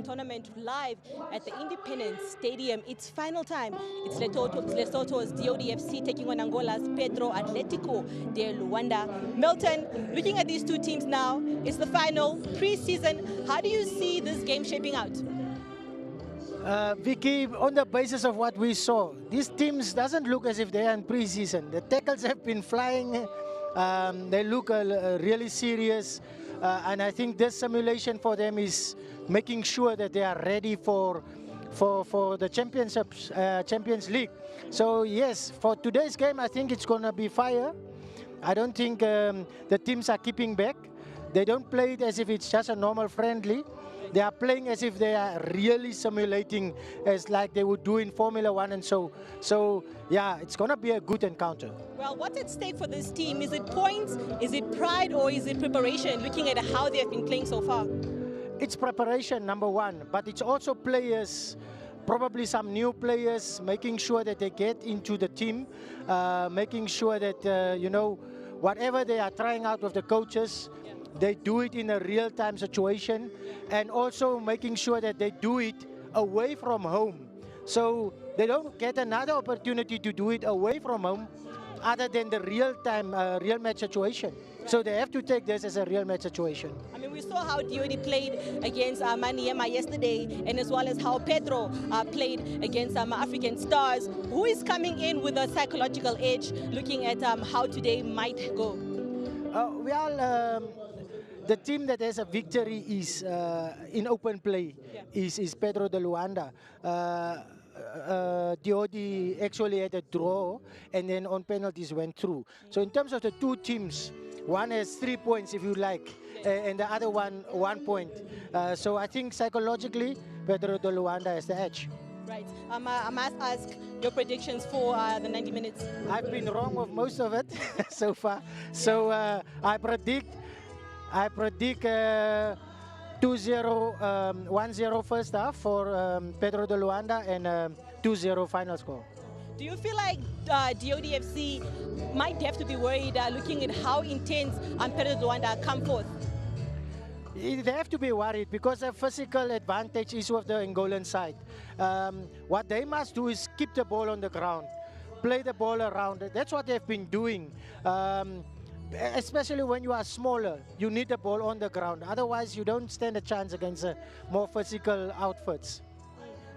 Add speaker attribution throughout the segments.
Speaker 1: tournament live at the Independence Stadium. It's final time. It's Lesotho's DODFC taking on Angola's Petro de Luanda. Milton, looking at these two teams now, it's the final pre-season. How do you see this game shaping out?
Speaker 2: Vicky, on the basis of what we saw, these teams doesn't look as if they are in pre-season. The tackles have been flying. They look really serious. And I think this simulation for them is making sure that they are ready for the Champions League. So yes, for today's game, I think it's going to be fire. I don't think the teams are keeping back. They don't play it as if it's just a normal friendly. They are playing as if they are really simulating as like they would do in Formula One, and so yeah, it's going to be a good encounter.
Speaker 1: Well, what's at stake for this team? Is it points, is it pride, or is it preparation, looking at how they have been playing so far?
Speaker 2: It's preparation, number one, but it's also players, probably some new players, making sure that they get into the team, making sure that, you know, whatever they are trying out with the coaches, they do it in a real-time situation, and also making sure that they do it away from home. So they don't get another opportunity to do it away from home other than the real-time, real match situation. So they have to take this as a real match situation.
Speaker 1: I mean, we saw how DOD played against Maniema yesterday, and as well as how Pedro played against African Stars. Who is coming in with a psychological edge, looking at how today might go?
Speaker 2: The team that has a victory is in open play is Pedro de Luanda. DOD actually had a draw and then on penalties went through. So in terms of the two teams, one has 3 points if you like, and the other one 1 point. So I think psychologically Pedro de Luanda has the edge.
Speaker 1: Right. I must ask your predictions for the 90 minutes.
Speaker 2: I've been wrong with most of it so far. So I predict 2-0, 1-0 first half for Pedro de Luanda and 2-0 final score.
Speaker 1: Do you feel like DODFC might have to be worried looking at how intense Pedro de Luanda come forth?
Speaker 2: They have to be worried because the physical advantage is with the Angolan side. What they must do is keep the ball on the ground, play the ball around. That's what they've been doing. Especially when you are smaller, you need the ball on the ground. Otherwise, you don't stand a chance against more physical outfits.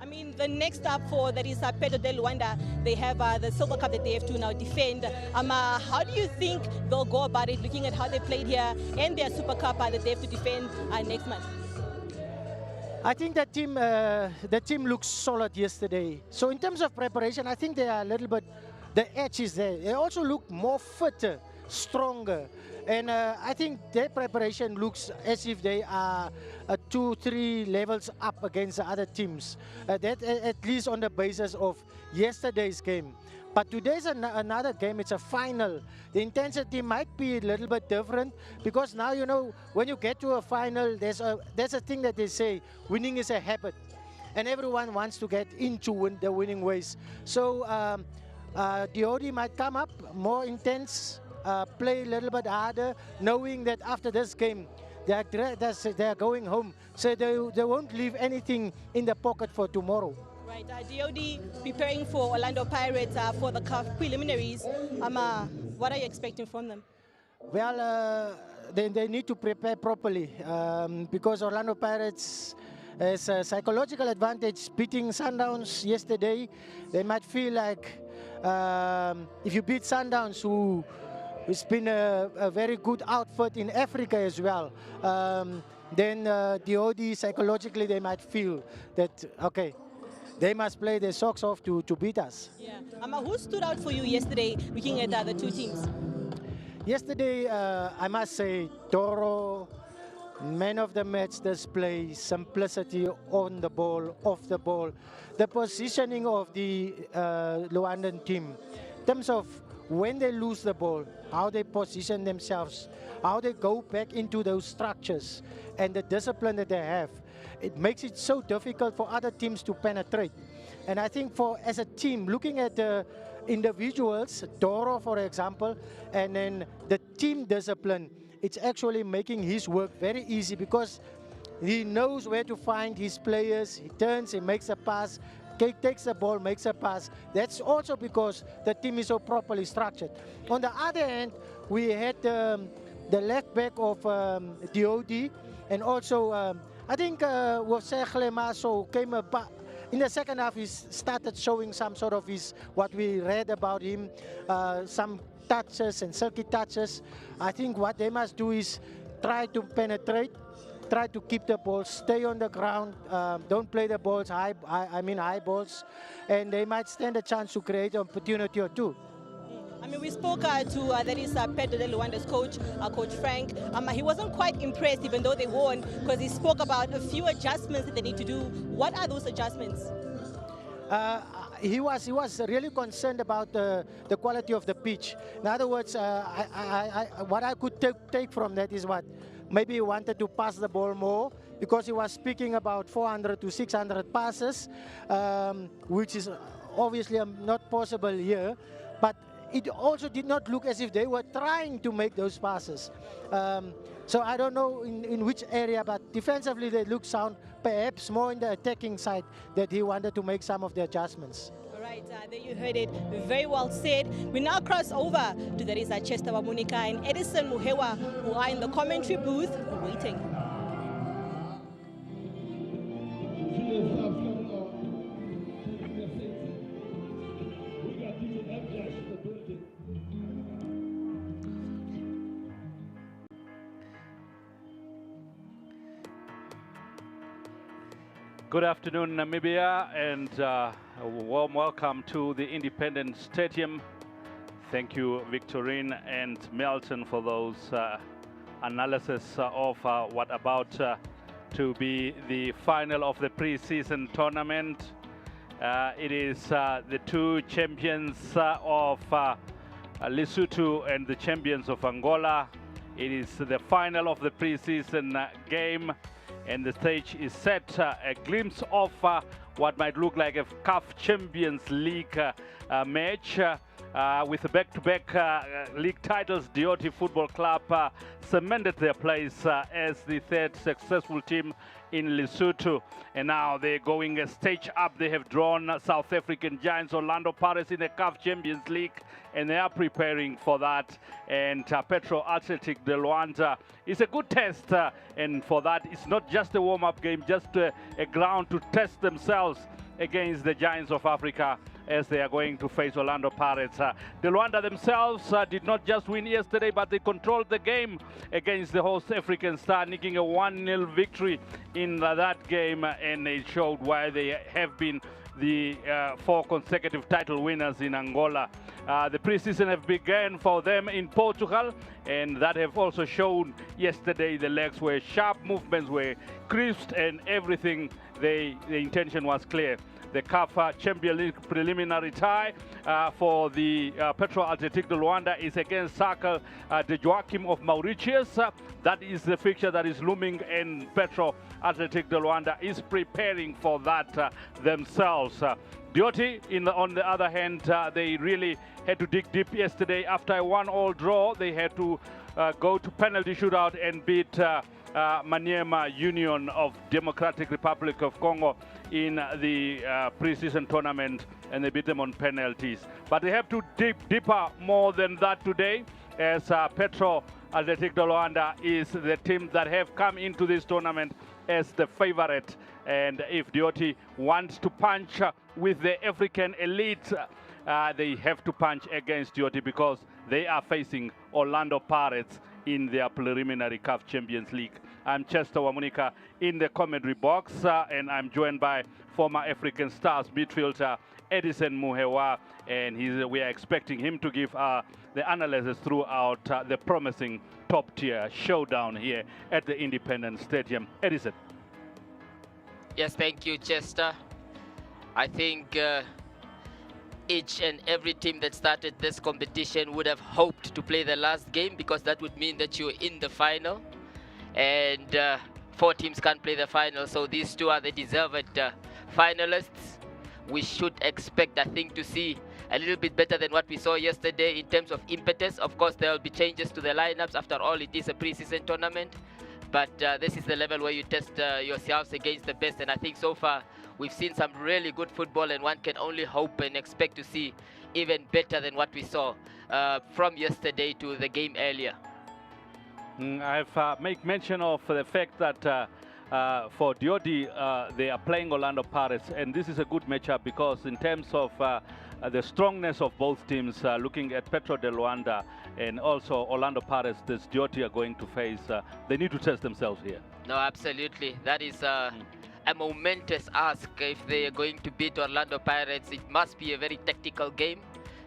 Speaker 1: I mean, the next up for that is Pedro de Luanda. They have the Silver Cup that they have to now defend. How do you think they'll go about it, looking at how they played here and their Super Cup that they have to defend next month?
Speaker 2: I think the team looks solid yesterday. So in terms of preparation, I think they are a little bit, the edge is there. They also look more fitter, stronger, and I think their preparation looks as if they are 2-3 levels up against the other teams. That at least on the basis of yesterday's game. But today's another game. It's a final. The intensity might be a little bit different because now, you know, when you get to a final, there's a thing that they say, winning is a habit, and everyone wants to get into the winning ways. So DOD might come up more intense, play a little bit harder, knowing that after this game they are going home, so they won't leave anything in the pocket for tomorrow.
Speaker 1: Right, DOD preparing for Orlando Pirates for the CAF preliminaries. What are you expecting from them?
Speaker 2: Well, they need to prepare properly because Orlando Pirates has a psychological advantage beating Sundowns yesterday. They might feel like if you beat Sundowns, who it's been a very good outfit in Africa as well, then DOD psychologically they might feel that, okay, they must play their socks off to beat us.
Speaker 1: Yeah. Who stood out for you yesterday looking at the two teams?
Speaker 2: Yesterday, I must say, Toro, man of the match display, simplicity on the ball, off the ball, the positioning of the Luandan team, in terms of when they lose the ball, how they position themselves, how they go back into those structures, and the discipline that they have. It makes it so difficult for other teams to penetrate. And I think as a team, looking at the individuals, Doro, for example, and then the team discipline, it's actually making his work very easy because He knows where to find his players. He turns, he makes a pass, takes the ball, makes a pass. That's also because the team is so properly structured. On the other hand, we had the left back of DOD, and also I think Jose Clemaso came about. In the second half, he started showing some sort of what we read about him, some touches and circuit touches. I think what they must do is try to penetrate, try to keep the ball, stay on the ground, don't play the balls, high balls, and they might stand a chance to create an opportunity or two.
Speaker 1: I mean, we spoke to Pedro de Luanda's coach, Coach Frank. He wasn't quite impressed, even though they won, because he spoke about a few adjustments that they need to do. What are those adjustments? He
Speaker 2: was really concerned about the quality of the pitch. In other words, what I could take from that is what maybe he wanted to pass the ball more, because he was speaking about 400 to 600 passes, which is obviously not possible here. But it also did not look as if they were trying to make those passes. So I don't know in which area, but defensively they look sound, perhaps more in the attacking side that he wanted to make some of the adjustments.
Speaker 1: All right, there you heard it. Very well said. We now cross over to the Chester Wamunika and Edison Muhewa, who are in the commentary booth waiting.
Speaker 3: Good afternoon, Namibia, and a warm welcome to the Independence Stadium. Thank you, Victorine and Melton, for those analysis of what about to be the final of the pre-season tournament. It is the two champions of Lesotho and the champions of Angola. It is the final of the pre-season game, and the stage is set. A glimpse of what might look like a CAF Champions League match with back-to-back league titles. DOT Football Club cemented their place as the third successful team in Lesotho, and now they're going a stage up. They have drawn South African giants Orlando Pirates in the CAF Champions League, and they are preparing for that. And Petro de Luanda is a good test, and for that it's not just a warm-up game, just a ground to test themselves against the giants of Africa as they are going to face Orlando Pirates. De Luanda themselves did not just win yesterday, but they controlled the game against the host African Star, nicking a 1-0 victory in that game, and it showed why they have been the 4 consecutive title winners in Angola. The preseason have begun for them in Portugal, and that have also shown yesterday. The legs were sharp, movements were crisp, and everything, the intention was clear. The CAF Champions League preliminary tie for the Petro de Luanda is against Circle de Joachim of Mauritius. That is the fixture that is looming, and Petro de Luanda is preparing for that themselves. DOT, on the other hand, they really had to dig deep yesterday. After a 1-1 draw, they had to go to penalty shootout and beat Maniema Union of Democratic Republic of Congo in the preseason tournament, and they beat them on penalties. But they have to dig deeper more than that today, as Petro de Luanda is the team that have come into this tournament as the favorite. And if DOT wants to punch with the African elite, they have to punch against DOT, because they are facing Orlando Pirates in their preliminary CAF Champions League. I'm Chester Wamunika in the commentary box, and I'm joined by former African Stars midfielder Edison Muhewa, and we are expecting him to give the analysis throughout the promising top-tier showdown here at the Independence Stadium. Edison.
Speaker 4: Yes, thank you, Chester. I think each and every team that started this competition would have hoped to play the last game, because that would mean that you're in the final, and 4 teams can't play the final, so these 2 are the deserved finalists. We should expect, I think, to see a little bit better than what we saw yesterday in terms of impetus. Of course, there will be changes to the lineups. After all, it is a preseason tournament, But this is the level where you test yourselves against the best. And I think so far we've seen some really good football, and one can only hope and expect to see even better than what we saw from yesterday to the game earlier.
Speaker 3: I've make mention of the fact that for Diodi, they are playing Orlando Pirates, and this is a good matchup because in terms of the strongness of both teams, looking at Petro de Luanda and also Orlando Pirates, this Diodi are going to face, they need to test themselves here.
Speaker 4: No, absolutely. That is a momentous ask. If they are going to beat Orlando Pirates, it must be a very tactical game.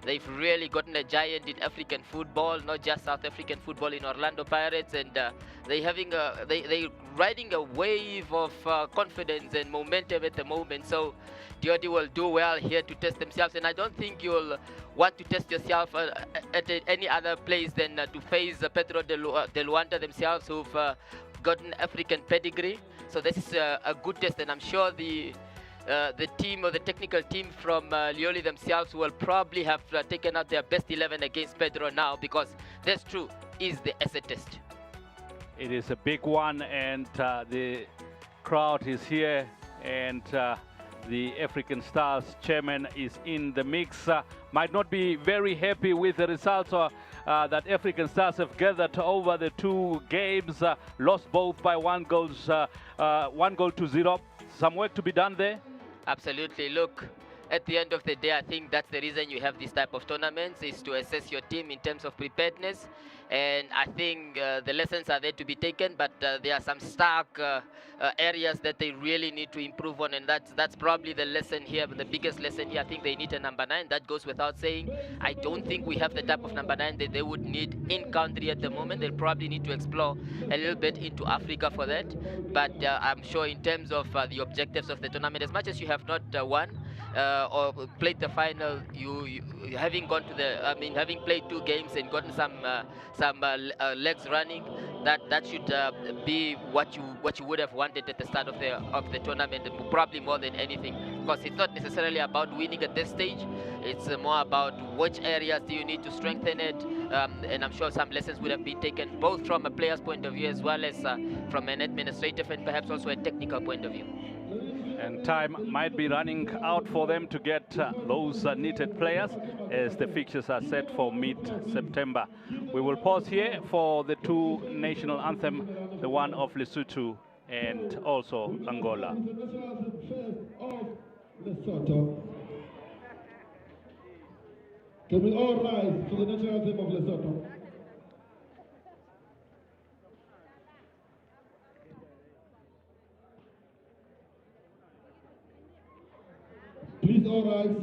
Speaker 4: They've really gotten a giant in African football, not just South African football, in Orlando Pirates, and they're riding a wave of confidence and momentum at the moment. So Diodi will do well here to test themselves, and I don't think you'll want to test yourself at any other place than to face Pedro de Luanda themselves, who've gotten African pedigree. So this is a good test, and I'm sure the team or the technical team from Lioli themselves will probably have taken out their best 11 against Pedro now, because that's true, is the asset test.
Speaker 3: It is a big one, and the crowd is here, and the African Stars chairman is in the mix. Might not be very happy with the results that African Stars have gathered over the two games, lost both by 1 goal to 0. Some work to be done there.
Speaker 4: Absolutely. Look, at the end of the day, I think that's the reason you have this type of tournaments, is to assess your team in terms of preparedness. And I think the lessons are there to be taken, but there are some stark areas that they really need to improve on, and that's probably the lesson here, the biggest lesson here. I think they need a number 9. That goes without saying. I don't think we have the type of number 9 that they would need in country at the moment. They'll probably need to explore a little bit into Africa for that. But I'm sure in terms of the objectives of the tournament, as much as you have not won or played the final, you having gone to the, having played 2 games and gotten some legs running, that should be what you would have wanted at the start of the tournament, probably more than anything, because it's not necessarily about winning at this stage. It's more about which areas do you need to strengthen it, and I'm sure some lessons would have been taken both from a player's point of view as well as from an administrative and perhaps also a technical point of view.
Speaker 3: And time might be running out for them to get those needed players, as the fixtures are set for mid-September. We will pause here for the 2 national anthem, the one of Lesotho and also Angola.
Speaker 5: Can we all rise to the national anthem of Lesotho? Please all rise.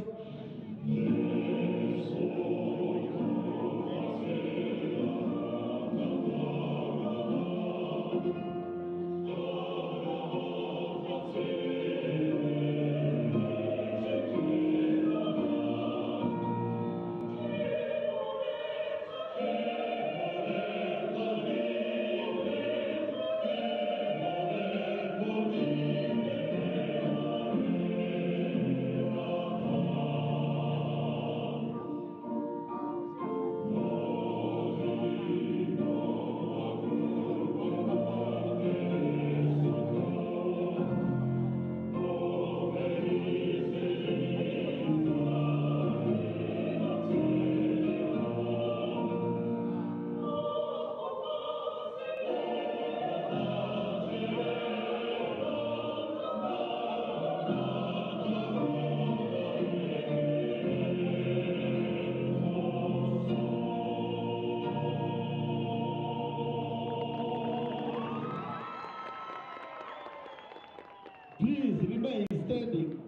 Speaker 5: Please remain standing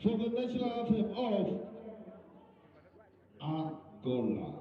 Speaker 5: for the national anthem of Angola.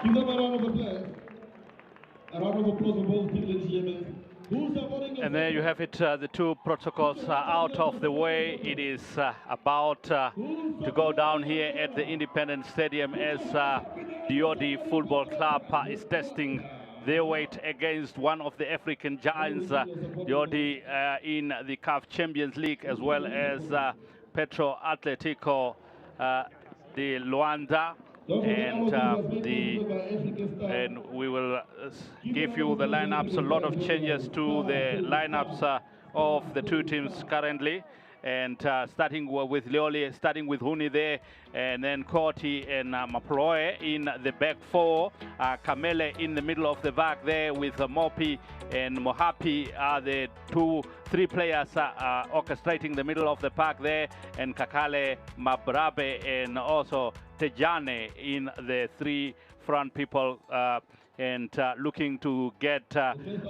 Speaker 5: Give them a round of applause. A round of applause for both teams, ladies and gentlemen. Who's supporting us?
Speaker 3: And there you have it, the two protocols are out of the way. It is about to go down here at the Independence Stadium as Lioli Football Club is testing their weight against one of the African giants, Lioli in the CAF Champions League, as well as Petro Atletico de Luanda. And we will give you the lineups, a lot of changes to the lineups of the two teams currently. And starting with Lioli, starting with Huni there, and then Koti and Maploe in the back four. Kamele in the middle of the back there with Mopi and Mohapi are the three players orchestrating the middle of the pack there, and Kakale, Mabrabe, and also Tejane in the three front people. And looking to get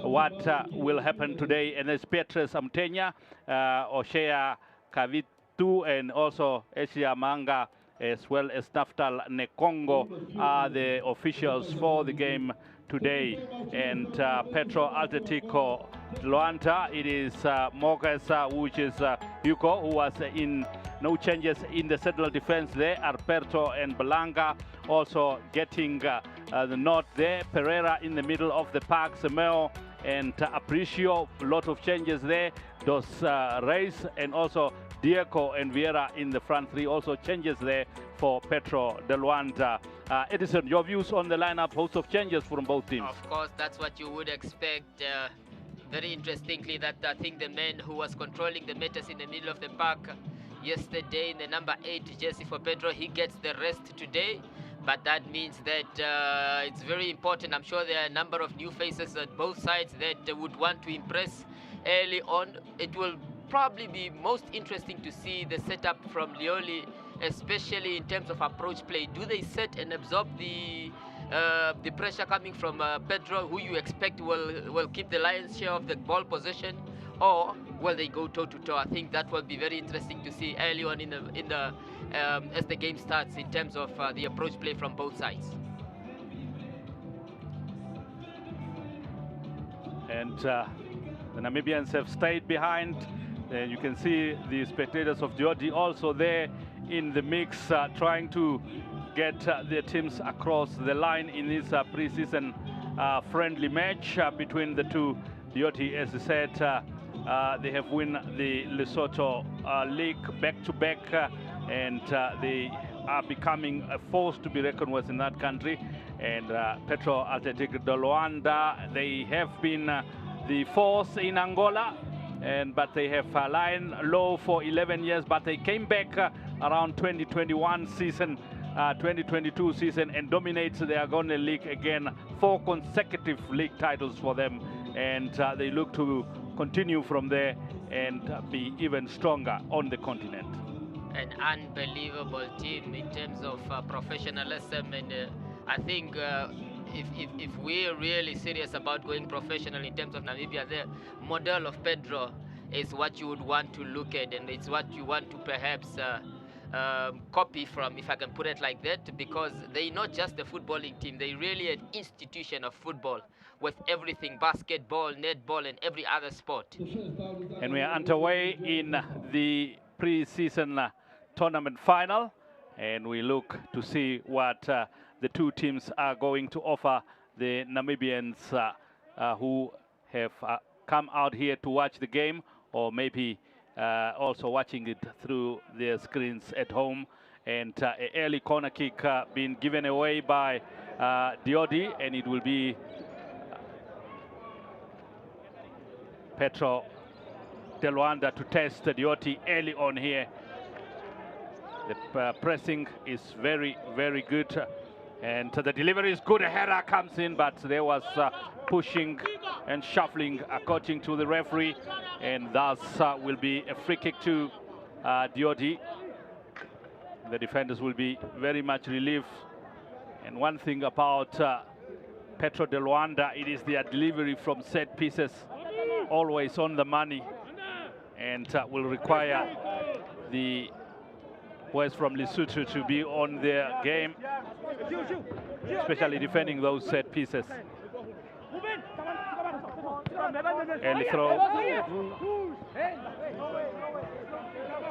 Speaker 3: what will happen today. And there's Petrus Amtenya, Oshea Kavitu, and also Asia Manga, as well as Naftal Nekongo are the officials for the game today. And Petro Atletico Luanda, it is Mogas, which is Hugo, who was in no changes in the central defense there. Alberto and Belanga also getting the nod there. Pereira in the middle of the pack. Semeo and Apricio, a lot of changes there. Dos Reis and also Diego and Vieira in the front three, also changes there for Petro de Luanda. Edison, your views on the lineup, host of changes from both teams?
Speaker 4: Of course, that's what you would expect. Very interestingly, that I think the man who was controlling the matters in the middle of the park yesterday in the number 8 jersey for Pedro, he gets the rest today. But that means that it's very important. I'm sure there are a number of new faces at both sides that would want to impress early on. It will probably be most interesting to see the setup from Lioli, especially in terms of approach play. Do they set and absorb the pressure coming from Pedro, who you expect will keep the lion's share of the ball possession, or will they go toe to toe? I think that will be very interesting to see early on as the game starts in terms of the approach play from both sides.
Speaker 3: And the Namibians have stayed behind. And you can see the spectators of Lioli also there in the mix, trying to get their teams across the line in this preseason friendly match between the two. Lioli, as I said, they have won the Lesotho League back-to-back, and they are becoming a force to be reckoned with in that country. And Petro Atletico de Luanda, they have been the force in Angola, but they have lying low for 11 years, but they came back around 2021 season, 2022 season, and dominates the Agone League again. 4 consecutive league titles for them, and they look to continue from there and be even stronger on the continent.
Speaker 4: An unbelievable team in terms of professionalism, and I think if we're really serious about going professional in terms of Namibia, the model of Pedro is what you would want to look at, and it's what you want to perhaps copy from, if I can put it like that, because they're not just a footballing team, they're really an institution of football with everything: basketball, netball, and every other sport.
Speaker 3: And we are underway in the pre-season tournament final, and we look to see what the two teams are going to offer the Namibians who have come out here to watch the game, or maybe also watching it through their screens at home. And an early corner kick being given away by Lioli, and it will be Petro de Luanda to test Lioli early on here. The pressing is very, very good, and the delivery is good. A header comes in, but there was pushing and shuffling according to the referee, and thus will be a free kick to Lioli. The defenders will be very much relieved. And one thing about Petro de Luanda, it is their delivery from set pieces, always on the money, and will require the boys from Lesotho to be on their game. especially defending those set pieces. Early throw.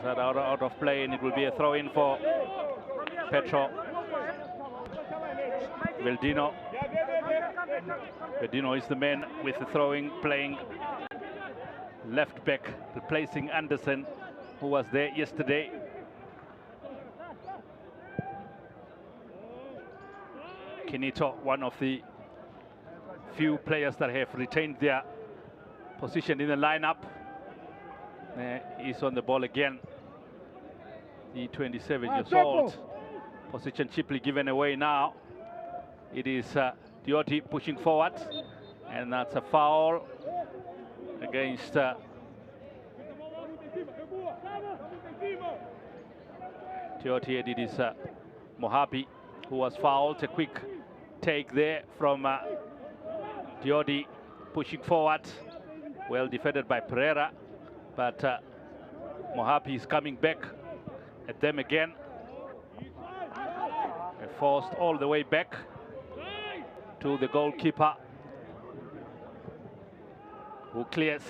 Speaker 3: That out of play, and it will be a throw in for Petro. Veldino. Veldino is the man with the throwing, playing left back, replacing Anderson, who was there yesterday. Kinito, one of the few players that have retained their position in the lineup. He's on the ball again. The 27-year-old. Position cheaply given away now. It is Dioti pushing forward, and that's a foul against Dioti. It is Mohabi who was fouled. A quick take there from Dioti pushing forward. Well defended by Pereira, but Mohabi is coming back at them again. And forced all the way back to the goalkeeper, who clears.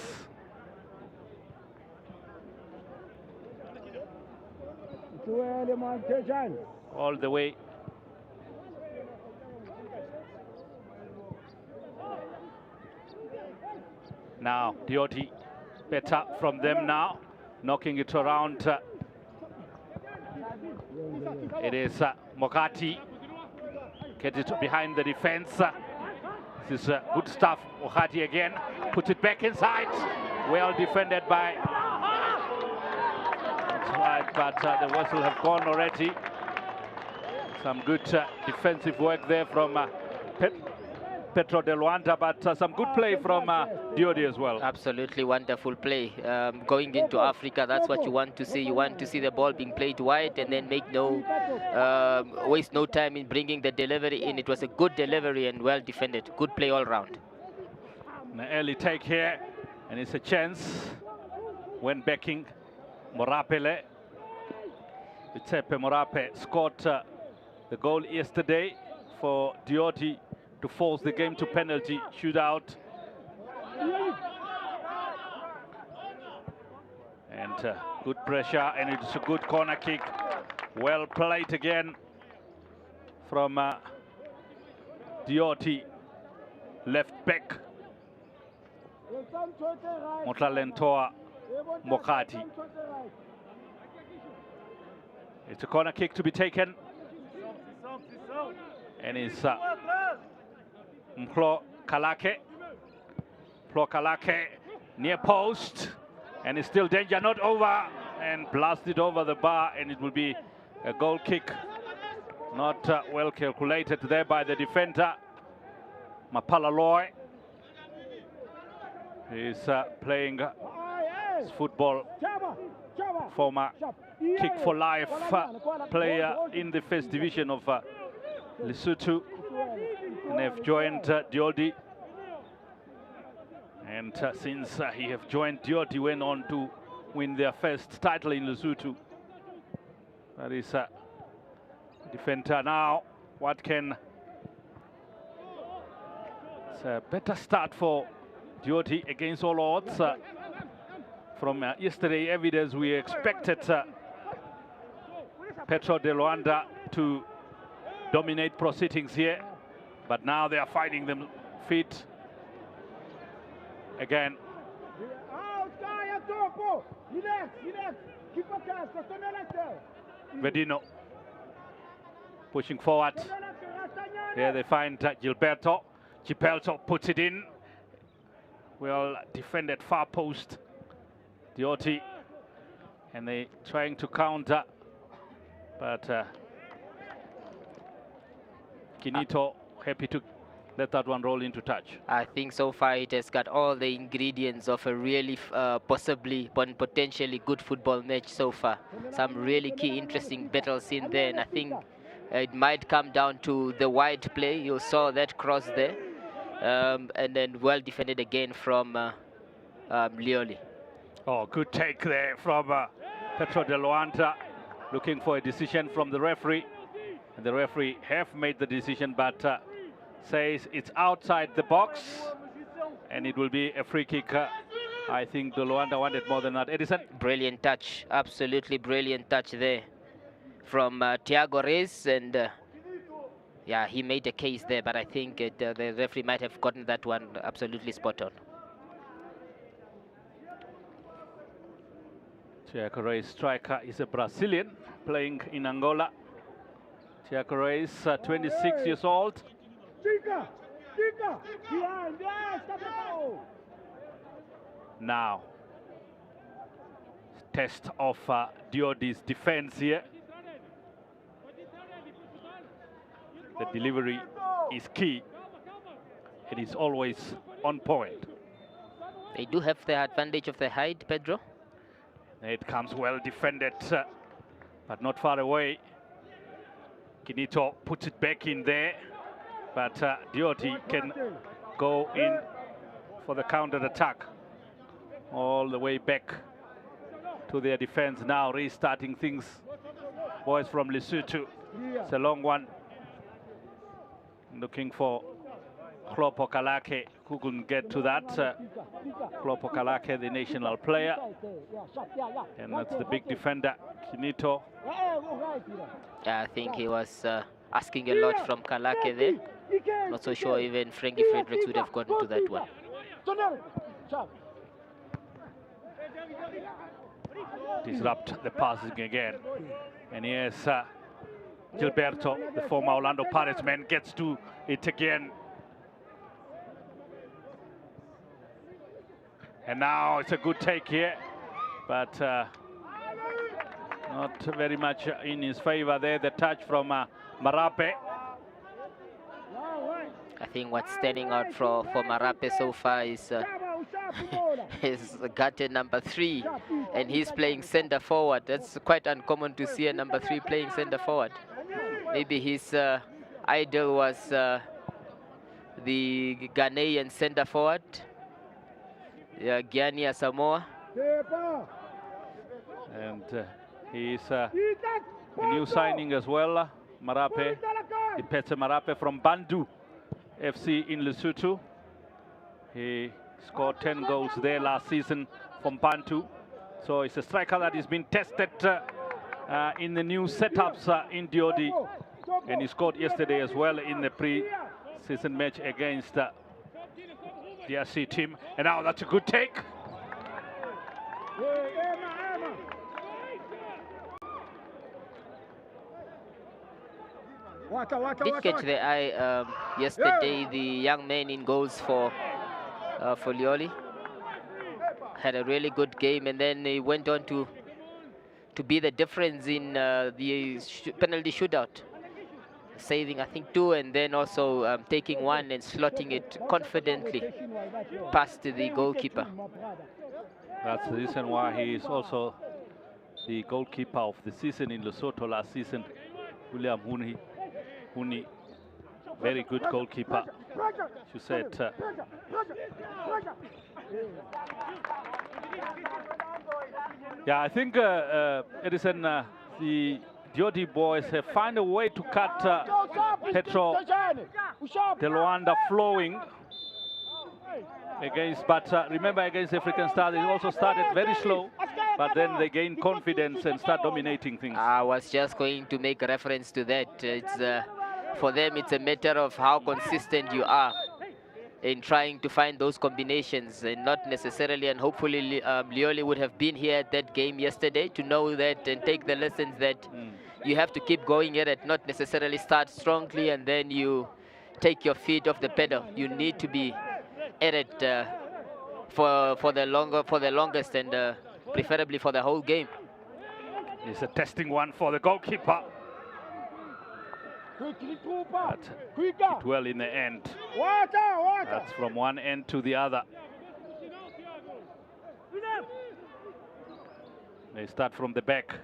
Speaker 3: All the way. Now Dioti better from them now, knocking it around. It is Mokati. Get it behind the defense. This is good stuff. Mokati again. Puts it back inside. Well defended by. That's right, but the whistle have gone already. Some good defensive work there from Petro de Luanda, but some good play from Diodi as well.
Speaker 4: Absolutely wonderful play. Going into Africa, that's what you want to see. You want to see the ball being played wide and then waste no time in bringing the delivery in. It was a good delivery and well defended. Good play all round.
Speaker 3: An early take here, and it's a chance when backing Morapele. Vitepe Morape scored the goal yesterday for Diodi to force the game to penalty shootout. And good pressure, and it's a good corner kick. Well played again from Dioti, left back. Motlalentoa Mokati. It's a corner kick to be taken. And it's Mplo Kalake. Mplo Kalake near post. And it's still danger, not over. And blasted over the bar, and it will be a goal kick. Not well calculated there by the defender. Mapalaloi is playing football. Former Kick for Life player in the first division of Lesotho, and have joined Diodi. And since he have joined Diodi, went on to win their first title in Lesotho. That is defender now. What can... It's a better start for Diodi against all odds. From yesterday evidence, we expected Petro de Luanda to dominate proceedings here, but now they are finding them feet again. Vedino pushing forward. Here they find Gilberto. Gilberto puts it in. Well defended far post. Dioti, and they trying to counter, but Kinito happy to let that one roll into touch.
Speaker 4: I think so far it has got all the ingredients of a really potentially good football match so far. Some really key interesting battles in there, and I think it might come down to the wide play. You saw that cross there, and then well defended again from Lioli.
Speaker 3: Oh, good take there from Petro de Luanda, looking for a decision from the referee. The referee have made the decision, but says it's outside the box, and it will be a free kick. I think De Luanda wanted more than that. Edison?
Speaker 4: Brilliant touch, absolutely brilliant touch there from Thiago Reis, and yeah, he made a case there, but I think the referee might have gotten that one absolutely spot on.
Speaker 3: Thiago Reis, striker, is a Brazilian playing in Angola. Thiago Reis, 26 years old. Now, test of Diodi's defense here. The delivery is key. It is always on point.
Speaker 4: They do have the advantage of the height, Pedro.
Speaker 3: It comes well defended, but not far away. Kinito puts it back in there, but Diodi can go in for the counter attack all the way back to their defense. Now restarting things. Boys from Lesotho. It's a long one. Looking for Klopo Kalake, who couldn't get to that. Klopo Kalake, the national player. And that's the big defender, Kinito.
Speaker 4: Yeah, I think he was asking a lot from Kalake there. Not so sure even Frankie Fredericks would have gotten to that one.
Speaker 3: Disrupt the passing again. And here's Gilberto, the former Orlando Pirates man, gets to it again. And now it's a good take here, but not very much in his favor there. The touch from Marape.
Speaker 4: I think what's standing out for Marape so far is his gutter number 3, and he's playing center forward. That's quite uncommon to see a number 3 playing center forward. Maybe his idol was the Ghanaian center forward, Gianni Asamoah.
Speaker 3: And he's a new signing as well, Marape, Ipetse Marape from Bandu FC in Lesotho. He scored 10 goals there last season from Bantu. So it's a striker that has been tested in the new setups in Diodi. And he scored yesterday as well in the pre-season match against the DRC team. And now that's a good take.
Speaker 4: Did catch the eye yesterday, the young man in goals for Lioli. Had a really good game, and then he went on to be the difference in the penalty shootout. Saving, I think, 2, and then also taking 1 and slotting it confidently past the goalkeeper.
Speaker 3: That's the reason why he is also the goalkeeper of the season in Lesotho last season. William Huni, very good goalkeeper. You said yeah, I think Edison, the Diodi boys have found a way to cut Petro de Luanda flowing against, but remember against African Stars, they also started very slow, but then they gain confidence and start dominating things.
Speaker 4: I was just going to make a reference to that. It's for them, it's a matter of how consistent you are in trying to find those combinations, and not necessarily, and hopefully Lioli would have been here at that game yesterday to know that and take the lessons that you have to keep going at it, not necessarily start strongly and then you take your feet off the pedal. You need to be at it for the longest, and preferably for the whole game.
Speaker 3: It's a testing one for the goalkeeper. But it well in the end. That's from one end to the other. They start from the back.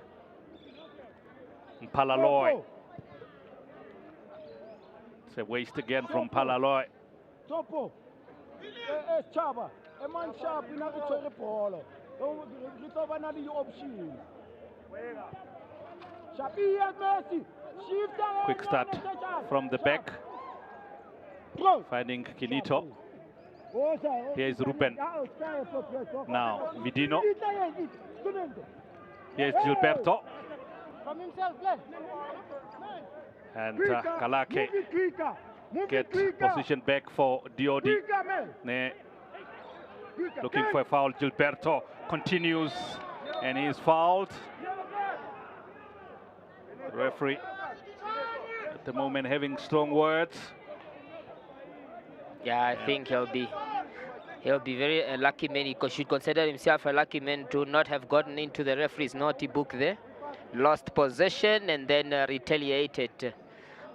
Speaker 3: Palaloi. It's a waste again from Palaloi. Quick start from the back. Finding Kinito. Here is Ruben. Now Vidino. Here is Gilberto. And Kalake get position back for Diodi. Looking for a foul. Gilberto continues and he is fouled. The referee at the moment having strong words.
Speaker 4: Yeah, I think he'll be very a lucky man. He should consider himself a lucky man to not have gotten into the referee's naughty book there. Lost possession and then retaliated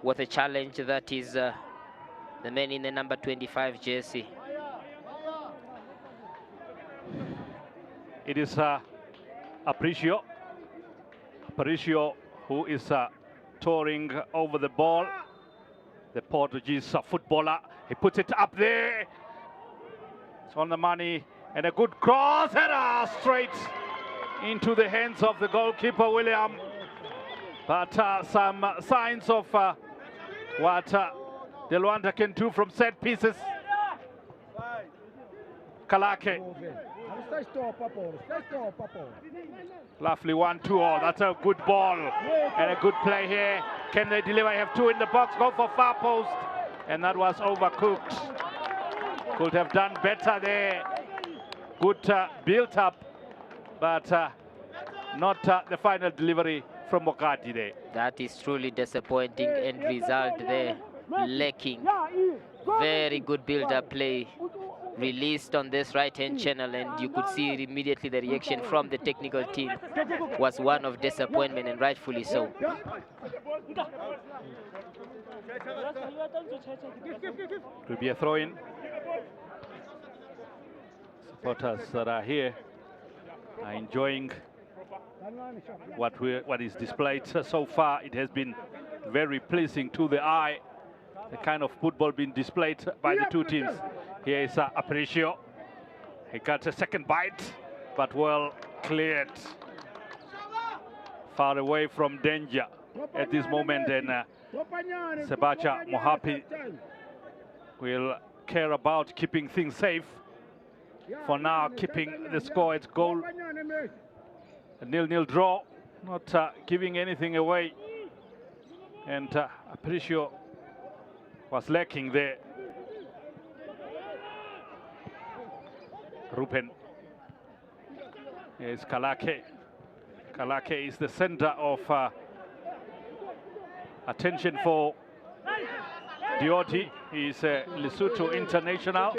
Speaker 4: with a challenge that is the man in the number 25 jersey.
Speaker 3: It is Aparicio who is touring over the ball. The Portuguese footballer, he puts it up there. It's on the money and a good cross header straight into the hands of the goalkeeper William. But some signs of what De Luanda can do from set pieces. Kalake. Lovely 1-2. Oh, that's a good ball and a good play here. Can they deliver? I have two in the box. Go for far post. And that was overcooked. Could have done better there. Good build up, but not the final delivery from Mokati there.
Speaker 4: That is truly disappointing end result there. Lacking. Very good build-up play. Released on this right-hand channel, and you could see immediately the reaction from the technical team was one of disappointment, and rightfully so.
Speaker 3: It will be a throw-in. Supporters that are here are enjoying what is displayed so far. It has been very pleasing to the eye, the kind of football being displayed by the two teams. Here is Aparicio. He got a second bite, but well cleared. Far away from danger at this moment, and Sebacha Mohapi will care about keeping things safe. For now, keeping the score at goal. A 0-0 draw, not giving anything away. And Aparicio was lacking there. Ruben. Here's Kalake. Kalake is the center of attention for Diodi. He's a Lesotho international.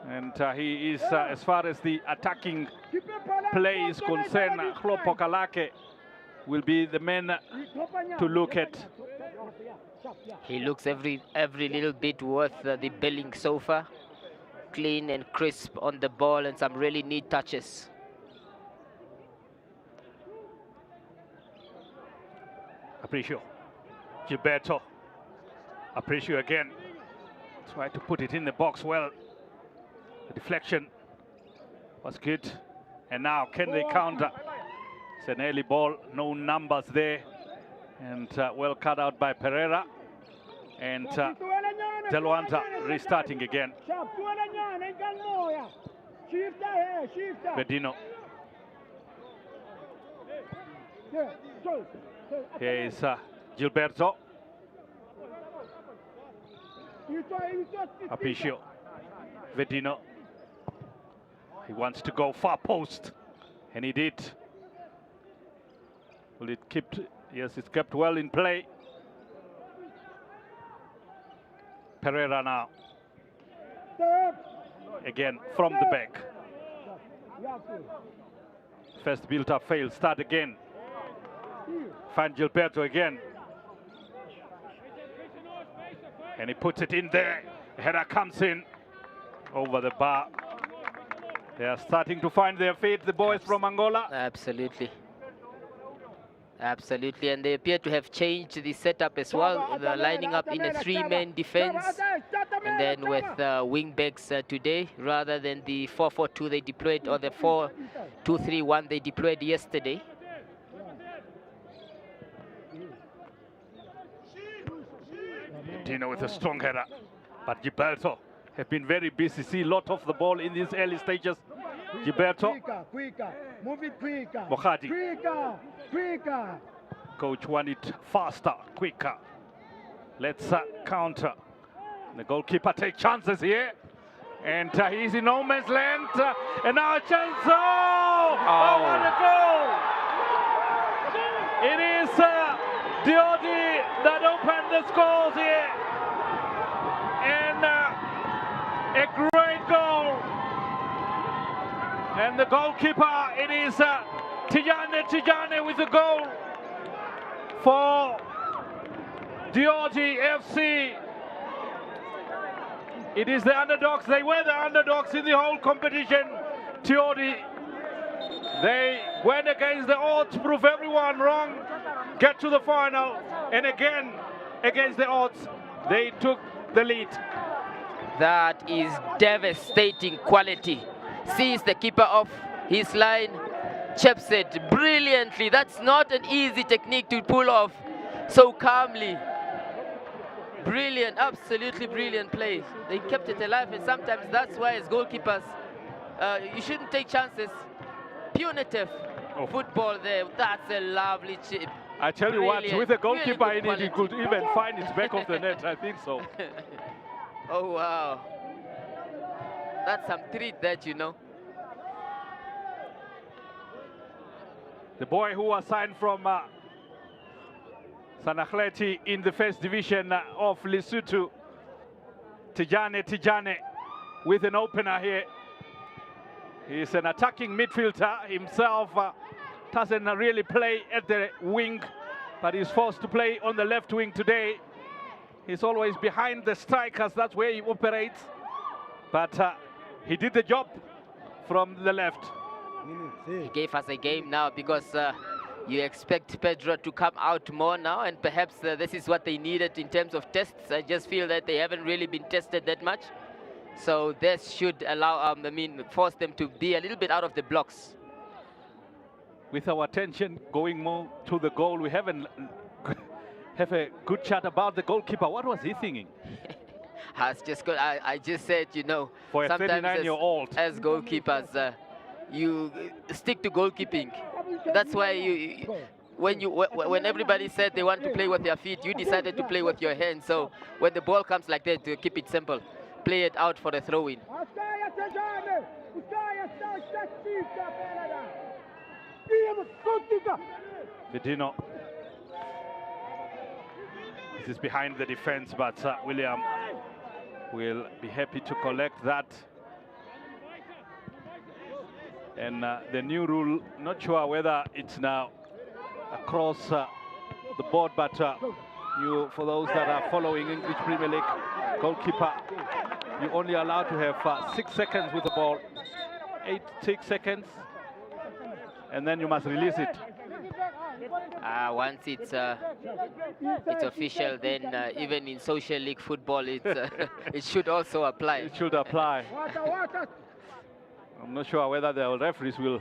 Speaker 3: And he is, as far as the attacking play is concerned, Klopo Kalake will be the man to look at.
Speaker 4: He looks every little bit worth the billing so far. Clean and crisp on the ball and some really neat touches.
Speaker 3: Aparicio. Gilberto. Aparicio again. Try to put it in the box well. The deflection was good. And now can they counter? It's an early ball, no numbers there. And well cut out by Pereira. And De Luanda restarting again. Bedino. Here is Gilberto. Aparicio. Bedino. He wants to go far post, and he did. Well, it kept, yes, it's kept well in play. Pereira now. Again from the back. First build-up failed. Start again. Find Gilberto again. And he puts it in there. Header comes in over the bar. They are starting to find their feet, the boys from Angola.
Speaker 4: Absolutely. Absolutely, and they appear to have changed the setup as well. They're lining up in a three-man defense, and then with wing backs today, rather than the 4-4-2 they deployed, or the 4-2-3-1 they deployed yesterday.
Speaker 3: Bedino with a strong header. But Gilberto have been very busy. See a lot of the ball in these early stages. Gilberto.
Speaker 5: Quicker. Move it quicker.
Speaker 3: Mokhadi.
Speaker 5: Quicker.
Speaker 3: Coach want it faster, quicker. Let's counter. The goalkeeper take chances here. And he's in no man's land. And now a chance. Oh, what a goal! It is Diodi that opened the scores here. And a great goal. And the goalkeeper, it is Tijane with the goal for Diodi FC. It is the underdogs. They were the underdogs in the whole competition. Diodi, they went against the odds, prove everyone wrong, get to the final, and again, against the odds, they took the lead.
Speaker 4: That is devastating quality. Sees the keeper off his line, chips it brilliantly. That's not an easy technique to pull off so calmly. Brilliant, absolutely brilliant play. They kept it alive, and sometimes that's why as goalkeepers, you shouldn't take chances. Punitive football there. That's a lovely chip.
Speaker 3: I tell you what, with a goalkeeper in it, he could even find his back of the net, I think so.
Speaker 4: Oh, wow. That's some treat that, you know.
Speaker 3: The boy who was signed from Sanakhleti in the first division of Lesotho, Tijane, with an opener here. He's an attacking midfielder himself, doesn't really play at the wing, but he's forced to play on the left wing today. He's always behind the strikers, that's where he operates. But he did the job from the left.
Speaker 4: He gave us a game now because you expect Pedro to come out more now, and perhaps this is what they needed in terms of tests. I just feel that they haven't really been tested that much. So this should allow, force them to be a little bit out of the blocks.
Speaker 3: With our attention going more to the goal, we haven't have a good chat about the goalkeeper. What was he thinking?
Speaker 4: I just said, you know,
Speaker 3: for a
Speaker 4: sometimes
Speaker 3: 39-year-old
Speaker 4: as goalkeepers, you stick to goalkeeping. That's why when everybody said they want to play with their feet, you decided to play with your hands. So when the ball comes like that, to keep it simple, play it out for the throw-in.
Speaker 3: Bedino. This is behind the defense, but William will be happy to collect that. And the new rule, not sure whether it's now across the board, but for those that are following English Premier League, goalkeeper, you're only allowed to have 6 seconds with the ball, 6 seconds, and then you must release it.
Speaker 4: Once it's official, then even in social league football, it should also apply.
Speaker 3: It should apply. I'm not sure whether the referees will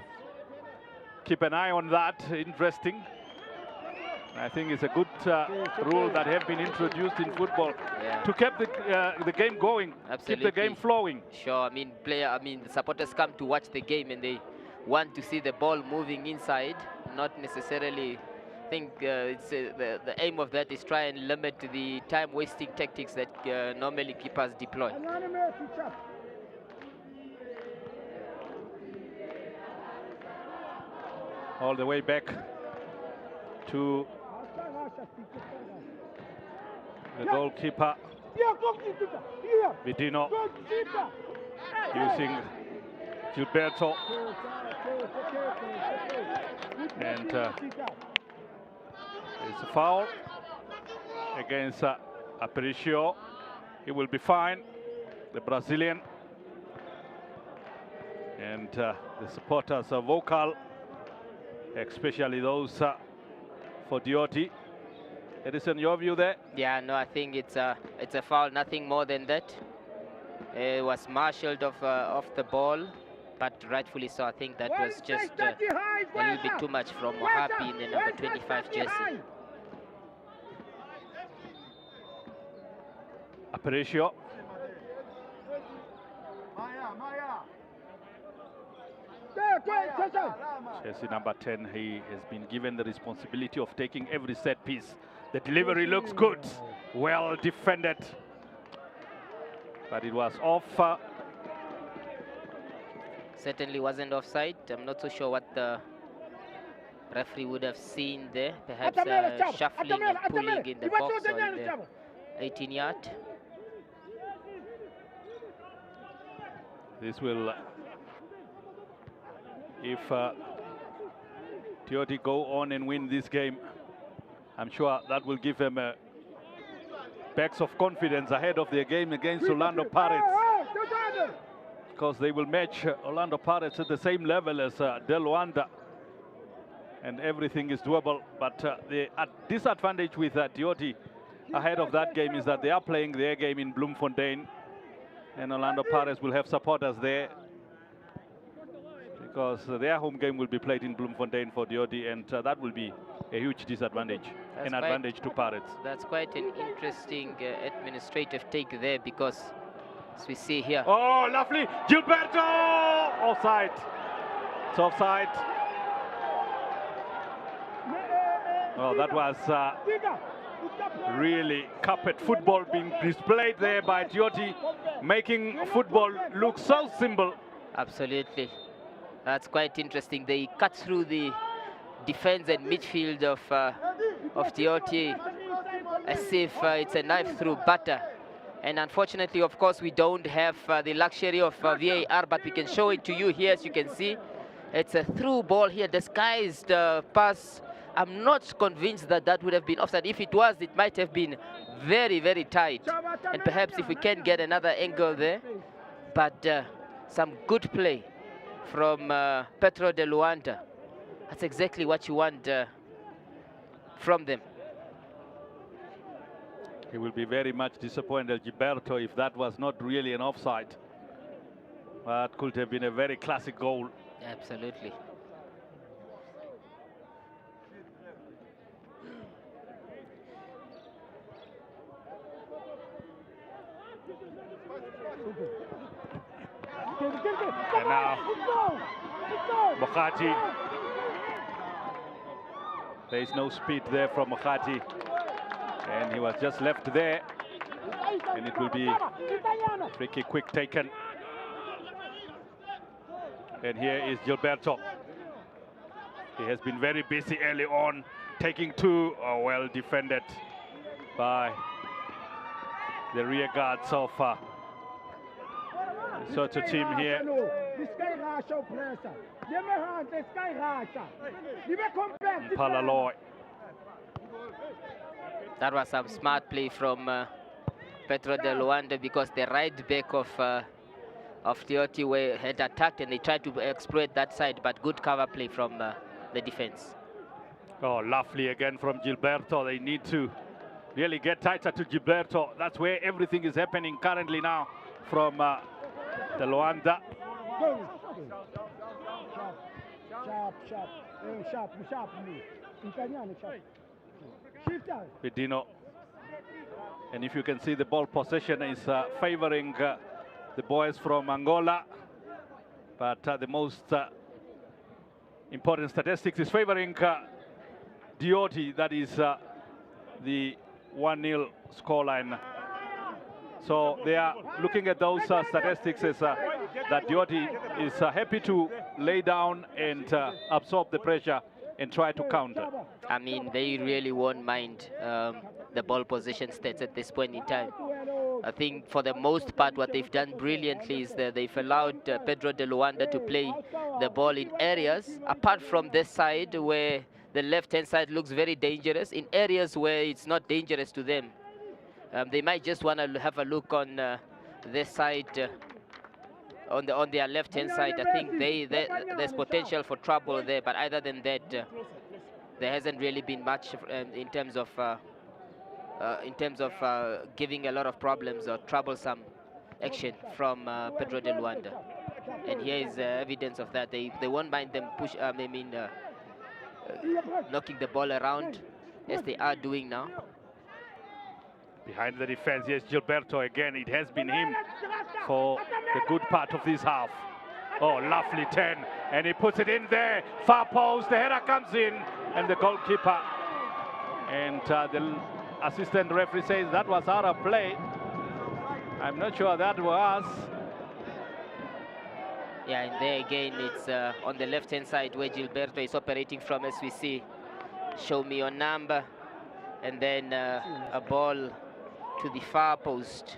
Speaker 3: keep an eye on that. Interesting. I think it's a good rule that have been introduced in football to keep the game going,
Speaker 4: Absolutely.
Speaker 3: keep the game flowing.
Speaker 4: Sure, the supporters come to watch the game and they want to see the ball moving inside, not necessarily think the aim of that is try and limit the time-wasting tactics that normally keepers deploy.
Speaker 3: All the way back to the goalkeeper, Bedino, using Gilberto. And it's a foul against Aparicio. He will be fined, the Brazilian. And the supporters are vocal, especially those for Diodi. Edison, your view there?
Speaker 4: Yeah, no, I think it's a foul, nothing more than that. It was marshaled off the ball, but rightfully so. I think that was just a little bit too much from Mohapi in the number 25 jersey.
Speaker 3: Aparicio. Chelsea number 10, he has been given the responsibility of taking every set piece. The delivery looks good, well defended, but it was off.
Speaker 4: Certainly wasn't offside. I'm not so sure what the referee would have seen there. Perhaps shuffling and pulling in the box or in the 18-yard.
Speaker 3: This will, if Dioti go on and win this game, I'm sure that will give them bags of confidence ahead of their game against Orlando Pirates, because they will match Orlando Pirates at the same level as De Luanda, and everything is doable. But the disadvantage with Dioti ahead of that game is that they are playing their game in Bloemfontein, and Orlando Pirates will have supporters there, because their home game will be played in Bloemfontein for Dioti, and that will be a huge disadvantage, an advantage to Pirates.
Speaker 4: That's quite an interesting administrative take there, because as we see here.
Speaker 3: Oh, lovely! Gilberto! Offside. It's offside. Oh, that was really carpet football being displayed there by Dioti, making football look so simple.
Speaker 4: Absolutely. That's quite interesting. They cut through the defense and midfield of Dioti as if it's a knife through butter. And unfortunately, of course, we don't have the luxury of VAR, but we can show it to you here. As you can see, it's a through ball here, disguised pass. I'm not convinced that that would have been offside. If it was, it might have been very, very tight. And perhaps if we can get another angle there. But some good play from Petro de Luanda. That's exactly what you want from them.
Speaker 3: He will be very much disappointed, Gilberto, if that was not really an offside. That could have been a very classic goal.
Speaker 4: Absolutely.
Speaker 3: And now, Mokhati. There is no speed there from Mokhati. And he was just left there. And it will be a free kick quick taken. And here is Gilberto. He has been very busy early on, taking two, well defended by the rear guards of such a team here. Palaloy.
Speaker 4: That was some smart play from Petro de Luanda, because the right back of Dioti had attacked and they tried to exploit that side, but good cover play from the defense.
Speaker 3: Oh, lovely again from Gilberto. They need to really get tighter to Gilberto. That's where everything is happening currently now from de Luanda. Bedino. And if you can see, the ball possession is favoring the boys from Angola. But the most important statistics is favoring Dioti. That is the 1-0 scoreline. So they are looking at those statistics as that Dioti is happy to lay down and absorb the pressure and try to counter.
Speaker 4: I mean, they really won't mind the ball possession stats at this point in time. I think for the most part what they've done brilliantly is that they've allowed Pedro de Luanda to play the ball in areas, apart from this side where the left-hand side looks very dangerous, in areas where it's not dangerous to them. They might just want to have a look on this side, on their left-hand side. I think there's potential for trouble there, but other than that, there hasn't really been much in terms of giving a lot of problems or troublesome action from Pedro de Luanda. And here is evidence of that. They won't mind them knocking the ball around as they are doing now.
Speaker 3: Behind the defense, yes, Gilberto again. It has been him for the good part of this half. Oh, lovely turn, and he puts it in there. Far post, the header comes in, and the goalkeeper. And the assistant referee says that was out of play. I'm not sure that was.
Speaker 4: Yeah, and there again, it's on the left-hand side where Gilberto is operating from, as we see. Show me your number, and then a ball to the far post.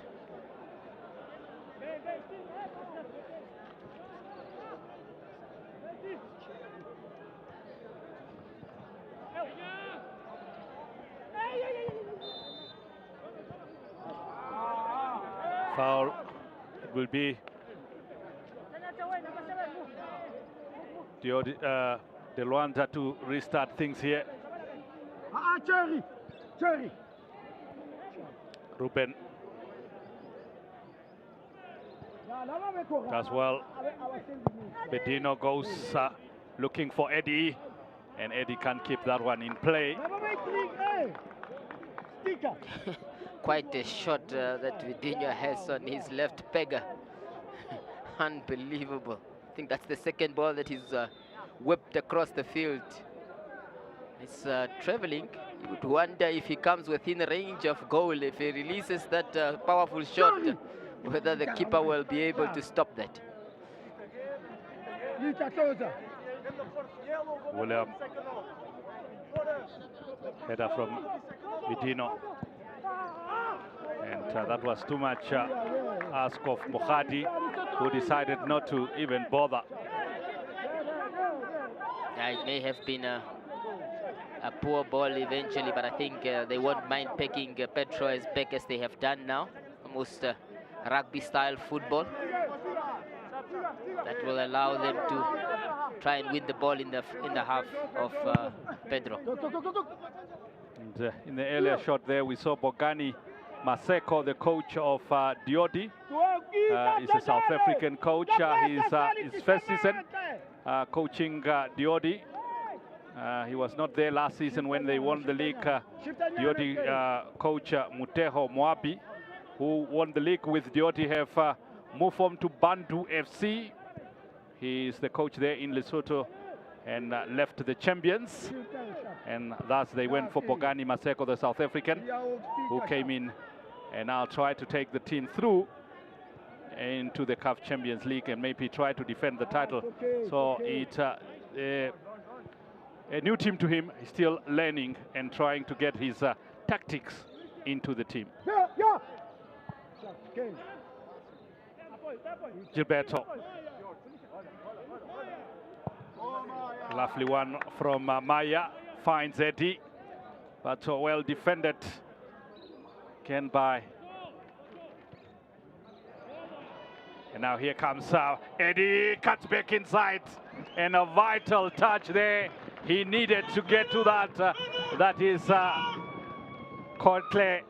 Speaker 3: Foul. It will be De Luanda to restart things here. Ruben does well. Bedino goes looking for Eddie, and Eddie can't keep that one in play.
Speaker 4: Quite a shot that Vidinho has on his left pegger. Unbelievable. I think that's the second ball that he's whipped across the field. It's traveling. You would wonder if he comes within range of goal, if he releases that powerful shot, whether the keeper will be able to stop that.
Speaker 3: William. Header from Vidino. And that was too much ask of Mohadi, who decided not to even bother.
Speaker 4: It may have been a poor ball eventually, but I think they won't mind picking Petro as back as they have done now. Almost rugby-style football. That will allow them to try and win the ball in the half of Pedro.
Speaker 3: And in the earlier shot there, we saw Bongani Maseko, the coach of Diodi. He's a South African coach. He's his first season coaching Diodi. He was not there last season when they won the league. Diodi coach Muteho Moabi, who won the league with Diodi, have moved on to Bandu FC. He is the coach there in Lesotho and left the champions. And thus they went for Bongani Maseko, the South African, who came in and now try to take the team through into the CAF Champions League and maybe try to defend the title. So it's a new team to him. He's still learning and trying to get his tactics into the team. Gilberto. Lovely one from Maya. Finds Eddie, but well defended again by. And now here comes Eddie, cuts back inside, and a vital touch there. He needed to get to that. That is Courtlet.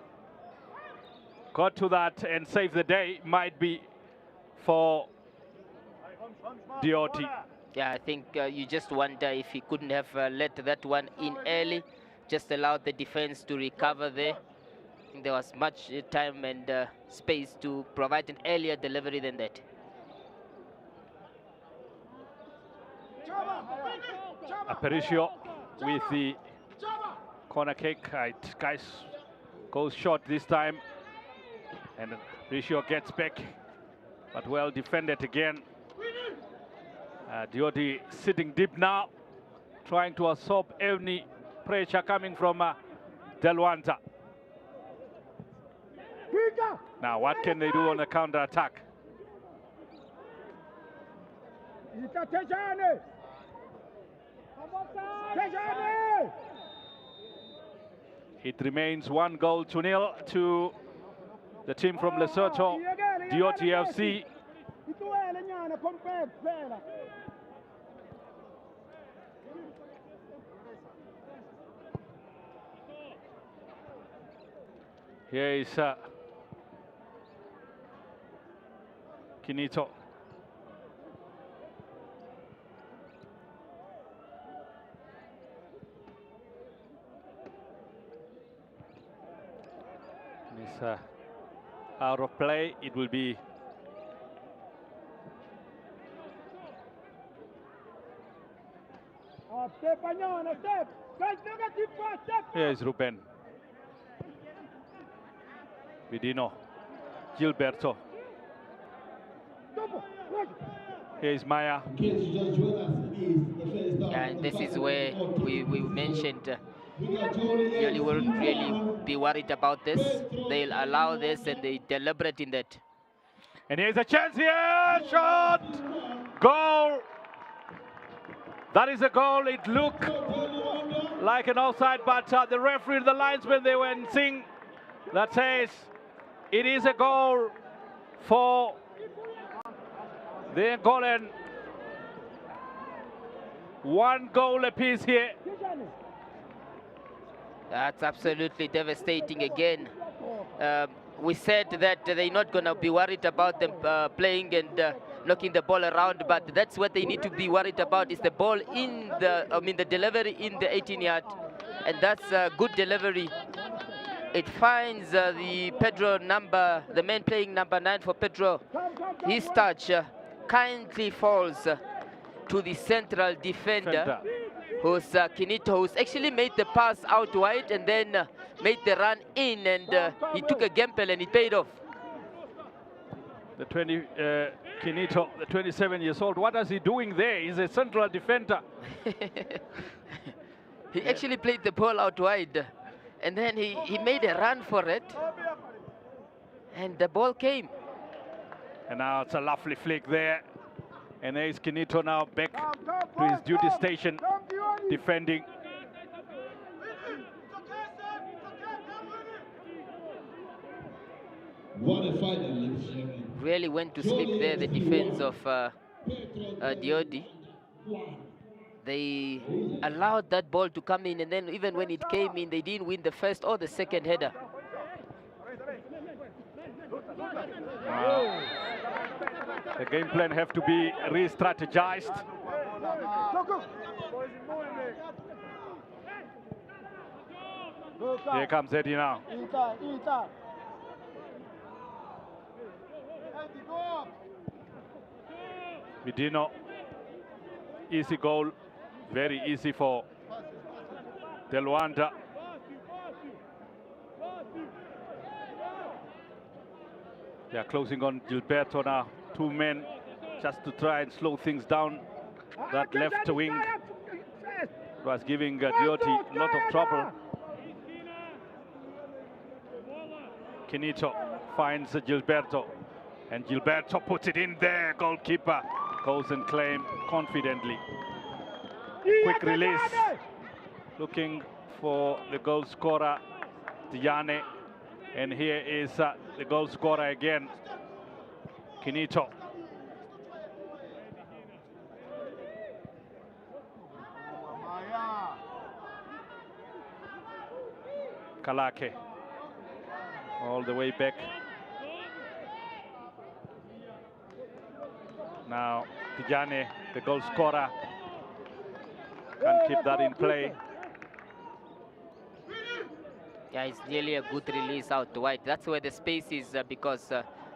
Speaker 3: Got to that and saved the day. Might be for Dioti.
Speaker 4: Yeah, I think you just wonder if he couldn't have let that one in early, just allowed the defense to recover there. I think there was much time and space to provide an earlier delivery than that.
Speaker 3: Aparicio with the corner kick. Guys goes short this time, and Aparicio gets back, but well defended again. Diodi sitting deep now, trying to absorb any pressure coming from De Luanda. Now, what can they do on the counter-attack? It remains 1-0 to the team from Lesotho, Dioti FC. Here is Kinito. is out of play. It will be here is Ruben. Vidino. Gilberto. Here is Maya.
Speaker 4: Yeah, and this is where we mentioned Lioli won't really be worried about this. They'll allow this and they deliberate in that.
Speaker 3: And here's a chance here. Shot. Goal. That is a goal. It looked like an offside, but the referee and the linesman, they were in sync. That says it is a goal for the Angolan. One goal apiece here.
Speaker 4: That's absolutely devastating again. We said that they're not going to be worried about them playing and knocking the ball around, but that's what they need to be worried about, is the ball in the, the delivery in the 18-yard. And that's a good delivery. It finds the man playing number 9 for Pedro. His touch kindly falls to the central defender, who's Kinito, who's actually made the pass out wide and then made the run in, and he took a gamble and it paid off.
Speaker 3: The Kinito, the 27 years old, what is he doing there? He's a central defender.
Speaker 4: He actually played the ball out wide, and then he made a run for it, and the ball came.
Speaker 3: And now it's a lovely flick there. And there is Kinito now back to his duty station, defending.
Speaker 5: What a fight, ladies and gentlemen.
Speaker 4: Really went to sleep there, the defense of Diodi. They allowed that ball to come in, and then even when it came in, they didn't win the first or the second header.
Speaker 3: The game plan have to be re-strategized. Here comes Eddie now. Midino. Easy goal. Very easy for De Luanda. They are closing on Gilberto now. 2 men just to try and slow things down. That left wing was giving Dioti a lot of trouble. Kinito finds Gilberto, and Gilberto puts it in there. Goalkeeper goes and claims confidently. Quick release. Looking for the goal scorer, Diane. And here is the goal scorer again, Kinito. Kalake all the way back. Now Tijane, the goal scorer, can keep that in play.
Speaker 4: Yeah, it's really a good release out wide. That's where the space is, because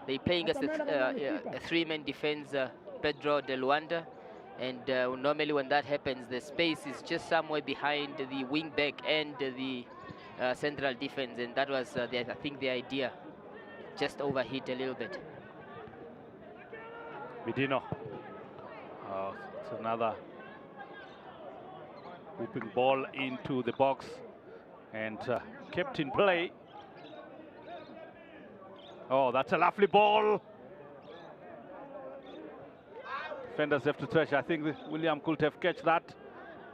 Speaker 4: they're playing as a 3-man defense, Pedro de Luanda. And normally when that happens, the space is just somewhere behind the wing back and the central defense. And that was, I think, the idea. Just overhit a little bit.
Speaker 3: Vidino. Oh, it's another whipping ball into the box. And kept in play. Oh, that's a lovely ball. Defenders have to stretch. I think William could have catch that,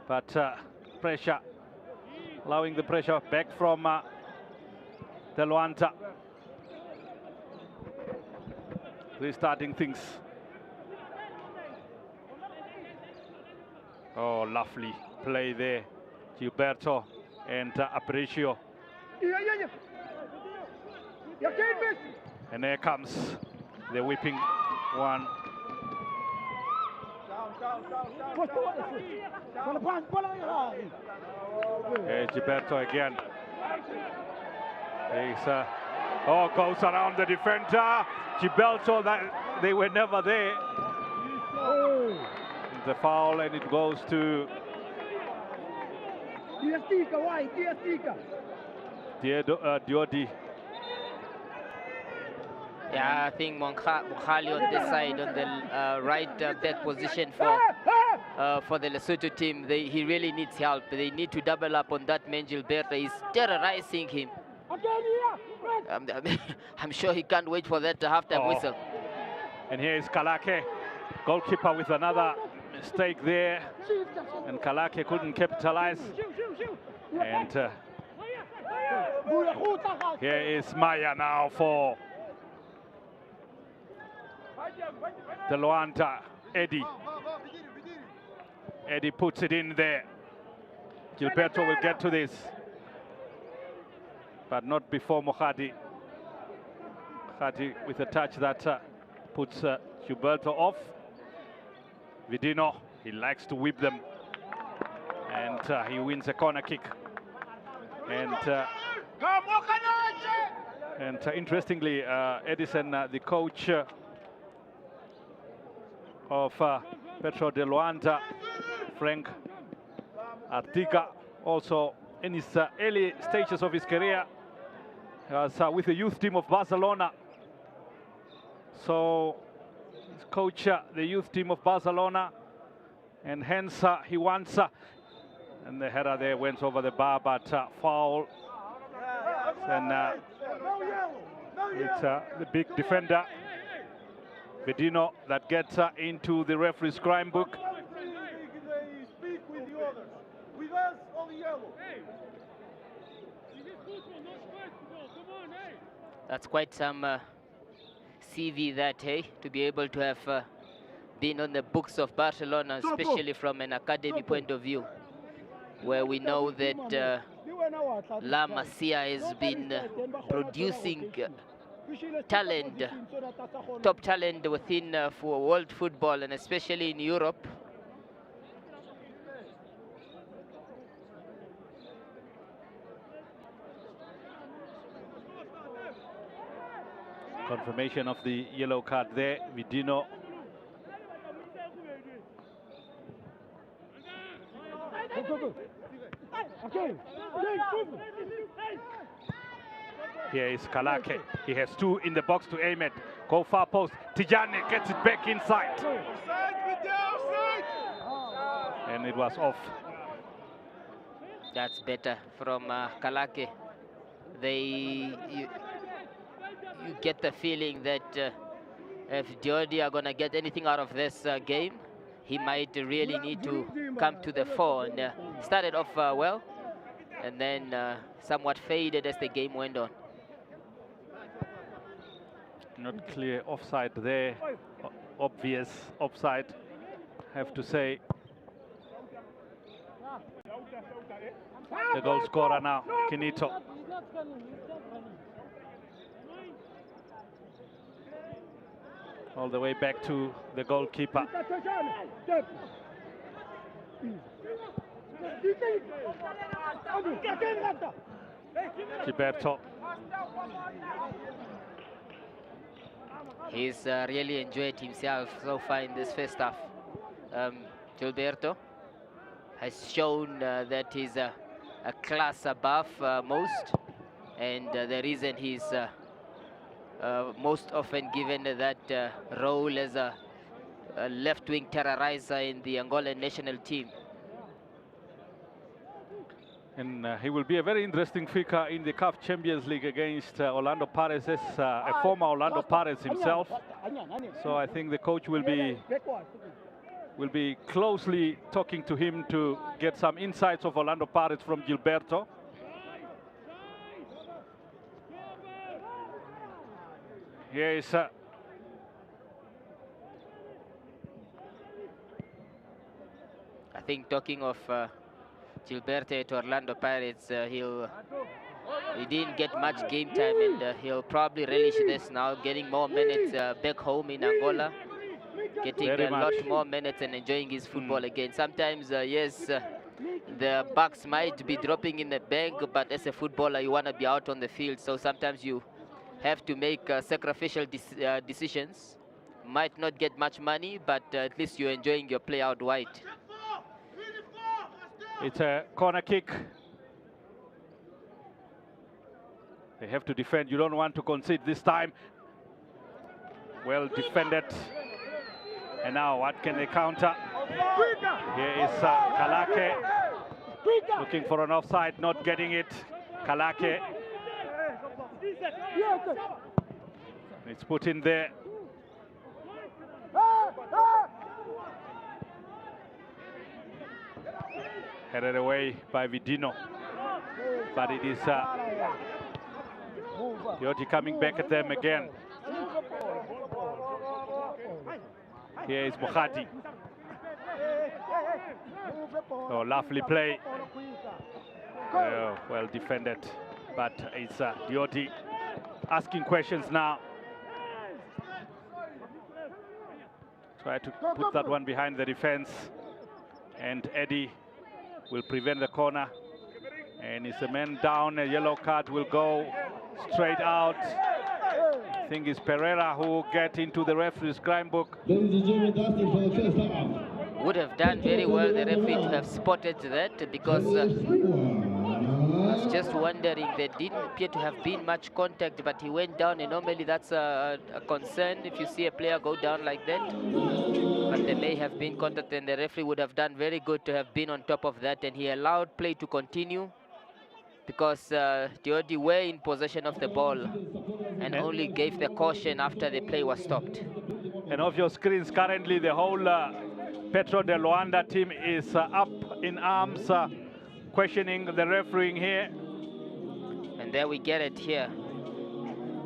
Speaker 3: but pressure, allowing the pressure back from De Luanda. Restarting things. Oh, lovely play there, Gilberto and Aparicio. And there comes the whipping one. There's Gilberto again. He's Oh, goes around the defender. Gilberto, that they were never there. The foul, and it goes to Diodi.
Speaker 4: Yeah, I think Mukhali on this side, on the right back position for the Lesotho team, he really needs help. They need to double up on that man Gilberto. He's terrorizing him. I'm sure he can't wait for that halftime whistle.
Speaker 3: And here is Kalake, goalkeeper, with another mistake there, and Kalake couldn't capitalize. And here is Maya now for De Luanda. Eddie puts it in there. Gilberto will get to this, but not before Mohadi. Mohadi with a touch that puts Gilberto off. Vidino, he likes to whip them, and he wins a corner kick. And interestingly, Edison, the coach of Petro de Luanda, Frank Artiga, also in his early stages of his career, was with the youth team of Barcelona. So he's coach the youth team of Barcelona, and hence he wants, and the header there went over the bar, but foul. And it's the big defender, Vidino, that gets into the referee's crime book.
Speaker 4: That's quite some CV that, hey, to be able to have been on the books of Barcelona, especially from an academy point of view, where we know that La Masia has been producing talent, top talent within for world football, and especially in Europe.
Speaker 3: Confirmation of the yellow card there, Vidino. Here is Kalake. He has two in the box to aim at. Go far post. Tijani gets it back inside. And it was off.
Speaker 4: That's better from Kalake. You get the feeling that if Diodi are going to get anything out of this game, he might really need to come to the fore. And started off well, and then somewhat faded as the game went on.
Speaker 3: Not clear offside there. Obvious offside, have to say. The goal scorer now, Kinito. All the way back to the goalkeeper. Gilberto.
Speaker 4: He's really enjoyed himself so far in this first half. Gilberto has shown that he's a class above most, and the reason he's most often given that role as a left-wing terrorizer in the Angolan national team.
Speaker 3: And he will be a very interesting figure in the CAF Champions League against Orlando Pirates, as a former Orlando Pirates himself. So I think the coach will be closely talking to him to get some insights of Orlando Pirates from Gilberto. Here is
Speaker 4: I think, talking of Gilberto at Orlando Pirates, he didn't get much game time, and he'll probably relish this now, getting more minutes back home in Angola, getting a lot more minutes and enjoying his football again. Sometimes, yes, the bucks might be dropping in the bank, but as a footballer, you want to be out on the field. So sometimes you have to make sacrificial decisions. Might not get much money, but at least you're enjoying your play out wide.
Speaker 3: It's a corner kick. They have to defend. You don't want to concede this time. Well defended. And now what can they counter? Here is Kalake looking for an offside, not getting it. Kalake. It's put in there. Headed away by Vidino. But it is Yoti coming back at them again. Here is Mukhati. Oh, lovely play. Well defended. But it's Dioti asking questions now. Try to put that one behind the defense. And Eddie will prevent the corner. And it's a man down. A yellow card will go straight out. I think it's Pereira who get into the referee's crime book.
Speaker 4: Would have done very well the referee to have spotted that, because I was just wondering, there didn't appear to have been much contact, but he went down, and normally that's a concern if you see a player go down like that. But there may have been contact, and the referee would have done very good to have been on top of that, and he allowed play to continue, because Diodi were in possession of the ball and only gave the caution after the play was stopped.
Speaker 3: And off your screens currently, the whole Petro de Luanda team is up in arms, questioning the refereeing here.
Speaker 4: And there we get it here.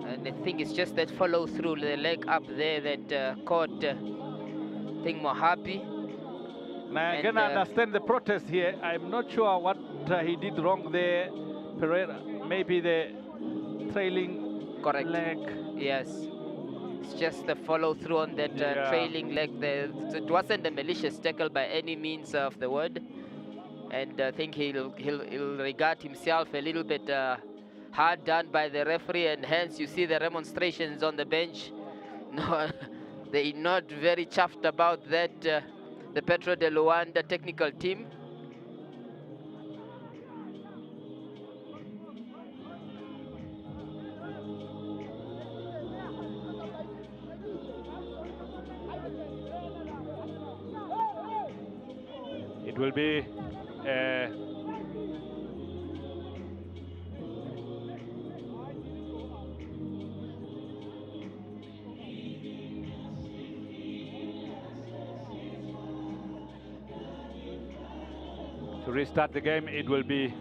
Speaker 4: And I think it's just that follow through, the leg up there that caught Thing Mohabi.
Speaker 3: I can understand the protest here. I'm not sure what he did wrong there. Pereira, maybe the trailing leg.
Speaker 4: Yes. It's just the follow through on that trailing leg there. It wasn't a malicious tackle by any means of the word. And I think he'll regard himself a little bit hard done by the referee, and hence you see the remonstrations on the bench. No, they're not very chuffed about that, the Petro de Luanda technical team.
Speaker 3: It will be to restart the game. It will be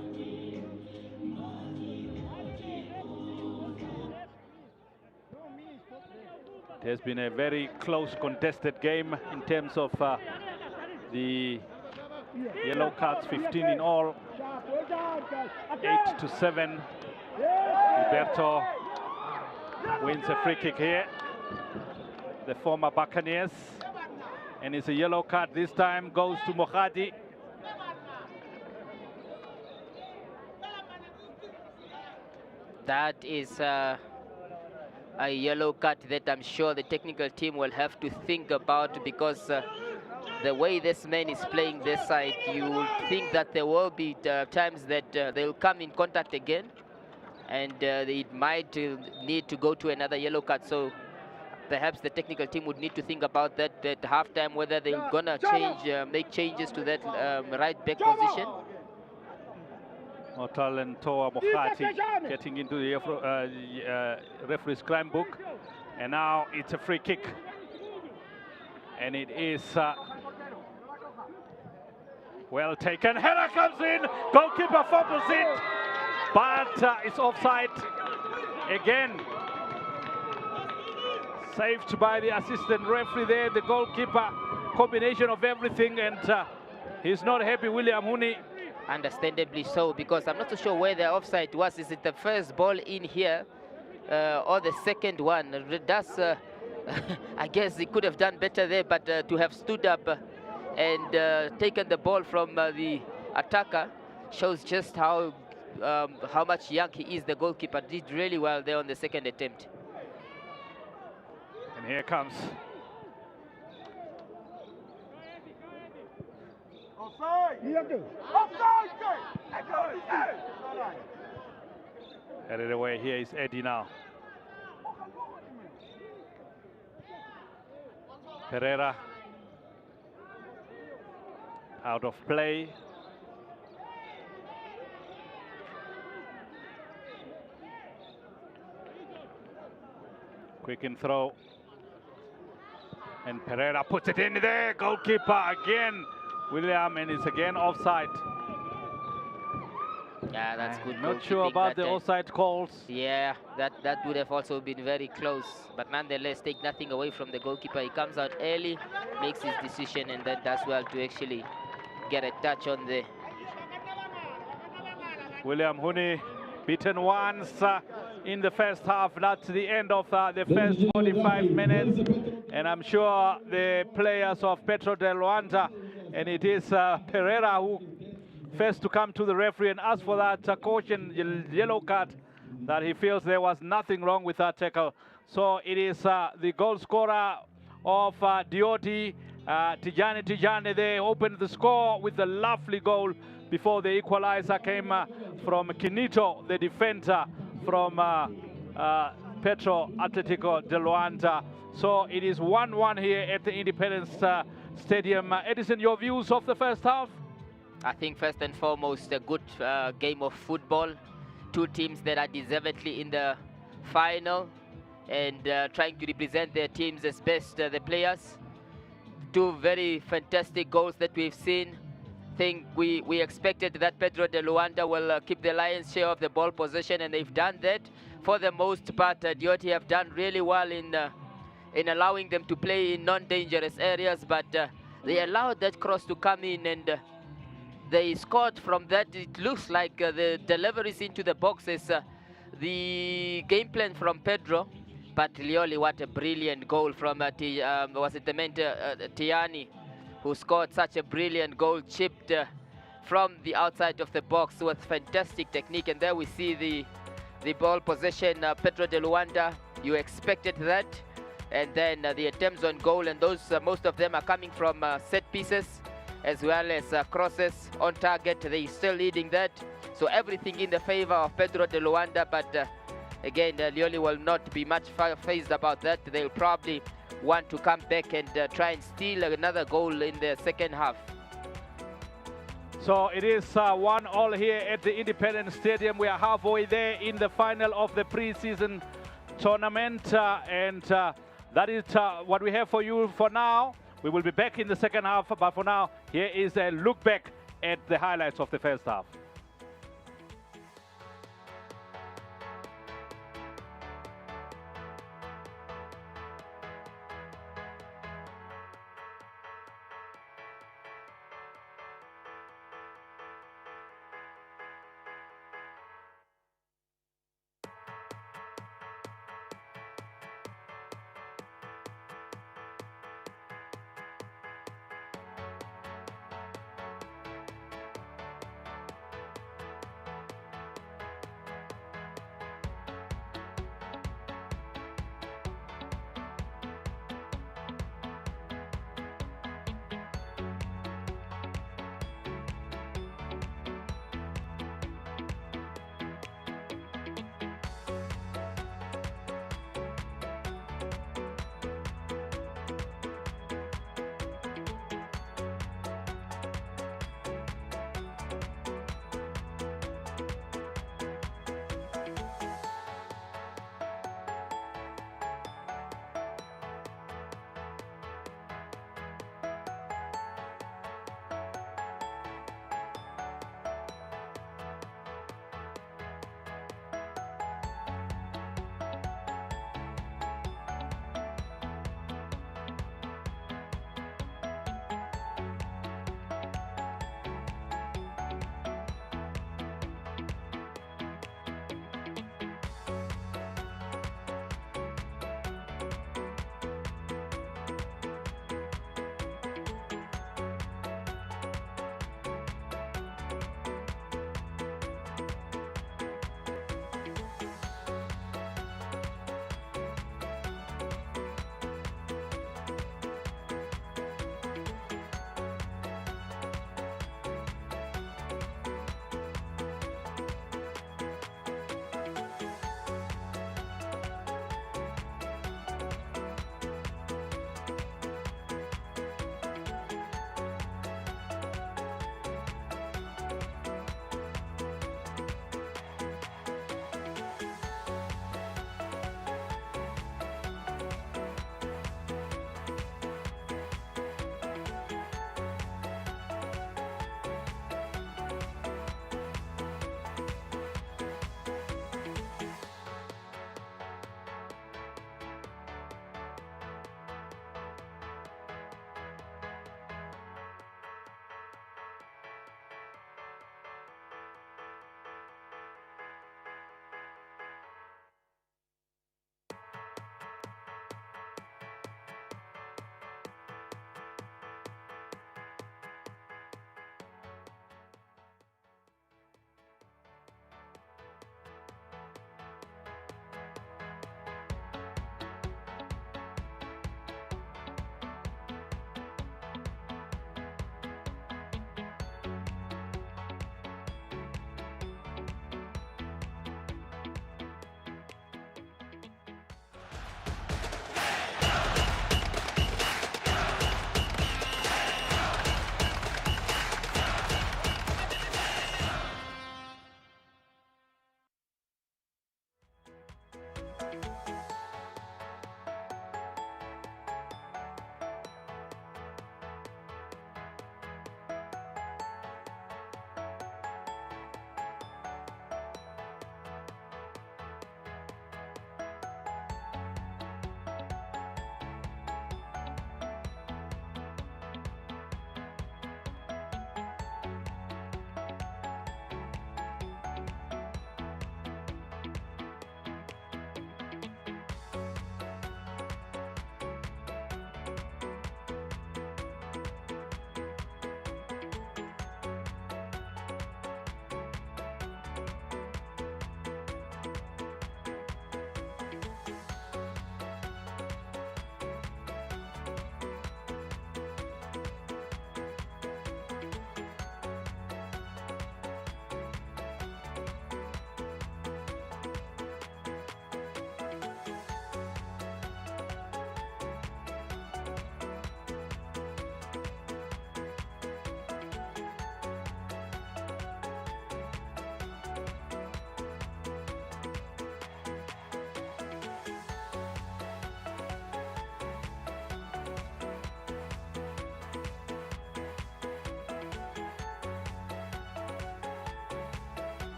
Speaker 3: it has been a very close contested game in terms of the yellow cards, 15 in all, 8-7. Gilberto wins a free kick here, the former Buccaneers, and it's a yellow card this time, goes to Mohadi.
Speaker 4: That is a yellow card that I'm sure the technical team will have to think about, because the way this man is playing this side, you will think that there will be times that they'll come in contact again, and it might need to go to another yellow card. So perhaps the technical team would need to think about that at halftime, whether they're gonna make changes to that right back position.
Speaker 3: Motal and Toa Mohati getting into the referee's crime book, and now it's a free kick, and it is well taken. Header comes in, goalkeeper fumbles it, but it's offside again. Saved by the assistant referee there, the goalkeeper, combination of everything, and he's not happy, William Huni.
Speaker 4: Understandably so, because I'm not so sure where the offside was. Is it the first ball in here or the second one? That's, I guess he could have done better there, but to have stood up and taken the ball from the attacker shows just how how much young he is, the goalkeeper did really well there on the second attempt.
Speaker 3: And here comes headed away. Here is Eddie now. Pereira out of play. Quick in throw. And Pereira puts it in there. Goalkeeper again. William, and it's again offside.
Speaker 4: Yeah, that's good.
Speaker 3: Not sure about the offside calls.
Speaker 4: Yeah, that would have also been very close. But nonetheless, take nothing away from the goalkeeper. He comes out early, makes his decision, and then does well to actually get a touch on the...
Speaker 3: William Huni beaten once in the first half. That's the end of the first 45 minutes. And I'm sure the players of Petro de Luanda, and it is Pereira who first to come to the referee and ask for that caution, yellow card, that he feels there was nothing wrong with that tackle. So it is the goal scorer of Dioti, Tijani. They opened the score with a lovely goal before the equalizer came from Kinito, the defender from Petro Atletico de Luanda. So it is 1-1 here at the Independence Stadium. Edison, your views of the first half?
Speaker 4: I think first and foremost, a good game of football. Two teams that are deservedly in the final and trying to represent their teams as best the players. Two very fantastic goals that we've seen. I think we expected that Pedro de Luanda will keep the lion's share of the ball possession, and they've done that for the most part. Dioti have done really well in allowing them to play in non-dangerous areas, but they allowed that cross to come in, and they scored from that. It looks like the deliveries into the boxes, the game plan from Pedro, but Lioli, what a brilliant goal from was it the man Tiani, who scored such a brilliant goal, chipped from the outside of the box with fantastic technique. And there we see the ball possession. Pedro de Luanda, you expected that, and then the attempts on goal, and those most of them are coming from set pieces as well as crosses on target. They're still leading that, so everything in the favor of Pedro de Luanda. But again, Lioli will not be much phased about that. They'll probably want to come back and try and steal another goal in the second half.
Speaker 3: So it is 1-1 here at the Independence Stadium. We are halfway there in the final of the preseason tournament, and that is what we have for you for now. We will be back in the second half, but for now, here is a look back at the highlights of the first half.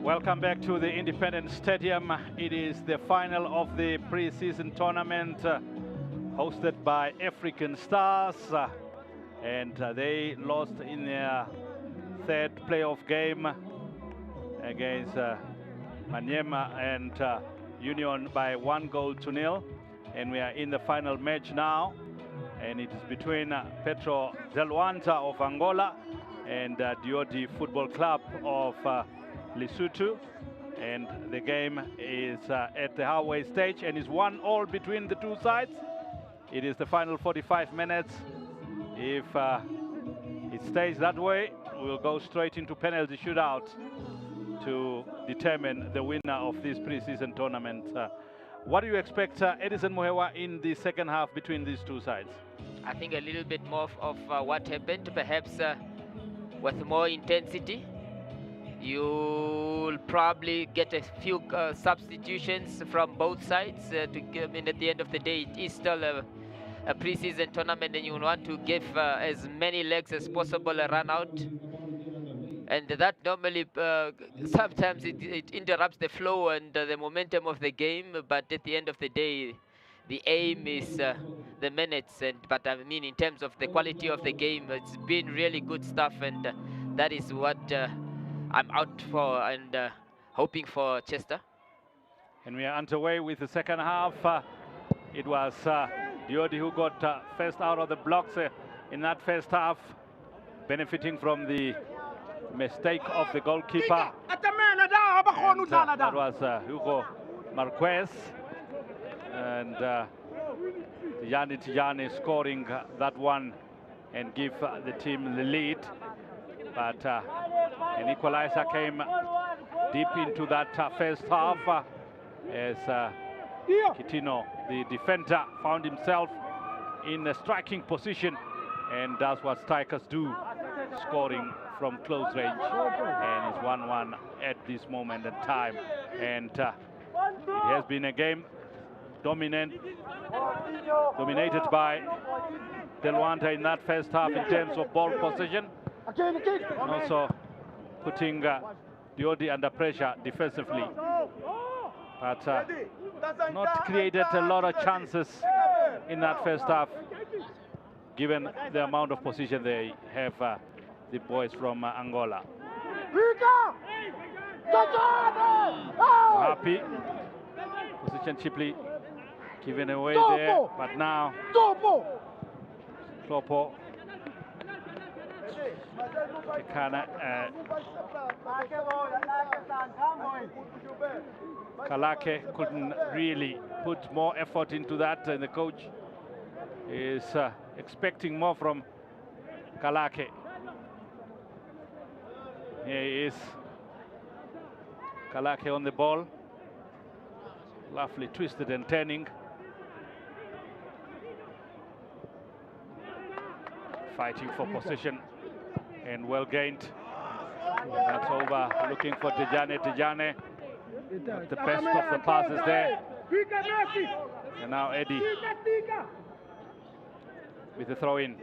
Speaker 3: Welcome back to the Independence Stadium. It is the final of the pre-season tournament hosted by African Stars. And they lost in their third playoff game against Manyema and Union by 1-0. And we are in the final match now. And it is between Petro de Luanda of Angola and Diodi Football Club of Lesotho, and the game is at the halfway stage and is 1-1 between the two sides. It is the final 45 minutes. If it stays that way, we'll go straight into penalty shootout to determine the winner of this pre-season tournament. What do you expect, Edison Muhewa, in the second half between these two sides?
Speaker 4: I think a little bit more of what happened, perhaps with more intensity. You'll probably get a few substitutions from both sides to give in. At the end of the day, it is still a pre-season tournament, and you want to give as many legs as possible a run out, and that normally sometimes it interrupts the flow and the momentum of the game. But at the end of the day, the aim is the minutes. But I mean, in terms of the quality of the game, it's been really good stuff, and that is what I'm out for and hoping for Chester.
Speaker 3: And we are underway with the second half. It was Diodi who got first out of the blocks in that first half, benefiting from the mistake of the goalkeeper. And, that was Hugo Marquez. And Tijani scoring that one and give the team the lead. But an equalizer came deep into that first half as Kitino, the defender, found himself in a striking position and does what strikers do, scoring from close range. And it's 1-1 at this moment in time. And it has been a game dominated by De Luanda in that first half in terms of ball possession. And also putting Diodi under pressure defensively, but not created a lot of chances in that first half, given the amount of position they have, the boys from Angola. Happy position cheaply given away there, but now Klopo Kalake couldn't really put more effort into that, and the coach is expecting more from Kalake. Here he is, Kalake on the ball, lovely twisted and turning, fighting for possession. And well gained. That's over. Looking for Tijane. The best of the passes there. And now Eddie with the throw in.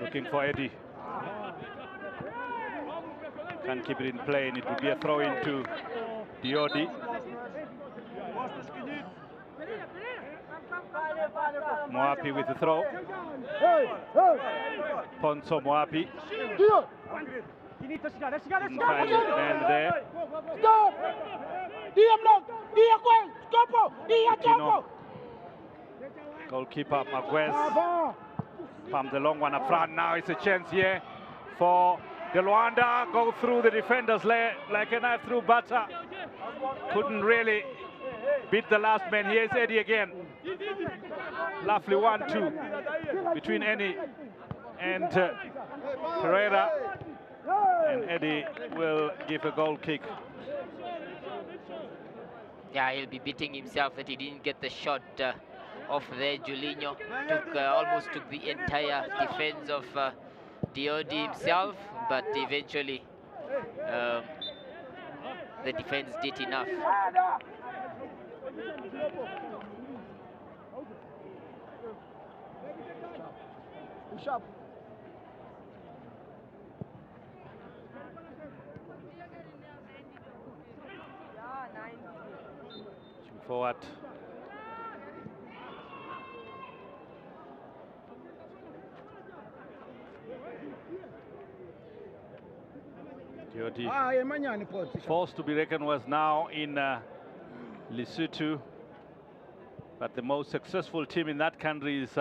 Speaker 3: Looking for Eddie. Can't keep it in play, and it will be a throw into Diodi. Moapi with the throw. Ponso Moapi. Didn't find his man there. Tino. Goalkeeper Marquez. Pumped the long one up front. Now it's a chance here for De Luanda. Go through the defenders like a knife through butter. Couldn't really beat the last man. Here's Eddie again. Lovely 1-2 between Eddie and Pereira. And Eddie will give a goal kick.
Speaker 4: Yeah, he'll be beating himself that he didn't get the shot off there. Julinho almost took the entire defense of Diodi himself, but eventually the defense did enough.
Speaker 3: Forward. The force to be reckoned was now in Lesotho, but the most successful team in that country is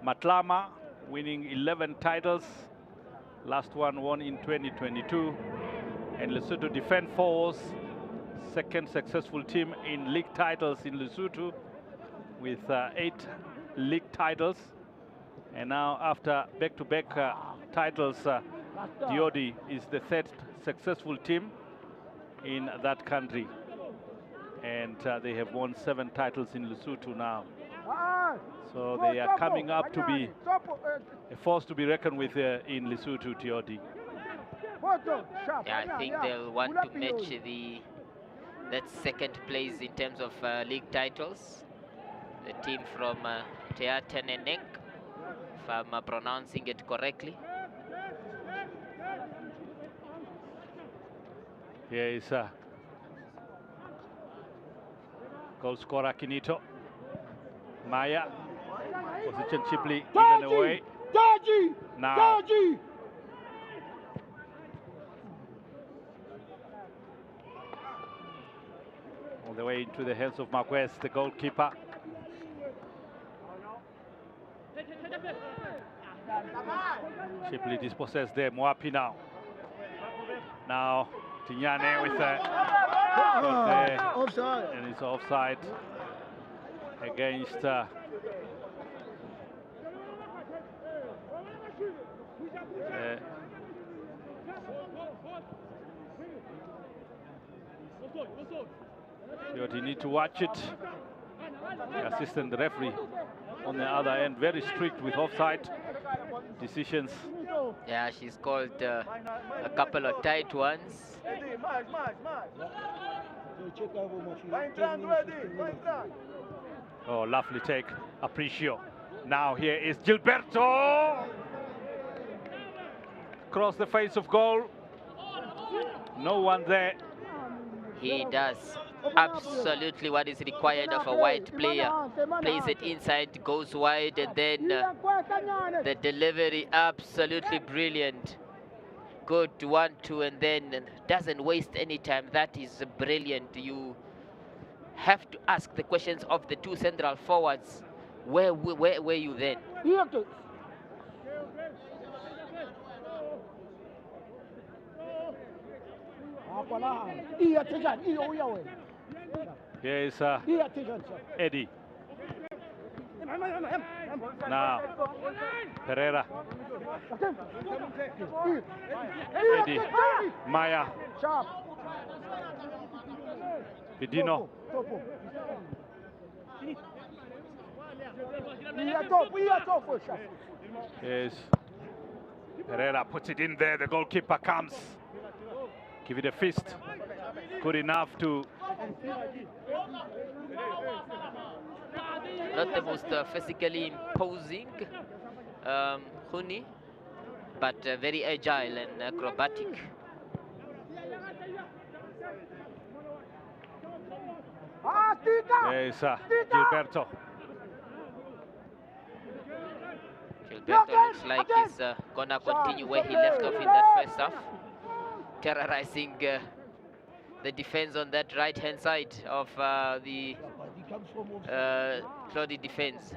Speaker 3: Matlama, winning 11 titles. Last one won in 2022. And Lesotho Defence Force, second successful team in league titles in Lesotho, with 8 league titles. And now, after back-to-back titles, Diodi is the third successful team in that country. And they have won 7 titles in Lesotho now. So they are coming up to be a force to be reckoned with in Lesotho, Diodi.
Speaker 4: Yeah, I think they'll want to match that second place in terms of league titles. The team from Teateneneng, if I'm pronouncing it correctly.
Speaker 3: Here is goal scorer Kinito. Maya, position cheaply given away. Now, all the way into the hands of Marquez, the goalkeeper. Cheaply dispossessed there, Moapi now. Now, Tignane with
Speaker 2: offside.
Speaker 3: And it's offside against you need to watch it. The assistant referee on the other end, very strict with offside decisions.
Speaker 4: Yeah, she's called a couple of tight ones.
Speaker 3: Oh, lovely take, Apprecio. Now here is Gilberto. Across the face of goal. No one there.
Speaker 4: He does absolutely what is required of a wide player. Plays it inside, goes wide, and then the delivery absolutely brilliant. Good 1-2, and then doesn't waste any time. That is brilliant. You have to ask the questions of the two central forwards. Where were you then?
Speaker 3: Here is Eddie. Now, Pereira. Eddie. Maya. Pidino. Yes. Pereira puts it in there. The goalkeeper comes. Give it a fist. Good enough to...
Speaker 4: Not the most physically imposing Huni, but very agile and acrobatic.
Speaker 3: Yes, Gilberto.
Speaker 4: Gilberto looks like he's gonna continue where he left off in that first half, terrorizing the defense on that right-hand side of the Claudia defense.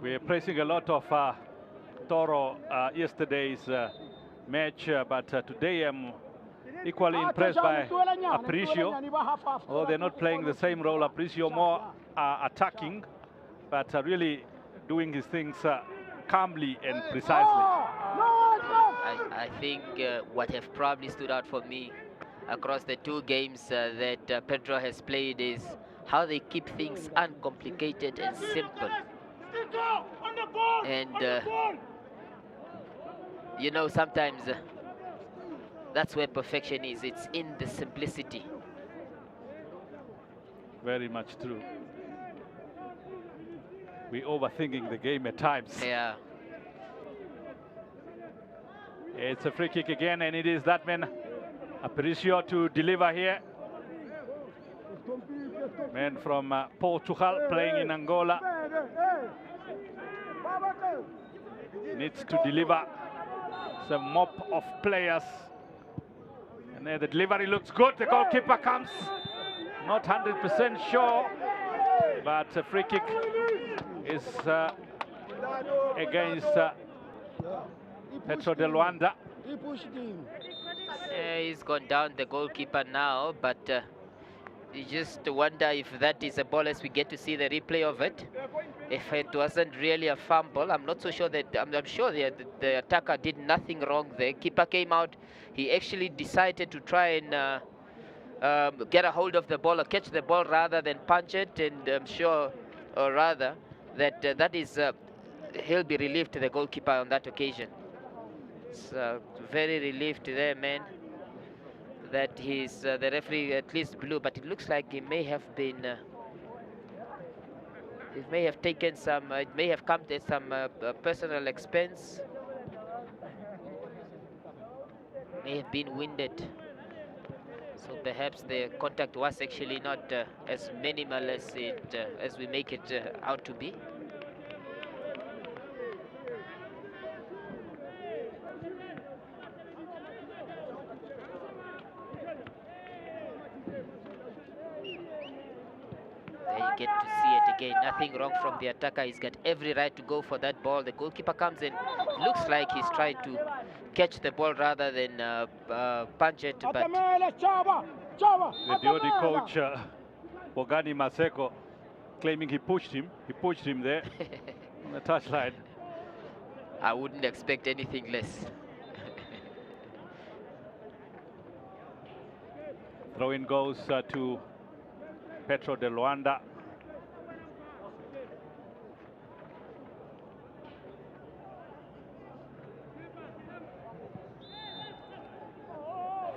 Speaker 3: We are praising a lot of Toro yesterday's match, but today I'm equally impressed by Apprecio. Although they're not playing the same role, Apprecio more attacking, but really doing his things calmly and precisely.
Speaker 4: I think what have probably stood out for me across the two games that Pedro has played is how they keep things uncomplicated and simple. And You know, sometimes that's where perfection is. It's in the simplicity.
Speaker 3: Very much true. We're overthinking the game at times.
Speaker 4: Yeah.
Speaker 3: It's a free kick again, and it is that man, Aparicio, to deliver here. Man from Portugal playing in Angola. Needs to deliver. It's a mop of players. And there the delivery looks good. The goalkeeper comes. Not 100% sure, but a free kick is against Petro de Luanda.
Speaker 2: He pushed him.
Speaker 4: Yeah, he's gone down, the goalkeeper now, but you just wonder if that is a ball as we get to see the replay of it. If it wasn't really a fumble, I'm not so sure that, I'm sure the attacker did nothing wrong there. Keeper came out, he actually decided to try and get a hold of the ball or catch the ball rather than punch it, and I'm sure, or rather, that that is, he'll be relieved to the goalkeeper on that occasion. It's very relieved there, man, that he's the referee at least blew, but it looks like he may have been, it may have taken some, it may have come at some personal expense, may have been winded. So perhaps the contact was actually not as minimal as it as we make it out to be. There you get to see it again. Nothing wrong from the attacker. He's got every right to go for that ball. The goalkeeper comes in. Looks like he's tried to catch the ball rather than punch it, but
Speaker 3: The Diodi coach, Bogani Maseko, claiming he pushed him there on the touchline.
Speaker 4: I wouldn't expect anything less.
Speaker 3: Throw-in goes to Petro de Luanda.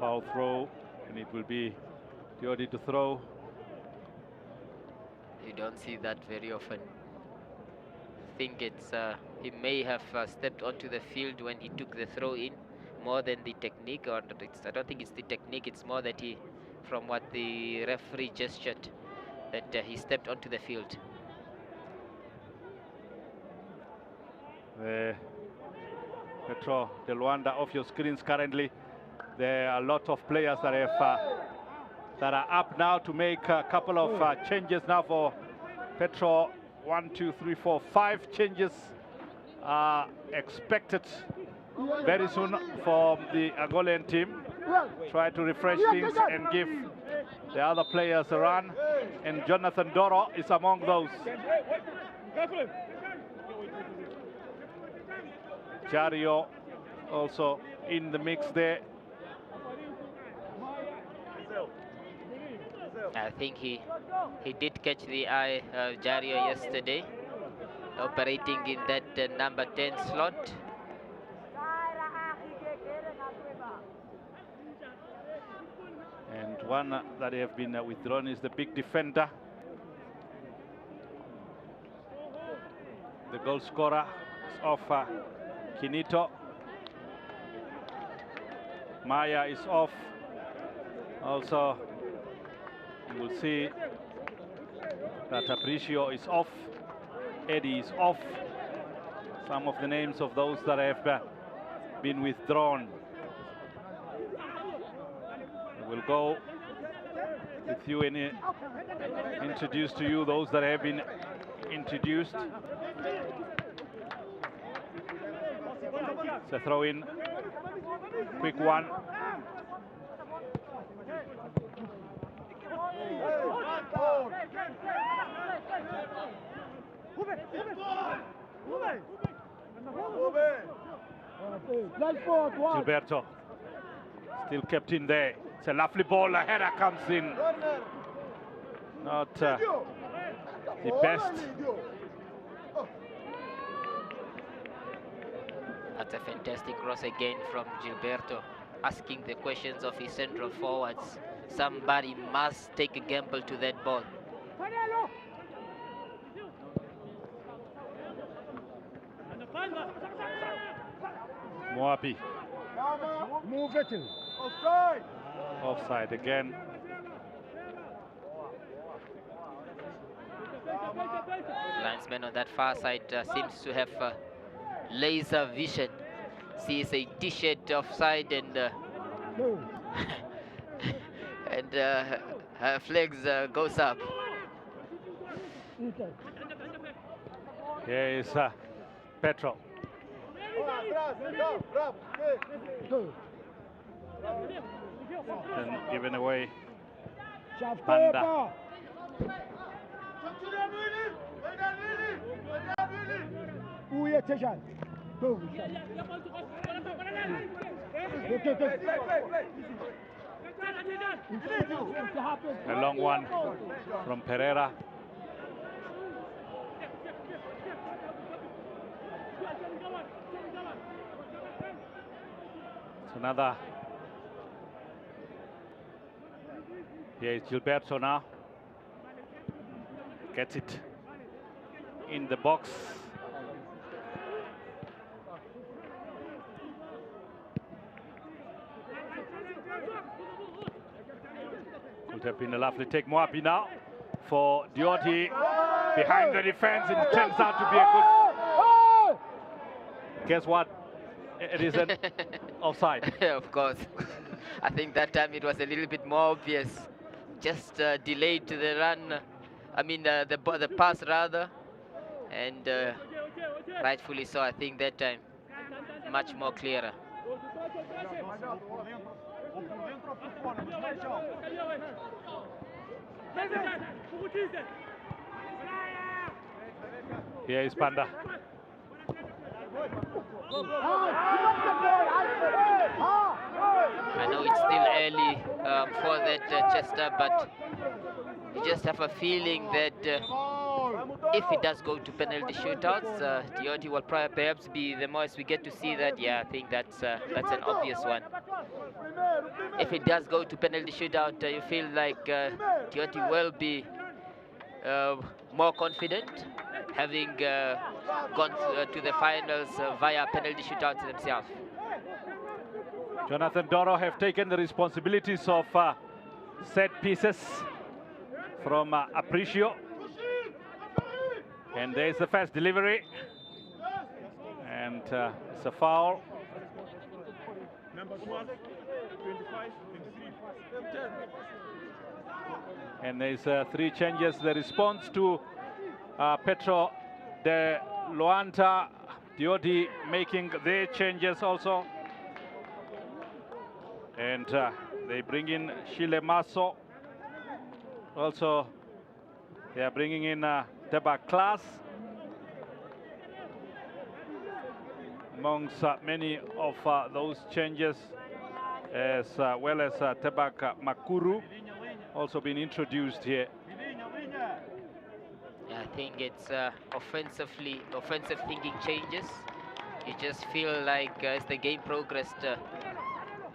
Speaker 3: Foul throw, and it will be Diodi to throw.
Speaker 4: You don't see that very often. I think it's he may have stepped onto the field when he took the throw in more than the technique, or I don't think it's the technique, it's more that he, from what the referee gestured, that he stepped onto the field.
Speaker 3: Petro de Luanda off your screens currently. There are a lot of players that have that are up now to make a couple of changes now for Petro. 1, 2, 3, 4, 5 changes are expected very soon from the Angolan team. Try to refresh things and give the other players a run, and Jonathan Doro is among those. Jario also in the mix there.
Speaker 4: I think he did catch the eye of Jario yesterday, operating in that number 10 slot.
Speaker 3: And one that have been withdrawn is the big defender. The goal scorer is off Kinito. Maya is off. Also, you will see that Aparicio is off. Eddie is off. Some of the names of those that have been withdrawn. We'll go with you and introduce to you those that have been introduced. It's a throw in, quick one. Gilberto still kept in there. It's a lovely ball. A header comes in. Not the best.
Speaker 4: That's a fantastic cross again from Gilberto, asking the questions of his central forwards. Somebody must take a gamble to that ball.
Speaker 3: Moapi.
Speaker 5: Move it.
Speaker 3: Offside again.
Speaker 4: Linesman on that far side seems to have laser vision. Sees a t-shirt offside and and her flags goes up.
Speaker 3: Here is Petro. And given away. Panda. A long one from Pereira. It's another. Here is Gilberto now. Gets it in the box. Could have been a lovely take. Moapi now for Dioti behind the defense. It turns out to be a good. Guess what? It is an offside.
Speaker 4: Of course. I think that time it was a little bit more obvious. Just delayed the run. I mean the pass rather, and rightfully so. I think that time much more clearer.
Speaker 3: Here is Panda.
Speaker 4: I know it's still early for that Chester, but you just have a feeling that if it does go to penalty shootouts, Dioti will perhaps be the most we get to see that. Yeah, I think that's an obvious one. If it does go to penalty shootout, you feel like Dioti will be more confident, having gone to the finals via penalty shootouts themselves.
Speaker 3: Jonathan Doro have taken the responsibilities of set pieces from Aparicio. And there's the fast delivery. And it's a foul.
Speaker 5: Number 12, 25, 23.
Speaker 3: And there's 3 changes. The response to Petro de Luanda, Dioti making their changes also. And they bring in Shile Maso. Also, they are bringing in Teba Class. Amongst many of those changes, as well as Tebak Makuru, also been introduced here.
Speaker 4: I think it's offensive thinking changes. You just feel like as the game progressed,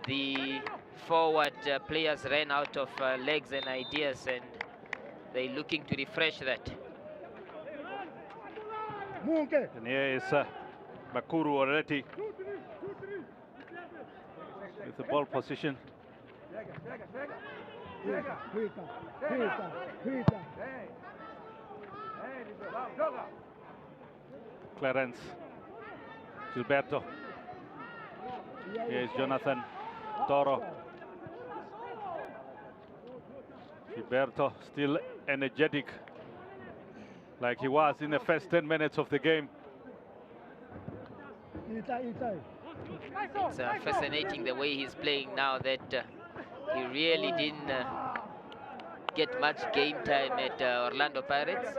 Speaker 4: the forward players ran out of legs and ideas, and they're looking to refresh that.
Speaker 3: And here is Makuru already with the ball position. Clarence, Gilberto. Here is Jonathan Toro. Gilberto still energetic, like he was in the first 10 minutes of the game.
Speaker 4: It's fascinating the way he's playing now, that he really didn't get much game time at Orlando Pirates.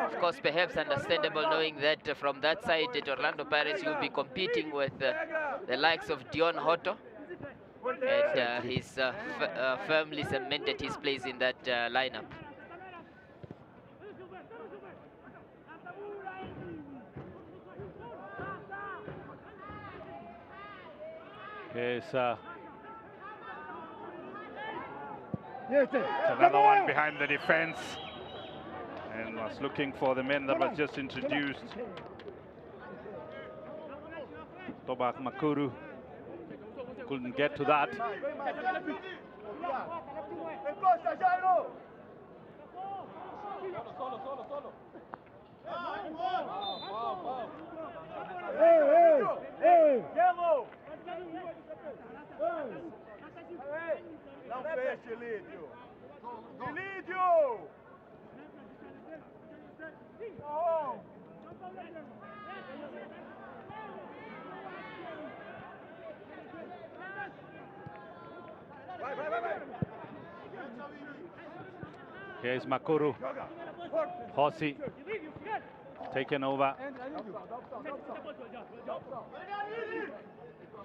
Speaker 4: Of course, perhaps understandable, knowing that from that side at Orlando Pirates you'll be competing with the likes of Dion Hotto, and he's firmly cemented his place in that lineup.
Speaker 3: Here's another one behind the defense, and was looking for the man that was just introduced. Tobak Makuru couldn't get to that.
Speaker 6: Não feche, Lídio. Lídio! Vai.
Speaker 3: Here's Makuru. Hossi taken over.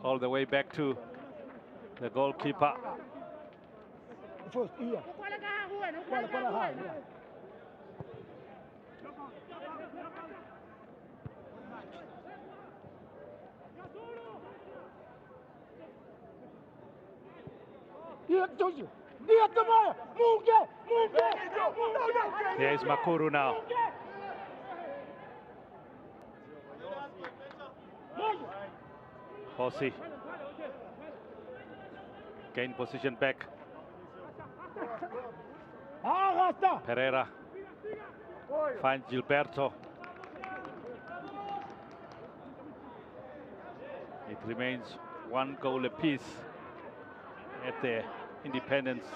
Speaker 3: All the way back to the goalkeeper. Here's Makuru now. Hossi. Gain position back. Pereira finds Gilberto. It remains 1 goal apiece at the Independence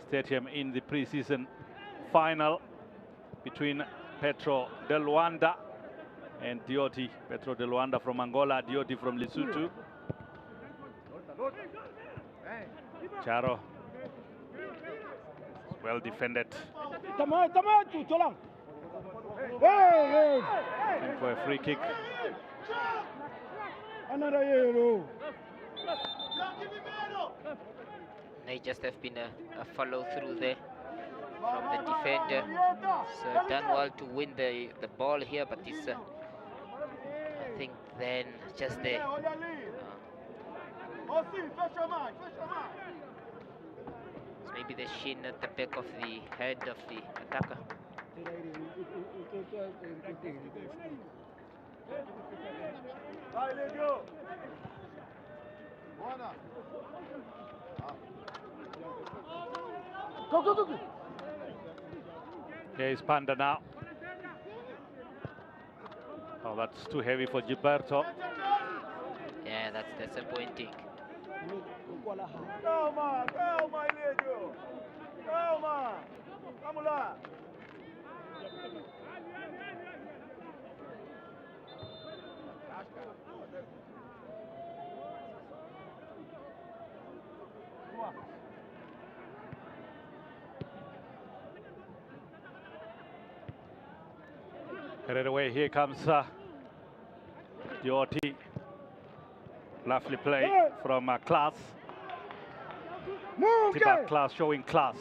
Speaker 3: Stadium in the pre-season final between Petro de Luanda and Dioti. Petro de Luanda from Angola, Dioti from Lesotho. Charo, well defended. And for a free kick.
Speaker 6: Another yellow.
Speaker 4: They just have been a follow through there from the defender. So done well to win the ball here, but it's I think then just there. It's maybe the shin at the back of the head of the attacker.
Speaker 6: Go.
Speaker 3: Here's Panda now. Oh, that's too heavy for Gilberto.
Speaker 4: Yeah, that's disappointing.
Speaker 6: Calma, Lídio. Calma. Vamos lá.
Speaker 3: Headed away, here comes Dioti. Lovely play from Class. Tiba Class showing class.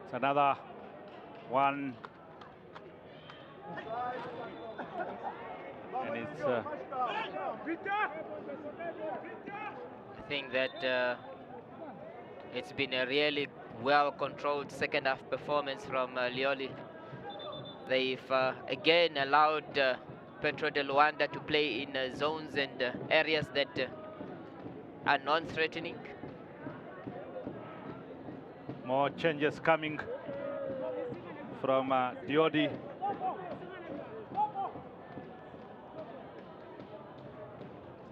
Speaker 3: It's another one. And it's
Speaker 4: I think that it's been a really well-controlled second half performance from Lioli. They've again allowed Petro de Luanda to play in zones and areas that are non-threatening.
Speaker 3: more changes coming from Diodi.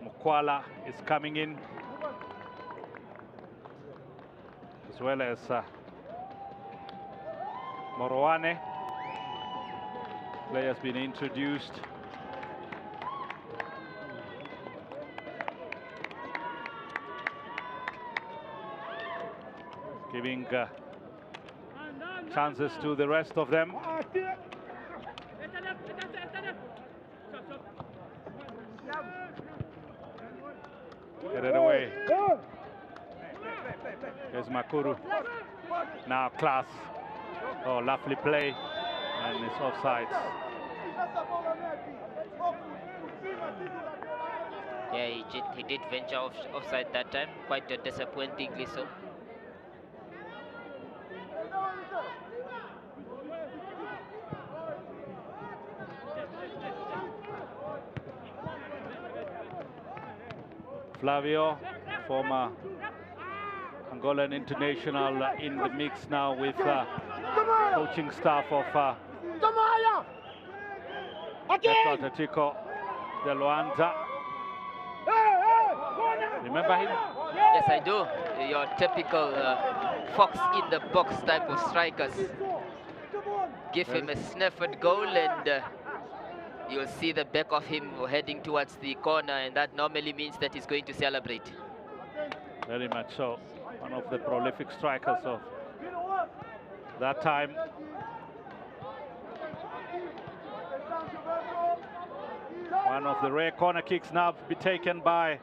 Speaker 3: Mukwala is coming in, as well as Moroane. Players been introduced. Giving chances to the rest of them. Get it away. Here's Makuru. Now Class. Oh, lovely play. And it's offside.
Speaker 4: Yeah, he did venture offside that time, quite disappointingly so.
Speaker 3: Flavio, former Angolan international, in the mix now with coaching staff of Petro de Luanda. Remember him?
Speaker 4: Yes, I do. Your typical fox in the box type of strikers. Give him a sniff at goal and you'll see the back of him heading towards the corner, and that normally means that he's going to celebrate.
Speaker 3: Very much so. One of the prolific strikers of that time. One of the rare corner kicks now to be taken by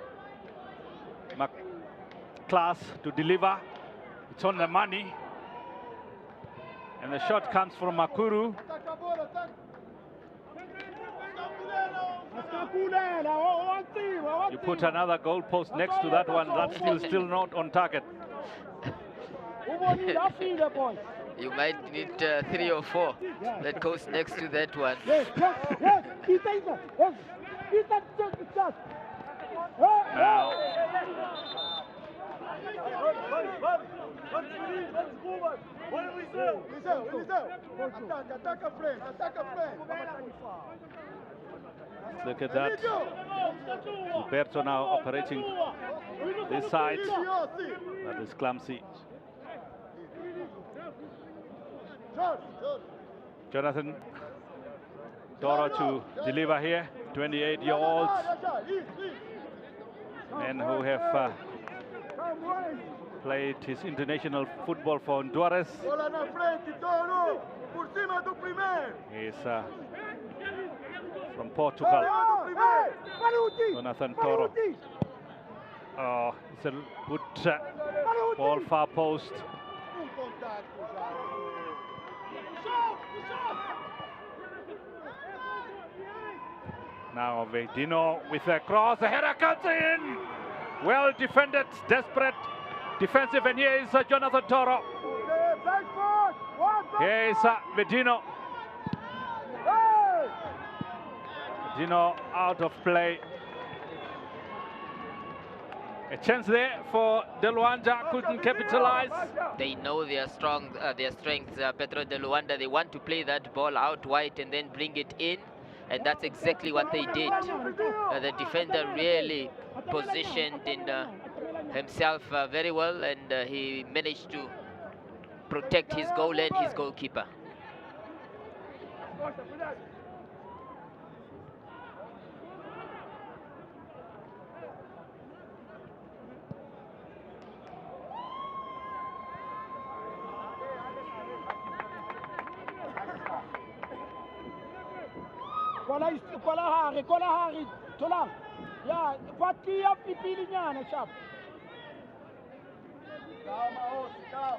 Speaker 3: Class to deliver. It's on the money. And the shot comes from Makuru. You put another goal post next to that one, that's still not on target.
Speaker 4: You might need 3 or 4 that goes next to that one.
Speaker 3: Now, look at that. Gilberto now operating this side. That is clumsy. Jonathan Toro to deliver here. 28-year-olds. Men who have played his international football for Honduras. He's from Portugal. Jonathan Toro. Oh, it's a good ball, far post. Now Vedino with a cross, the header comes in. Well defended, desperate, defensive, and here is Jonathan Toro. Here is Vedino. Vedino out of play. A chance there for De Luanda, couldn't capitalize.
Speaker 4: They know their strengths, Pedro de Luanda. They want to play that ball out wide and then bring it in. And that's exactly what they did. The defender really positioned in himself very well, and he managed to protect his goal and his goalkeeper.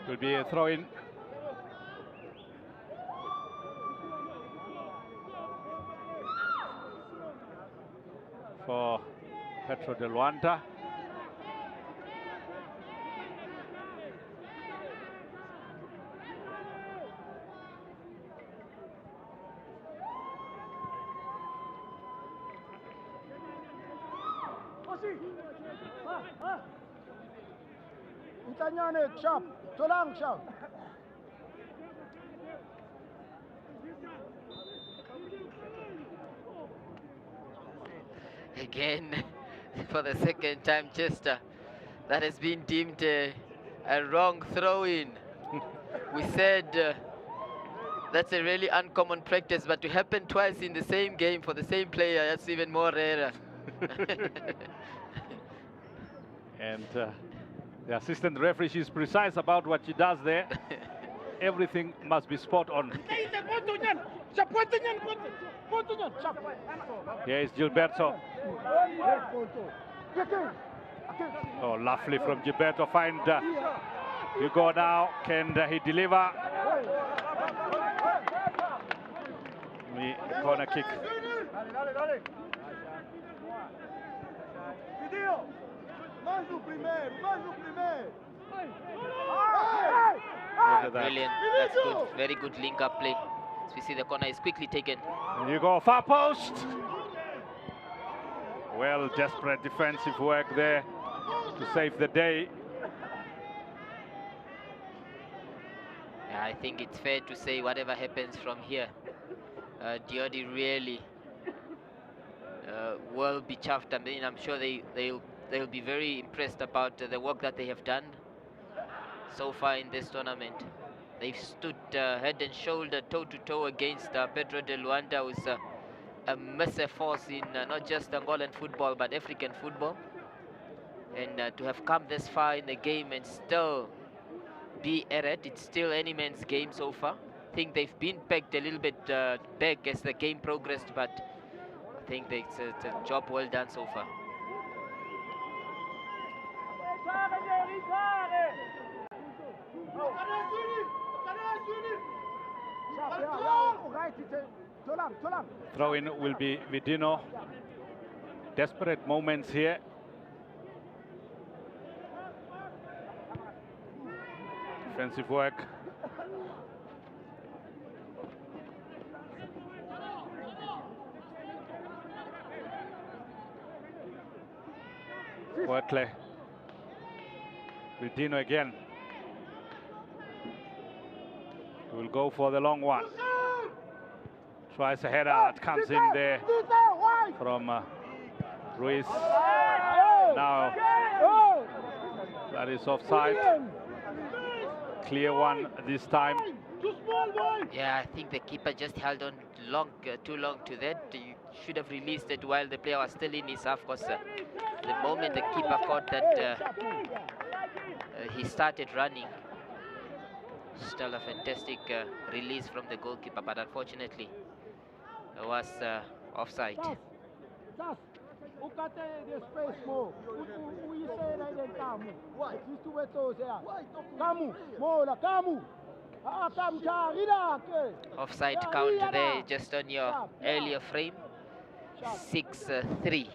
Speaker 3: Will be a throw-in. For Petro de Luanda.
Speaker 4: Again, for the second time, Chester, that has been deemed a wrong throw-in. We said that's a really uncommon practice, but to happen twice in the same game for the same player, that's even more rare.
Speaker 3: And the assistant referee is precise about what she does there. Everything must be spot on. Here is Gilberto. Oh, lovely from Gilberto. Find Hugo now. Can he deliver? The corner kick.
Speaker 4: Brilliant. That's good. Very good link-up play. As we see the corner is quickly taken.
Speaker 3: And you go far post. Well, desperate defensive work there to save the day.
Speaker 4: Yeah, I think it's fair to say whatever happens from here, Diodi really will be chuffed. I mean, I'm sure they'll be very impressed about the work that they have done so far in this tournament. They've stood head and shoulder, toe-to-toe against Pedro de Luanda, who's a massive force in not just Angolan football, but African football. And to have come this far in the game and still be at it, it's still any man's game so far. I think they've been pegged a little bit back as the game progressed, but I think it's a job well done so far.
Speaker 3: Throw-in will be Vidino. Desperate moments here. Defensive work. Workley. Vidino again. Will go for the long one. Tries a header. It comes in there from Ruiz. Now that is offside. Clear one this time.
Speaker 4: Yeah, I think the keeper just held on too long to that. You should have released it while the player was still in his half, because the moment the keeper caught that, he started running. Still a fantastic release from the goalkeeper, but unfortunately it was offside. Offside count there just on your earlier frame. 6-3,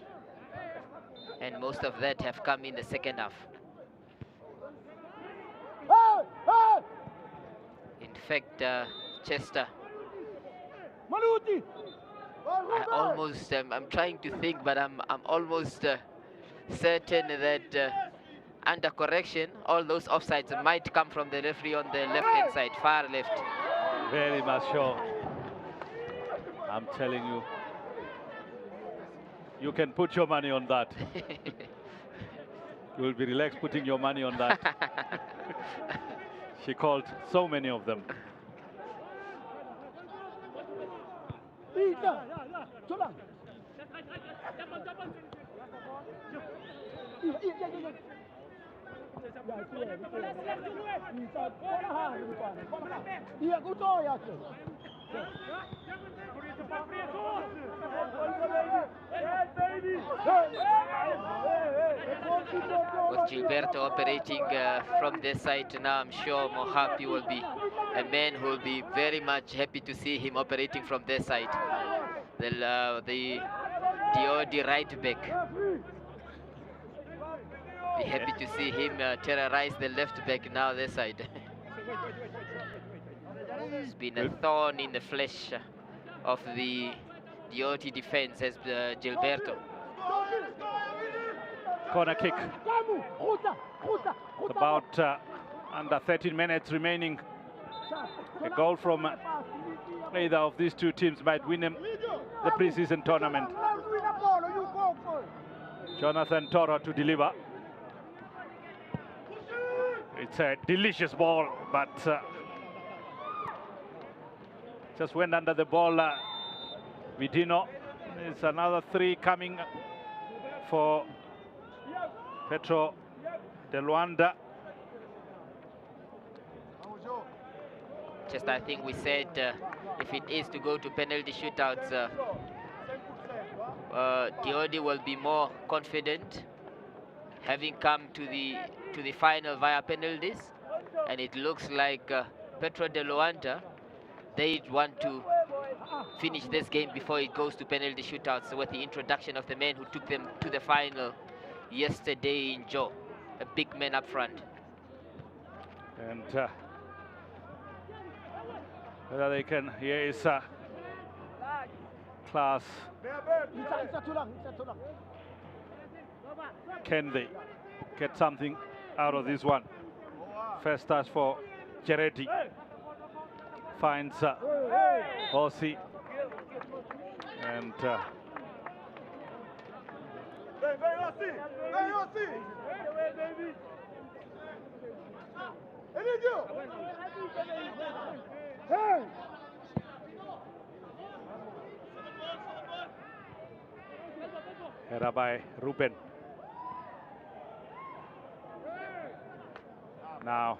Speaker 4: and most of that have come in the second half. In fact, Chester, I'm trying to think, but I'm almost certain that under correction, all those offsides might come from the referee on the left-hand side, far left.
Speaker 3: Very much sure. I'm telling you, you can put your money on that. You will be relaxed putting your money on that. She called so many of them.
Speaker 4: With Gilberto operating from this side now, I'm sure Mohapi will be a man who will be very much happy to see him operating from this side. The Diodi right back. Be happy to see him terrorize the left back now this side. It's been a thorn in the flesh of the Diodi defense as Gilberto.
Speaker 3: Corner kick. About under 13 minutes remaining. A goal from either of these two teams might win them the preseason tournament. Jonathan Toro to deliver. It's a delicious ball, but just went under the ball. Vidino. There's another 3 coming for Petro de Luanda.
Speaker 4: Just I think we said if it is to go to penalty shootouts, Diodi will be more confident, having come to the final via penalties, and it looks like Petro de Luanda, they want to finish this game before it goes to penalty shootouts with the introduction of the man who took them to the final yesterday in Joe. a big man up front.
Speaker 3: And whether they can, here is class. Can they get something out of this one? First touch for Geretti. Finds Hossi. And header by Ruben. Now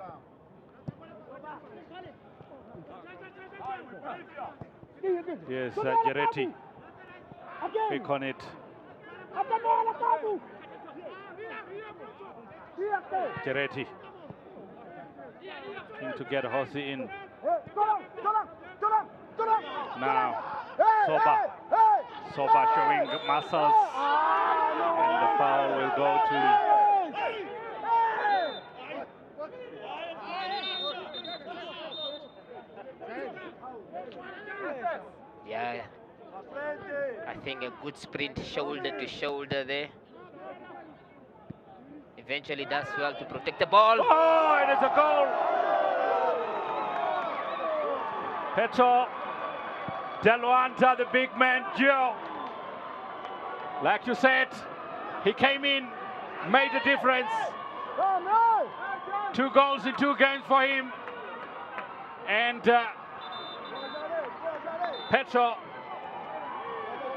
Speaker 3: here's Geretti. Pick on it. Geretti looking to get Hossi in. Now Soba showing muscles, and the foul will go to
Speaker 4: Yeah, I think a good sprint shoulder to shoulder there. Eventually does well to protect the ball.
Speaker 3: Oh, it is a goal! Petro de Luanda, the big man, Joe. Like you said, he came in, made a difference. 2 goals in 2 games for him. And Petro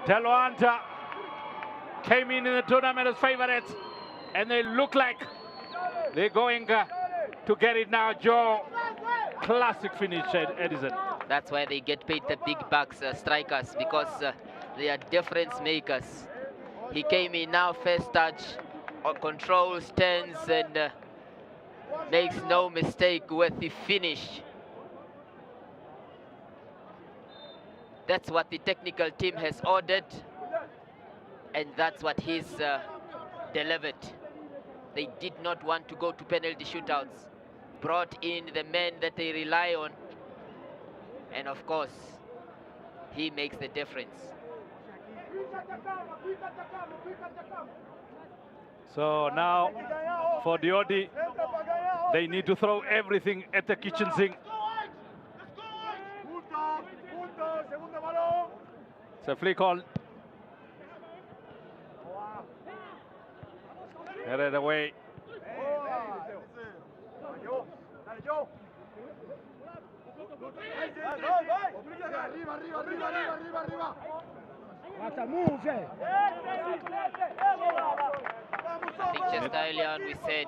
Speaker 3: de Luanda came in the tournament as favorites, and they look like they're going to get it now. Joe, classic finish, Edison.
Speaker 4: That's why they get paid the big bucks, strikers, because they are difference makers. He came in now, first touch, controls, turns, and makes no mistake with the finish. That's what the technical team has ordered, and that's what he's delivered. They did not want to go to penalty shootouts. Brought in the men that they rely on, and of course, he makes the difference.
Speaker 3: So now, for Diodi, they need to throw everything at the kitchen sink. It's a flick on. Headed away.
Speaker 4: I think just earlier on we said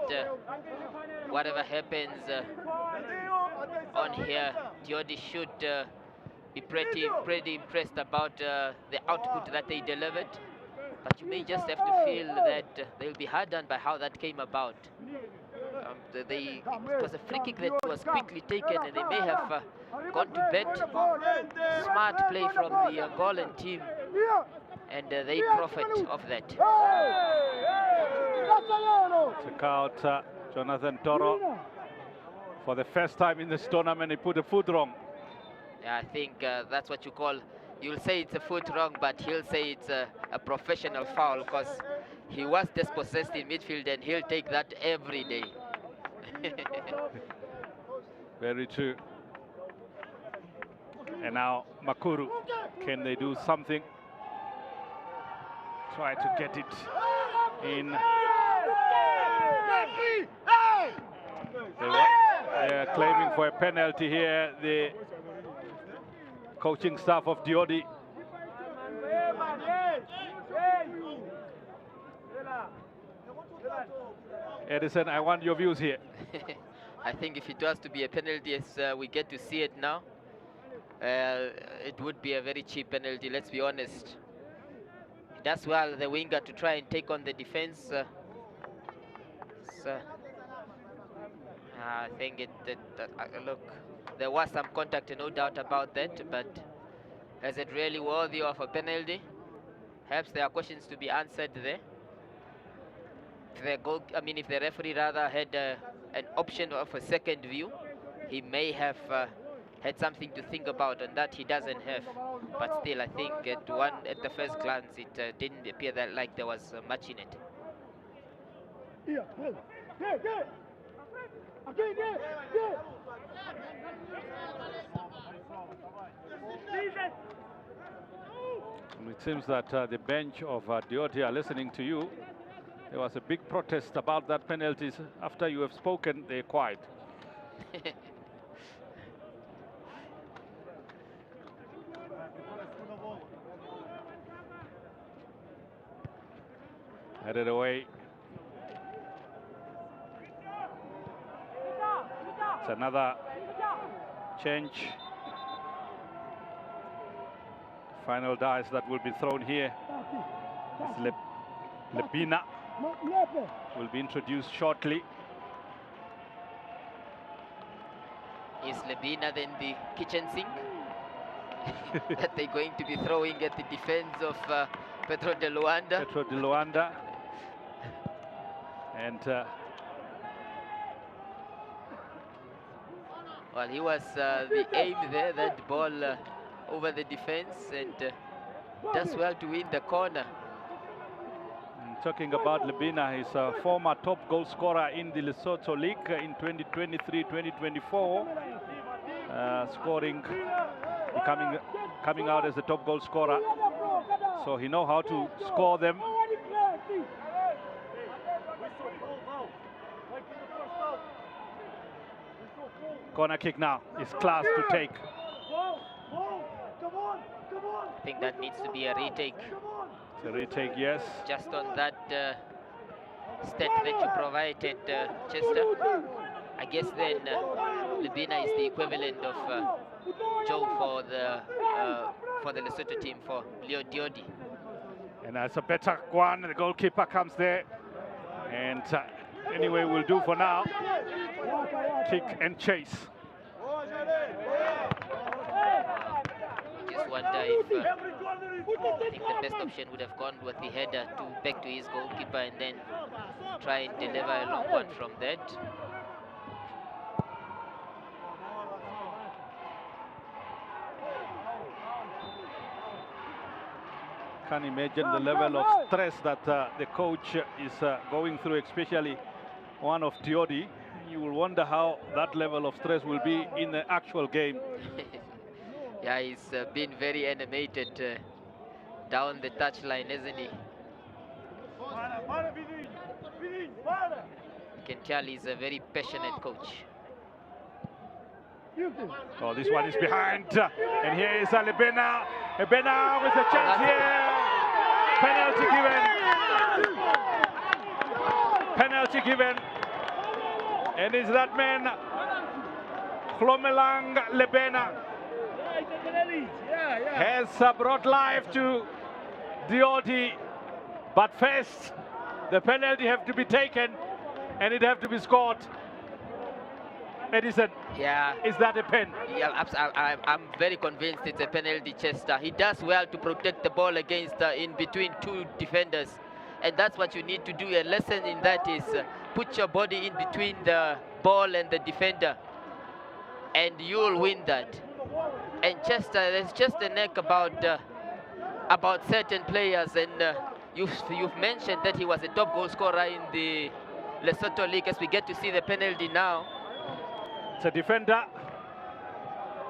Speaker 4: whatever happens on here, Diodi should be pretty impressed about the output that they delivered. But you may just have to feel that they'll be hard done by how that came about. It was a free kick that was quickly taken, and they may have gone to bed. Smart play from the Angolan team, and they profit of that.
Speaker 3: Check out Jonathan Toro. For the first time in this tournament, he put a foot wrong.
Speaker 4: Yeah, I think that's what you call, you'll say it's a foot wrong, but he'll say it's a professional foul, because he was dispossessed in midfield, and he'll take that every day.
Speaker 3: Very true. And now Makuru, can they do something? Try to get it in. They are claiming for a penalty here, the coaching staff of Diodi. Edison, I want your views here.
Speaker 4: I think if it was to be a penalty, as we get to see it now, it would be a very cheap penalty, let's be honest. He does well, the winger, to try and take on the defense. I think look, there was some contact, no doubt about that, but is it really worthy of a penalty? Perhaps there are questions to be answered there. if the referee rather had an option of a second view, he may have had something to think about, and that he doesn't have. But still, I think at the first glance, it didn't appear that like there was much in it.
Speaker 3: It seems that the bench of Dioti are listening to you. There was a big protest about that penalty. After you have spoken, they're quiet. Headed away. It's another change. Final dice that will be thrown here. Lebina will be introduced shortly.
Speaker 4: Is Lebina then the kitchen sink that they're going to be throwing at the defense of Petro de Luanda?
Speaker 3: Petro de Luanda. And
Speaker 4: well, he was the aim there, that ball over the defense, and does well to win the corner.
Speaker 3: Talking about Lebina, he's a former top goal scorer in the Lesotho League in 2023-2024, scoring, coming out as the top goal scorer. So he knows how to score them. Corner kick now is class to take.
Speaker 4: I think that needs to be a retake.
Speaker 3: It's a retake, yes.
Speaker 4: Just on that stat that you provided, Chester. I guess then Lebina is the equivalent of Joe for the Lesotho team, for Lioli.
Speaker 3: And that's a better one. The goalkeeper comes there. And anyway, we'll do for now. Kick and chase.
Speaker 4: Just wonder if I think the best option would have gone with the header to back to his goalkeeper and then try and deliver a long one from that.
Speaker 3: Can't imagine the level of stress that the coach is going through, especially one of Diodi. You will wonder how that level of stress will be in the actual game.
Speaker 4: Yeah, he's been very animated down the touchline, isn't he? You can tell he's a very passionate coach.
Speaker 3: Oh, this one is behind. And here is Lebena. Lebena with a chance here. Penalty given. Penalty given. And is that man, Hlomelang Lebena, has brought life to Diodi. But first, the penalty have to be taken and it have to be scored. Edison,
Speaker 4: yeah,
Speaker 3: is that a pen?
Speaker 4: Yeah, I'm very convinced it's a penalty, Chester. He does well to protect the ball against in between two defenders, and that's what you need to do. A lesson in that is put your body in between the ball and the defender, and you'll win that. And Chester, there's just a knack about certain players, and you've mentioned that he was a top goal scorer in the Lesotho League. As we get to see the penalty now.
Speaker 3: It's a defender,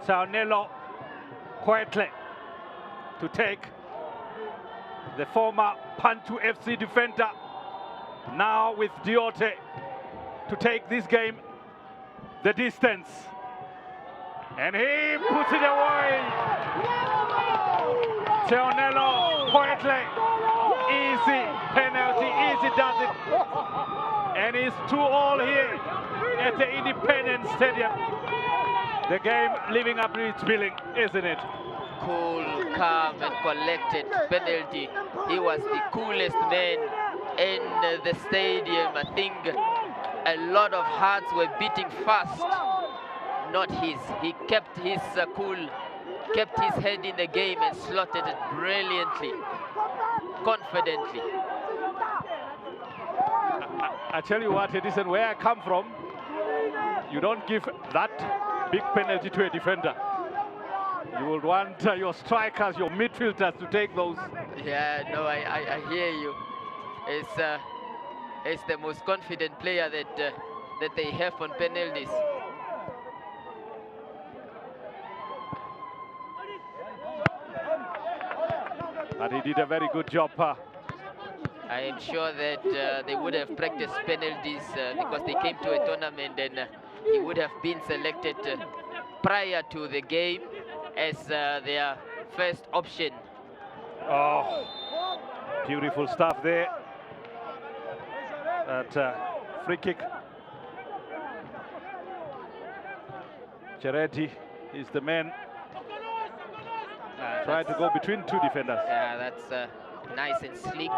Speaker 3: Saonelo quietly to take. The former Pantu FC defender, now with Diote to take this game the distance. And he puts it away. Saonelo quietly, easy penalty, easy does it. And it's 2-2 here at the Independence Stadium. The game living up to its billing, isn't it?
Speaker 4: Cool, calm and collected penalty. He was the coolest man in the stadium. I think a lot of hearts were beating fast. Not his. He kept his cool, kept his head in the game and slotted it brilliantly, confidently.
Speaker 3: I tell you what, Edison, where I come from, you don't give that big penalty to a defender. You would want your strikers, your midfielders to take those.
Speaker 4: Yeah, no, I hear you. It's the most confident player that they have on penalties.
Speaker 3: But he did a very good job.
Speaker 4: I am sure that they would have practiced penalties because they came to a tournament, and he would have been selected prior to the game as their first option.
Speaker 3: Oh, beautiful stuff there. That free kick. Cheretti is the man. Trying to go between two defenders.
Speaker 4: Yeah, that's nice and sleek.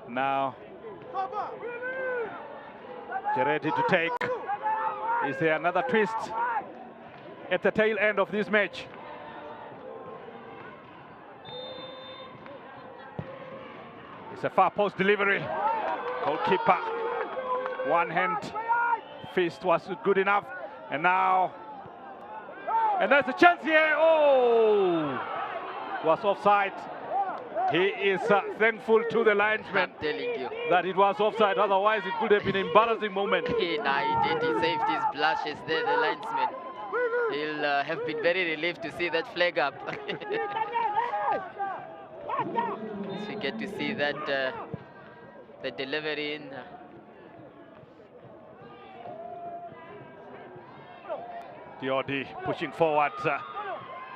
Speaker 3: Now, Cheretti to take. Is there another twist at the tail end of this match? It's a far post delivery. Goalkeeper, one hand fist was good enough, and now, and there's a chance here. Oh, was offside. He is thankful to the linesman that it was offside. Otherwise, it could have been an embarrassing moment.
Speaker 4: Nah, he did. He saved his blushes there, the linesman. He'll have been very relieved to see that flag up. So we get to see that the delivery in.
Speaker 3: Diodi pushing forward.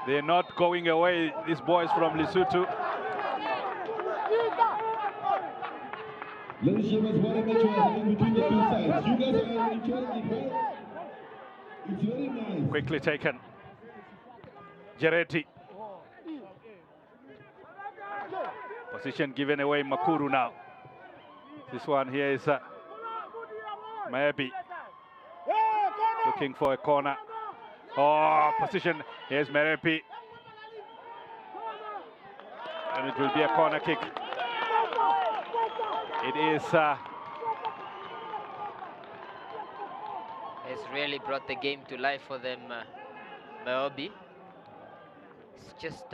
Speaker 3: They're not going away, these boys from Lesotho.
Speaker 5: Ladies and gentlemen, what a match was happening between the two sides. You guys are enjoying it, right? It's very nice.
Speaker 3: Quickly taken. Cheretti. Position given away, Makuru now. This one here is Maebi. Looking for a corner. Oh, position. Here's Merepi. And it will be a corner kick. It is.
Speaker 4: Has really brought the game to life for them, Maebi. It's just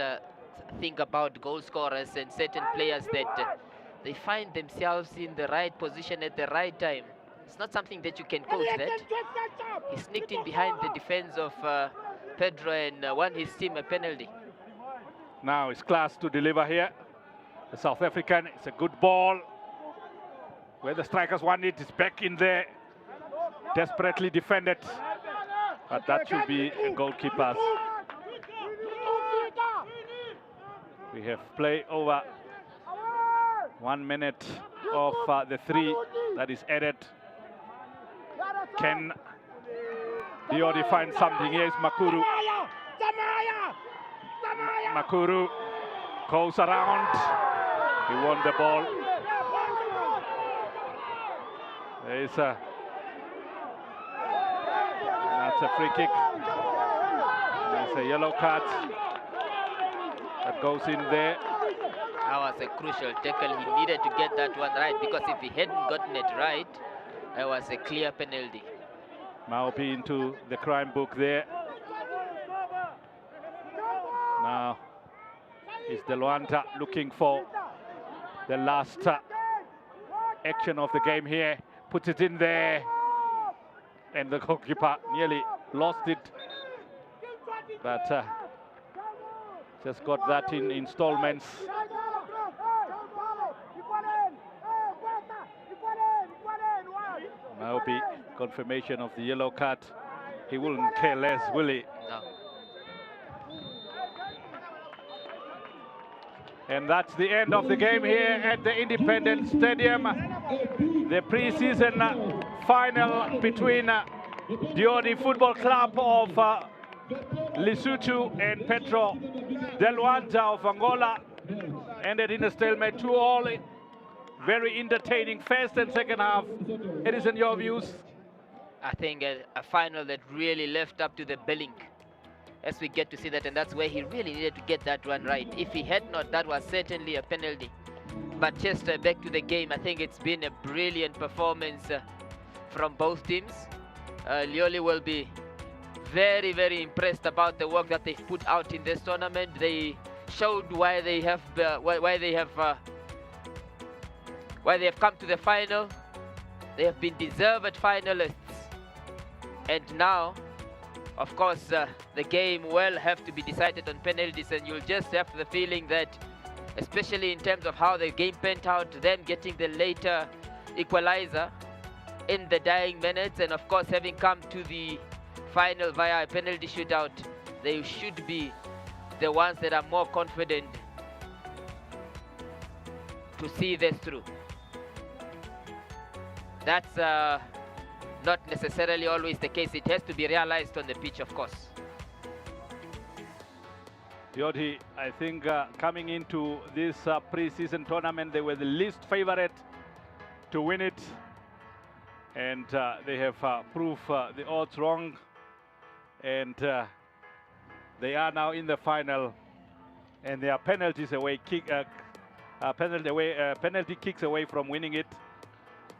Speaker 4: think about goal scorers and certain players that they find themselves in the right position at the right time. It's not something that you can coach that. He sneaked in behind the defense of Pedro and won his team a penalty.
Speaker 3: Now it's class to deliver here. The South African, it's a good ball. Where the strikers want it, it's back in there. Desperately defended. But that should be a goalkeeper's. We have play over 1 minute of the 3 that is added. Can Diodi find something? Here's Makuru. Makuru goes around. He won the ball. There is that's a free kick. There's a yellow card that goes in there.
Speaker 4: That was a crucial tackle. He needed to get that one right, because if he hadn't gotten it right, that was a clear penalty.
Speaker 3: Maupi into the crime book there. Now is De Luanda looking for the last action of the game here. Puts it in there. And the goalkeeper nearly lost it. But just got that in installments. Maupi, confirmation of the yellow card. He wouldn't care less, will he?
Speaker 4: No.
Speaker 3: And that's the end of the game here at the Independence Stadium. The pre-season final between Diodi Football Club of Lesotho and Petro de Luanda of Angola ended in a stalemate 2-2. Very entertaining first and second half. It is in your views?
Speaker 4: I think a final that really left up to the billing. as we get to see that, and that's where he really needed to get that one right. If he had not, that was certainly a penalty. But just back to the game, I think it's been a brilliant performance from both teams. Lioli will be very, very impressed about the work that they've put out in this tournament. They showed why they have come to the final. They have been deserved finalists, and now, of course, the game will have to be decided on penalties, and you'll just have the feeling that, especially in terms of how the game panned out, them getting the later equalizer in the dying minutes, and of course having come to the final via a penalty shootout, they should be the ones that are more confident to see this through. That's not necessarily always the case. It has to be realized on the pitch, of course.
Speaker 3: Diodi, I think coming into this pre-season tournament, they were the least favorite to win it, and they have proved the odds wrong, and they are now in the final, and they are penalties away, penalty kicks away from winning it,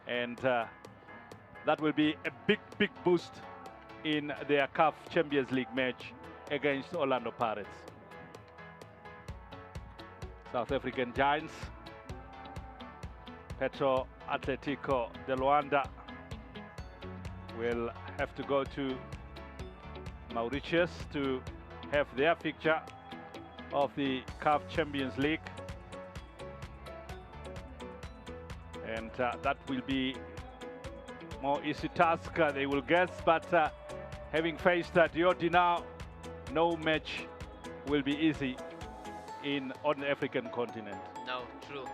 Speaker 3: and that will be a big boost in their CAF Champions League match against Orlando Pirates. South African Giants, Petro de Luanda will have to go to Mauritius to have their fixture of the CAF Champions League, and that will be more easy task, they will guess, but having faced Diodi now, no match will be easy on the African continent.
Speaker 4: No, true.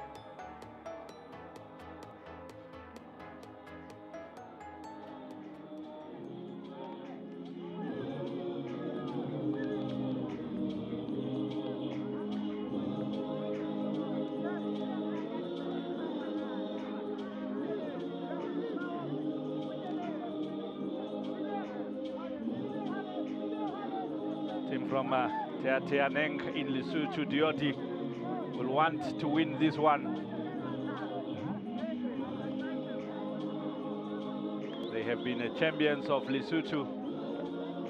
Speaker 3: Team from Teaneng in Lesotho, Diodi, will want to win this one. They have been champions of Lesotho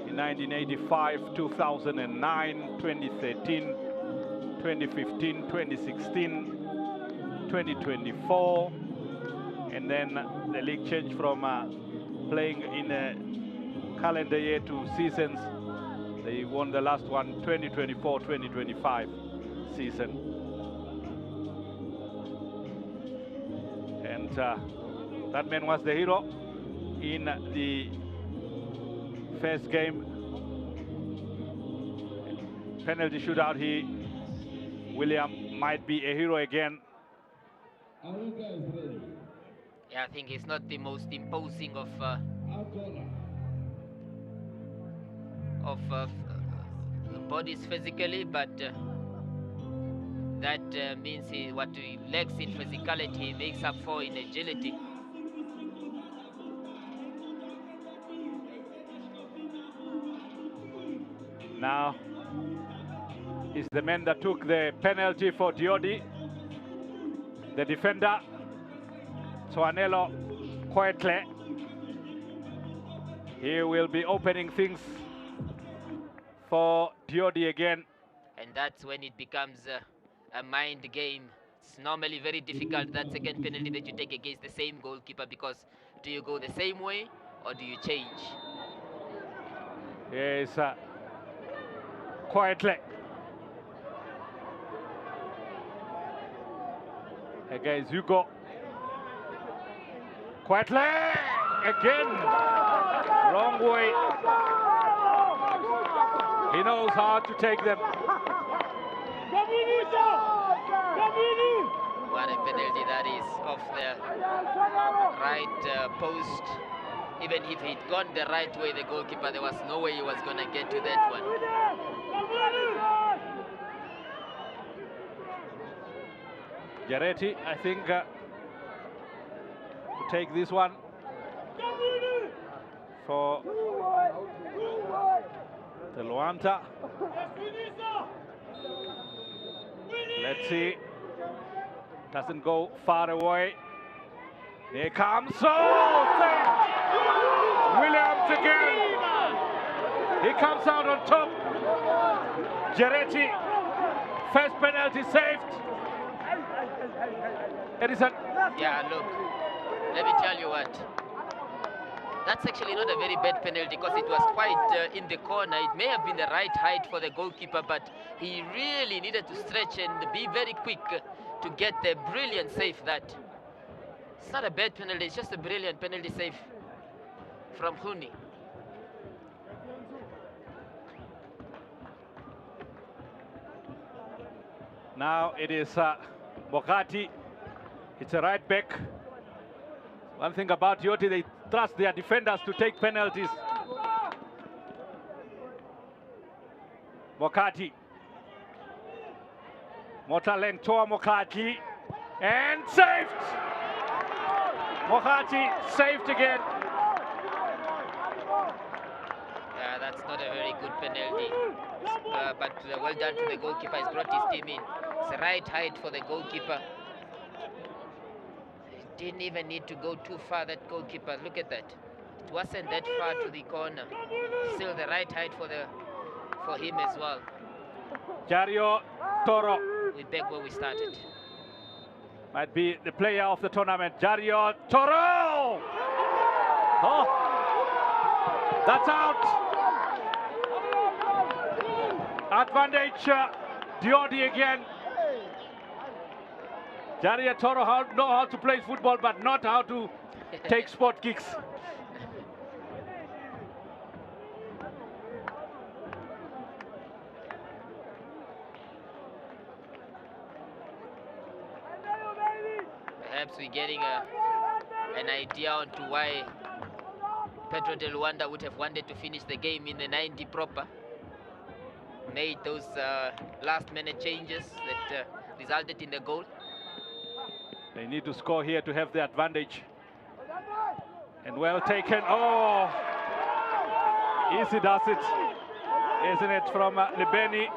Speaker 3: in 1985, 2009, 2013, 2015, 2016, 2024, and then the league changed from playing in a calendar year to seasons. They won the last one, 2024-2025 season. And that man was the hero in the first game. Penalty shootout here. William might be a hero again.
Speaker 4: Yeah, I think he's not the most imposing of bodies physically, but that means what he lacks in physicality, he makes up for in agility.
Speaker 3: Now is the man that took the penalty for Diodi, the defender, Twanelo Kwetle. He will be opening things for Diodi again.
Speaker 4: And that's when it becomes a mind game. It's normally very difficult, that second penalty that you take against the same goalkeeper, because do you go the same way or do you change?
Speaker 3: Yes, quietly. Against Hugo. Quietly! Again! Wrong way. He knows how to take them.
Speaker 4: What a penalty that is off the right post. Even if he'd gone the right way, the goalkeeper, there was no way he was going to get to that one.
Speaker 3: Jaretti, I think, to take this one for De Luanda. Let's see. Doesn't go far away. Here comes. Oh, saved! Williams again. He comes out on top. Geretti. First penalty saved. Edison.
Speaker 4: Yeah, look. Let me tell you what. That's actually not a very bad penalty because it was quite in the corner. It may have been the right height for the goalkeeper, but he really needed to stretch and be very quick to get the brilliant save that. It's not a bad penalty, it's just a brilliant penalty save from Huni.
Speaker 3: Now it is Mokati. It's a right back. One thing about Yoti, they trust their defenders to take penalties. Mokati. Motaleng Toa Mokati. And saved! Mokati saved again.
Speaker 4: Yeah, that's not a very good penalty. But well done to the goalkeeper. He's brought his team in. It's the right height for the goalkeeper. He didn't even need to go too far, that goalkeeper. Look at that. It wasn't that far to the corner. Still the right height for him as well.
Speaker 3: Jario Toro.
Speaker 4: We're back where we started.
Speaker 3: Might be the player of the tournament. Jario Toro! Oh! That's out! Advantage, Diodi again. Jario Toro know how to play football, but not how to take spot kicks.
Speaker 4: Perhaps we're getting an idea onto why Petro de Luanda would have wanted to finish the game in the 90 proper. Made those last-minute changes that resulted in the goal.
Speaker 3: They need to score here to have the advantage. And well taken. Oh! Easy does it. Isn't it, from Lebeni?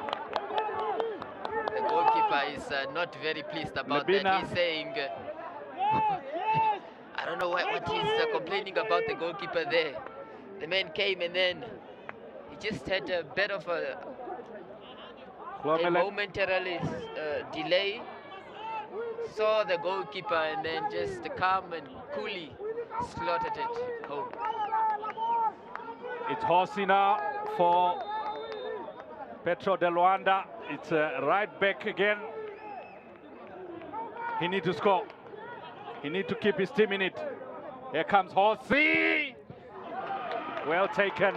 Speaker 4: The goalkeeper is not very pleased about
Speaker 3: Lebina.
Speaker 4: that. He's saying, I don't know what he's complaining about the goalkeeper there. The man came and then he just had a bit of a momentarily delay. Saw the goalkeeper and then just calm and coolly slaughtered it home.
Speaker 3: It's Horsey now for Petro de Luanda. It's right back again. He needs to score. He needs to keep his team in it. Here comes Horsey. Well taken.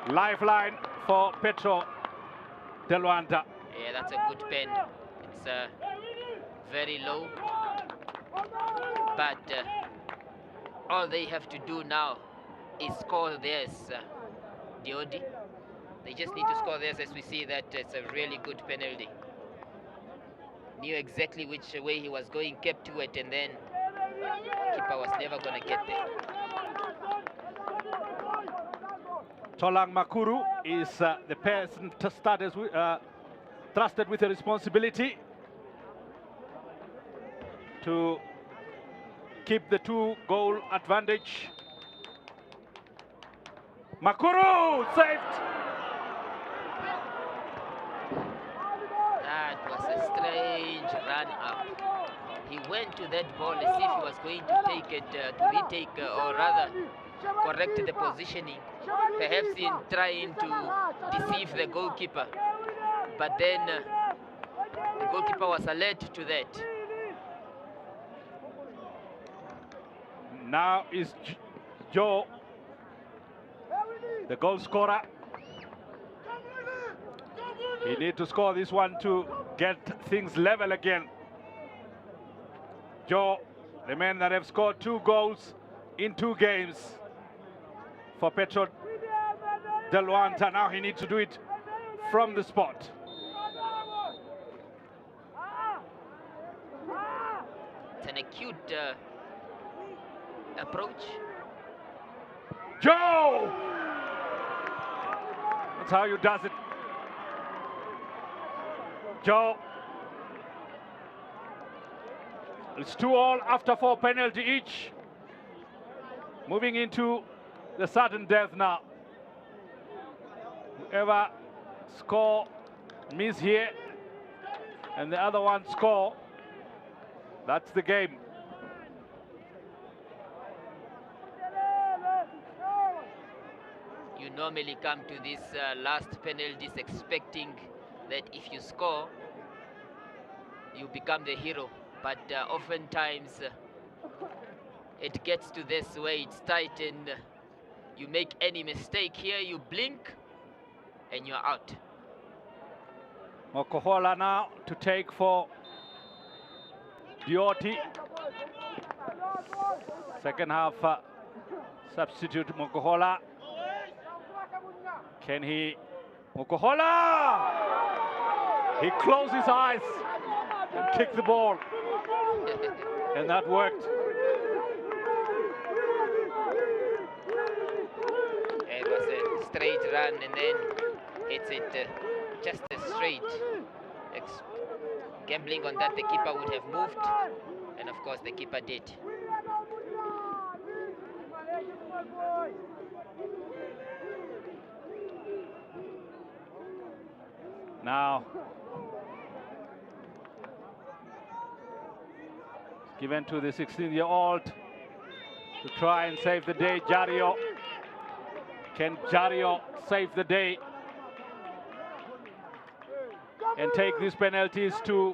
Speaker 3: Lifeline for Petro de Luanda.
Speaker 4: Yeah, that's a good pen. It's very low. But all they have to do now is score theirs, Diodi. They just need to score theirs, as we see that it's a really good penalty. Knew exactly which way he was going, kept to it, and then keeper was never going to get there.
Speaker 3: Tolang Makuru is the person trusted with the responsibility to keep the 2-goal advantage. Makuru saved!
Speaker 4: That was a strange run up. He went to that ball as if he was going to take it, to retake, or rather correct the positioning. Perhaps in trying to deceive the goalkeeper. But then the goalkeeper was alert to that.
Speaker 3: Now is Joe, the goal scorer. He needs to score this one to get things level again. Joe, the man that have scored 2 goals in 2 games for Petro de Luanda. Now he needs to do it from the spot.
Speaker 4: It's an acute approach.
Speaker 3: Joe! That's how you does it. Joe. It's 2-2 after 4 penalty each. Moving into the sudden death now. Whoever score miss here and the other one score, that's the game.
Speaker 4: You normally come to these last penalties expecting that if you score, you become the hero. But oftentimes it gets to this way, it's tight, and you make any mistake here, you blink and you're out.
Speaker 3: Mokohola now to take for Dioti. Second half substitute Mokohola. Can he? Mokohola! He closed his eyes and kicked the ball. And that worked.
Speaker 4: It was a straight run and then hits it just a straight. Gambling on that, the keeper would have moved. And of course, the keeper did.
Speaker 3: Now, given to the 16-year-old to try and save the day, Jario. Can Jario save the day and take these penalties to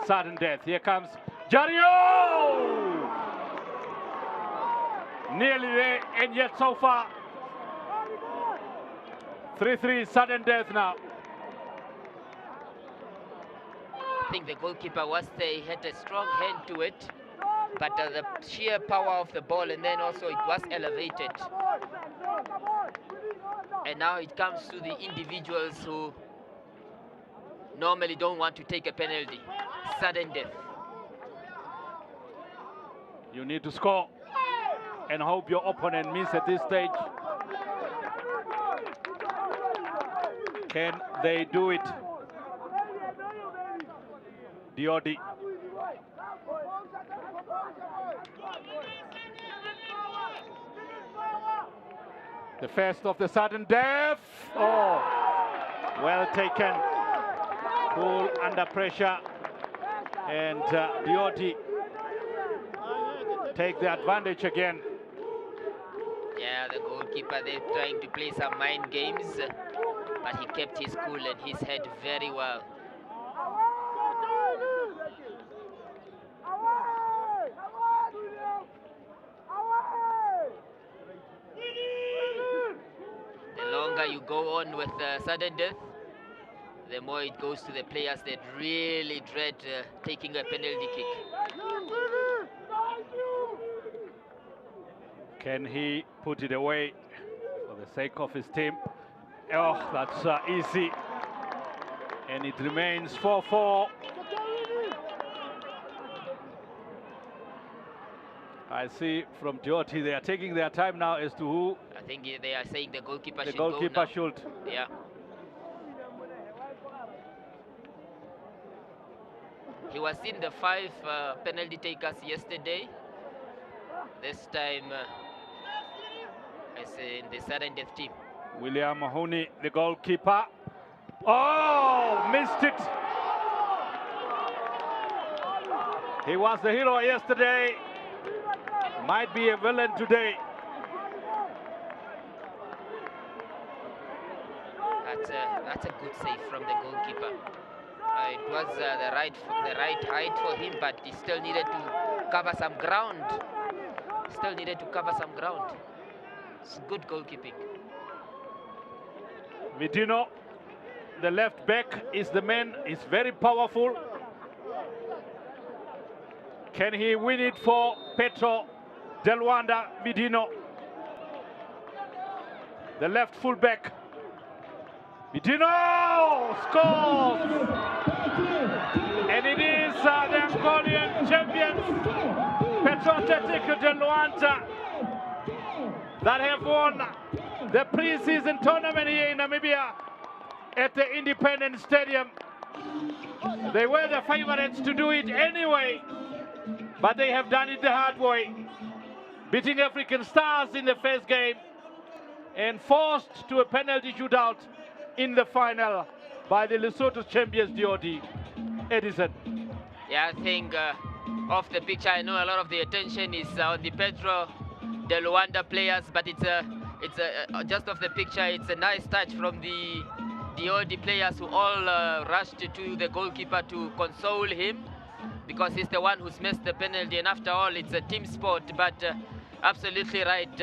Speaker 3: sudden death? Here comes Jario! Nearly there, and yet so far, 3-3 sudden death now.
Speaker 4: I think the goalkeeper was there, he had a strong hand to it, but the sheer power of the ball, and then also it was elevated. And now it comes to the individuals who normally don't want to take a penalty. Sudden death.
Speaker 3: You need to score and hope your opponent misses at this stage. Can they do it? Diodi. The first of the sudden death. Oh, well taken. Cool under pressure. And Diodi take the advantage again.
Speaker 4: Yeah, the goalkeeper, they're trying to play some mind games, but he kept his cool and his head very well. The longer you go on with sudden death, the more it goes to the players that really dread taking a penalty kick.
Speaker 3: Can he put it away for the sake of his team? Oh, that's easy. And it remains 4-4. I see from Jyoti they are taking their time now as to who.
Speaker 4: I think they are saying the goalkeeper
Speaker 3: the
Speaker 4: should
Speaker 3: goalkeeper
Speaker 4: go now.
Speaker 3: should.
Speaker 4: Yeah. He was in the 5 penalty takers yesterday. This time as in the sudden death team.
Speaker 3: William Mahoney, the goalkeeper. Oh, missed it. He was the hero yesterday. Might be a villain today.
Speaker 4: That's a good save from the goalkeeper. It was the right height for him, but he still needed to cover some ground. It's good goalkeeping.
Speaker 3: Vidino, the left back, is the man. He's very powerful. Can he win it for Petro de Luanda? Vidino, the left fullback. Vidino scores! And it is the Angolan champions, Petro de Luanda, that have won the pre-season tournament here in Namibia at the Independence Stadium. They were the favorites to do it anyway, but they have done it the hard way, beating African Stars in the first game and forced to a penalty shootout in the final by the Lesotho champions DOD. Edison.
Speaker 4: Yeah, I think off the picture, I know a lot of the attention is on the Petro de Luanda players, but it's just off the picture, it's a nice touch from the DOD players who all rushed to the goalkeeper to console him, because he's the one who's missed the penalty, and after all, it's a team sport. But absolutely right,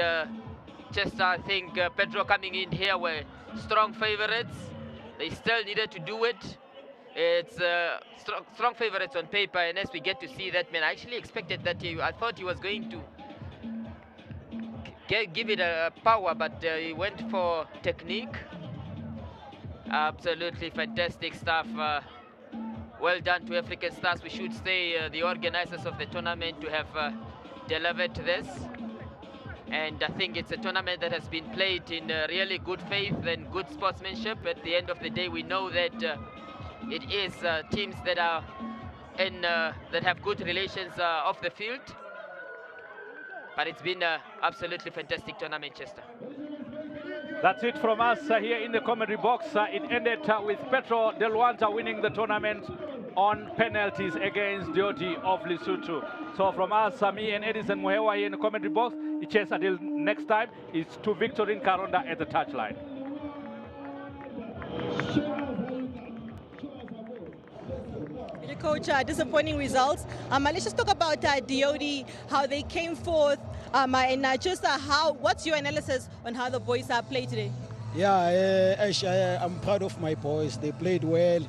Speaker 4: Chester, I think Pedro coming in here were strong favorites. They still needed to do it. It's strong favorites on paper, and as we get to see that, man, I actually expected that I thought he was going to give it a power, but he went for technique. Absolutely fantastic stuff. Well done to African Stars. We should say the organizers of the tournament to have delivered this. And I think it's a tournament that has been played in really good faith and good sportsmanship. At the end of the day, we know that it is teams that are that have good relations off the field. But it's been an absolutely fantastic tournament, Chester.
Speaker 3: That's it from us here in the commentary box. It ended with Petro de Luanda winning the tournament on penalties against DOD of Lesotho. So from us, me and Edison Muhewa here in the commentary box, cheers until next time. It's to Victorine Karonda at the touchline.
Speaker 1: Coach, disappointing results. Let's just talk about DOD, how they came forth, and just what's your analysis on how the boys played today?
Speaker 7: Yeah, I'm proud of my boys. They played well.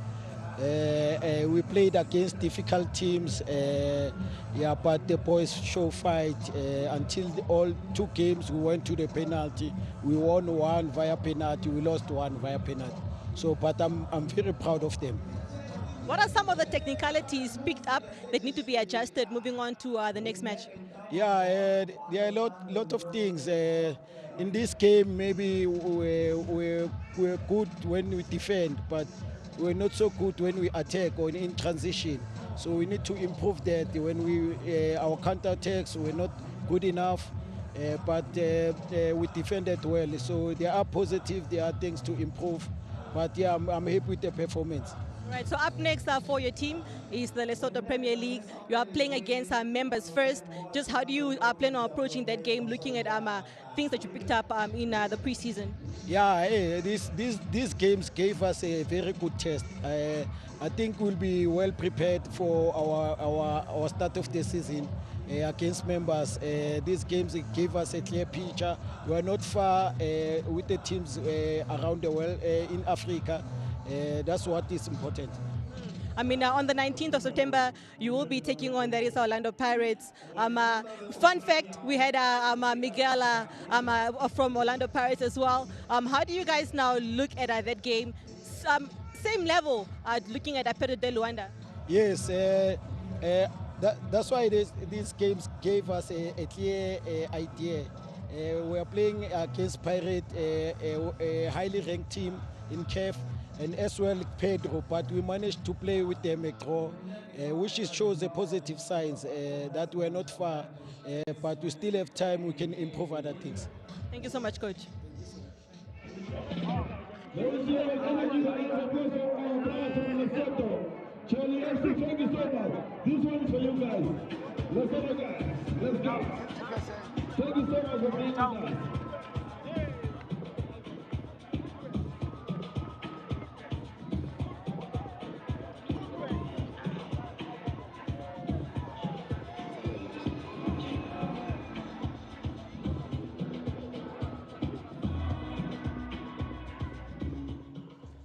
Speaker 7: We played against difficult teams, yeah, but the boys show fight until all 2 games. We went to the penalty. We won 1 via penalty. We lost 1 via penalty. So, but I'm very proud of them.
Speaker 1: What are some of the technicalities picked up that need to be adjusted moving on to the next match?
Speaker 7: Yeah, there are a lot of things. In this game, maybe we're good when we defend, but we're not so good when we attack or in transition. So we need to improve that. When our counter-attacks were not good enough, but we defended well. So there are positive, there are things to improve. But yeah, I'm happy with the performance.
Speaker 1: Right, so up next for your team is the Lesotho Premier League. You are playing against our members first. Just how do you plan on approaching that game, looking at things that you picked up in the preseason?
Speaker 7: Yeah, these games gave us a very good test. I think we'll be well prepared for our start of the season against members. These games gave us a clear picture. We are not far with the teams around the world in Africa. That's what is important.
Speaker 1: I mean, on the 19th of September, you will be taking on the Orlando Pirates. Fun fact, we had Miguel from Orlando Pirates as well. How do you guys now look at that game? Same level, looking at Pedro de Luanda?
Speaker 7: Yes, that's why these games gave us a clear idea. We are playing against Pirates, a highly ranked team in CAF, and as well Pedro, but we managed to play with them a draw, which shows the positive signs that we're not far, but we still have time. We can improve other things.
Speaker 1: Thank you so much, Coach.
Speaker 5: Charlie, thank you so much. This one is for you guys. Let's go, guys. Let's go. Thank you so much for being with us.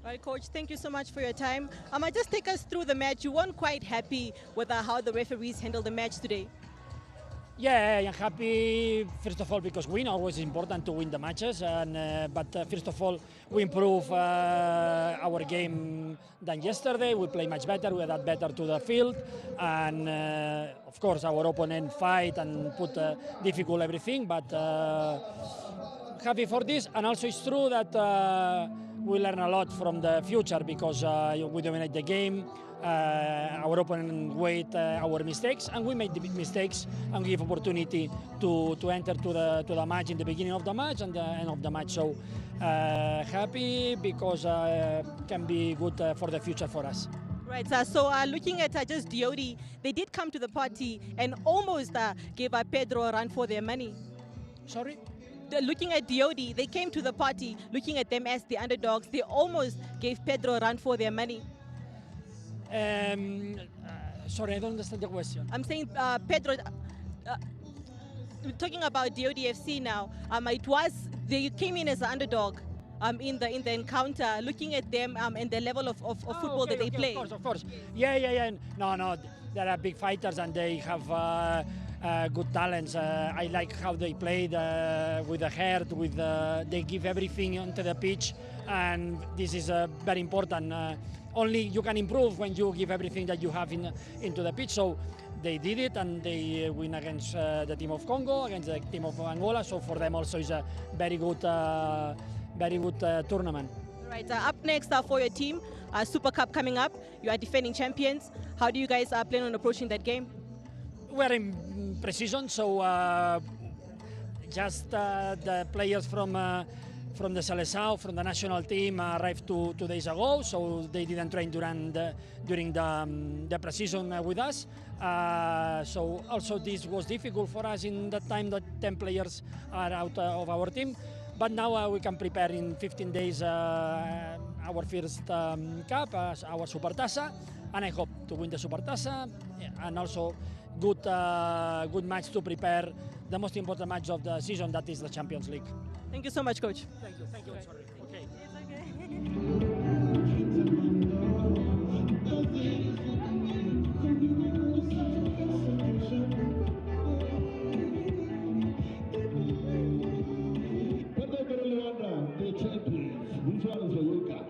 Speaker 1: Right, Coach, thank you so much for your time. Just take us through the match. You weren't quite happy with how the referees handled the match today.
Speaker 8: Yeah, I'm happy, first of all, because win always is important to win the matches. But first of all, we improve our game than yesterday. We play much better, we adapt better to the field. And of course, our opponent fight and put difficult everything. But happy for this, and also it's true that we learn a lot from the future because we dominate the game. Our opponent wait our mistakes, and we make the mistakes and give opportunity to enter to the match in the beginning of the match and the end of the match. So happy because can be good for the future for us.
Speaker 1: Right, so looking at just Diodi, they did come to the party and almost gave Pedro a run for their money.
Speaker 8: Sorry?
Speaker 1: Looking at Diodi, they came to the party looking at them as the underdogs. They almost gave Pedro a run for their money.
Speaker 8: Sorry, I don't understand the question.
Speaker 1: I'm saying Pedro, talking about DODFC now, they came in as an underdog in the encounter, looking at them and the level of football that they play.
Speaker 8: Of course. Yeah. No, they are big fighters and they have good talents. I like how they played with the heart, they give everything onto the pitch, and this is very important. Only you can improve when you give everything that you have into the pitch. So they did it, and they win against the team of Congo, against the team of Angola. So for them also is a very good tournament.
Speaker 1: Right. Up next for your team, Super Cup coming up. You are defending champions. How do you guys plan on approaching that game?
Speaker 8: We're in pre-season, so just the players from the Seleção, from the national team, arrived 2 days ago, so they didn't train during the pre-season with us. So also this was difficult for us in the time that 10 players are out of our team. But now we can prepare in 15 days our first cup, our Supertaça, and I hope to win the Supertaça, and also good match to prepare the most important match of the season, that is the Champions League.
Speaker 1: Thank you so much, Coach.
Speaker 8: Thank you. Sorry. Okay.
Speaker 5: Pedro Lwanda, the champions. Which one is for you guys?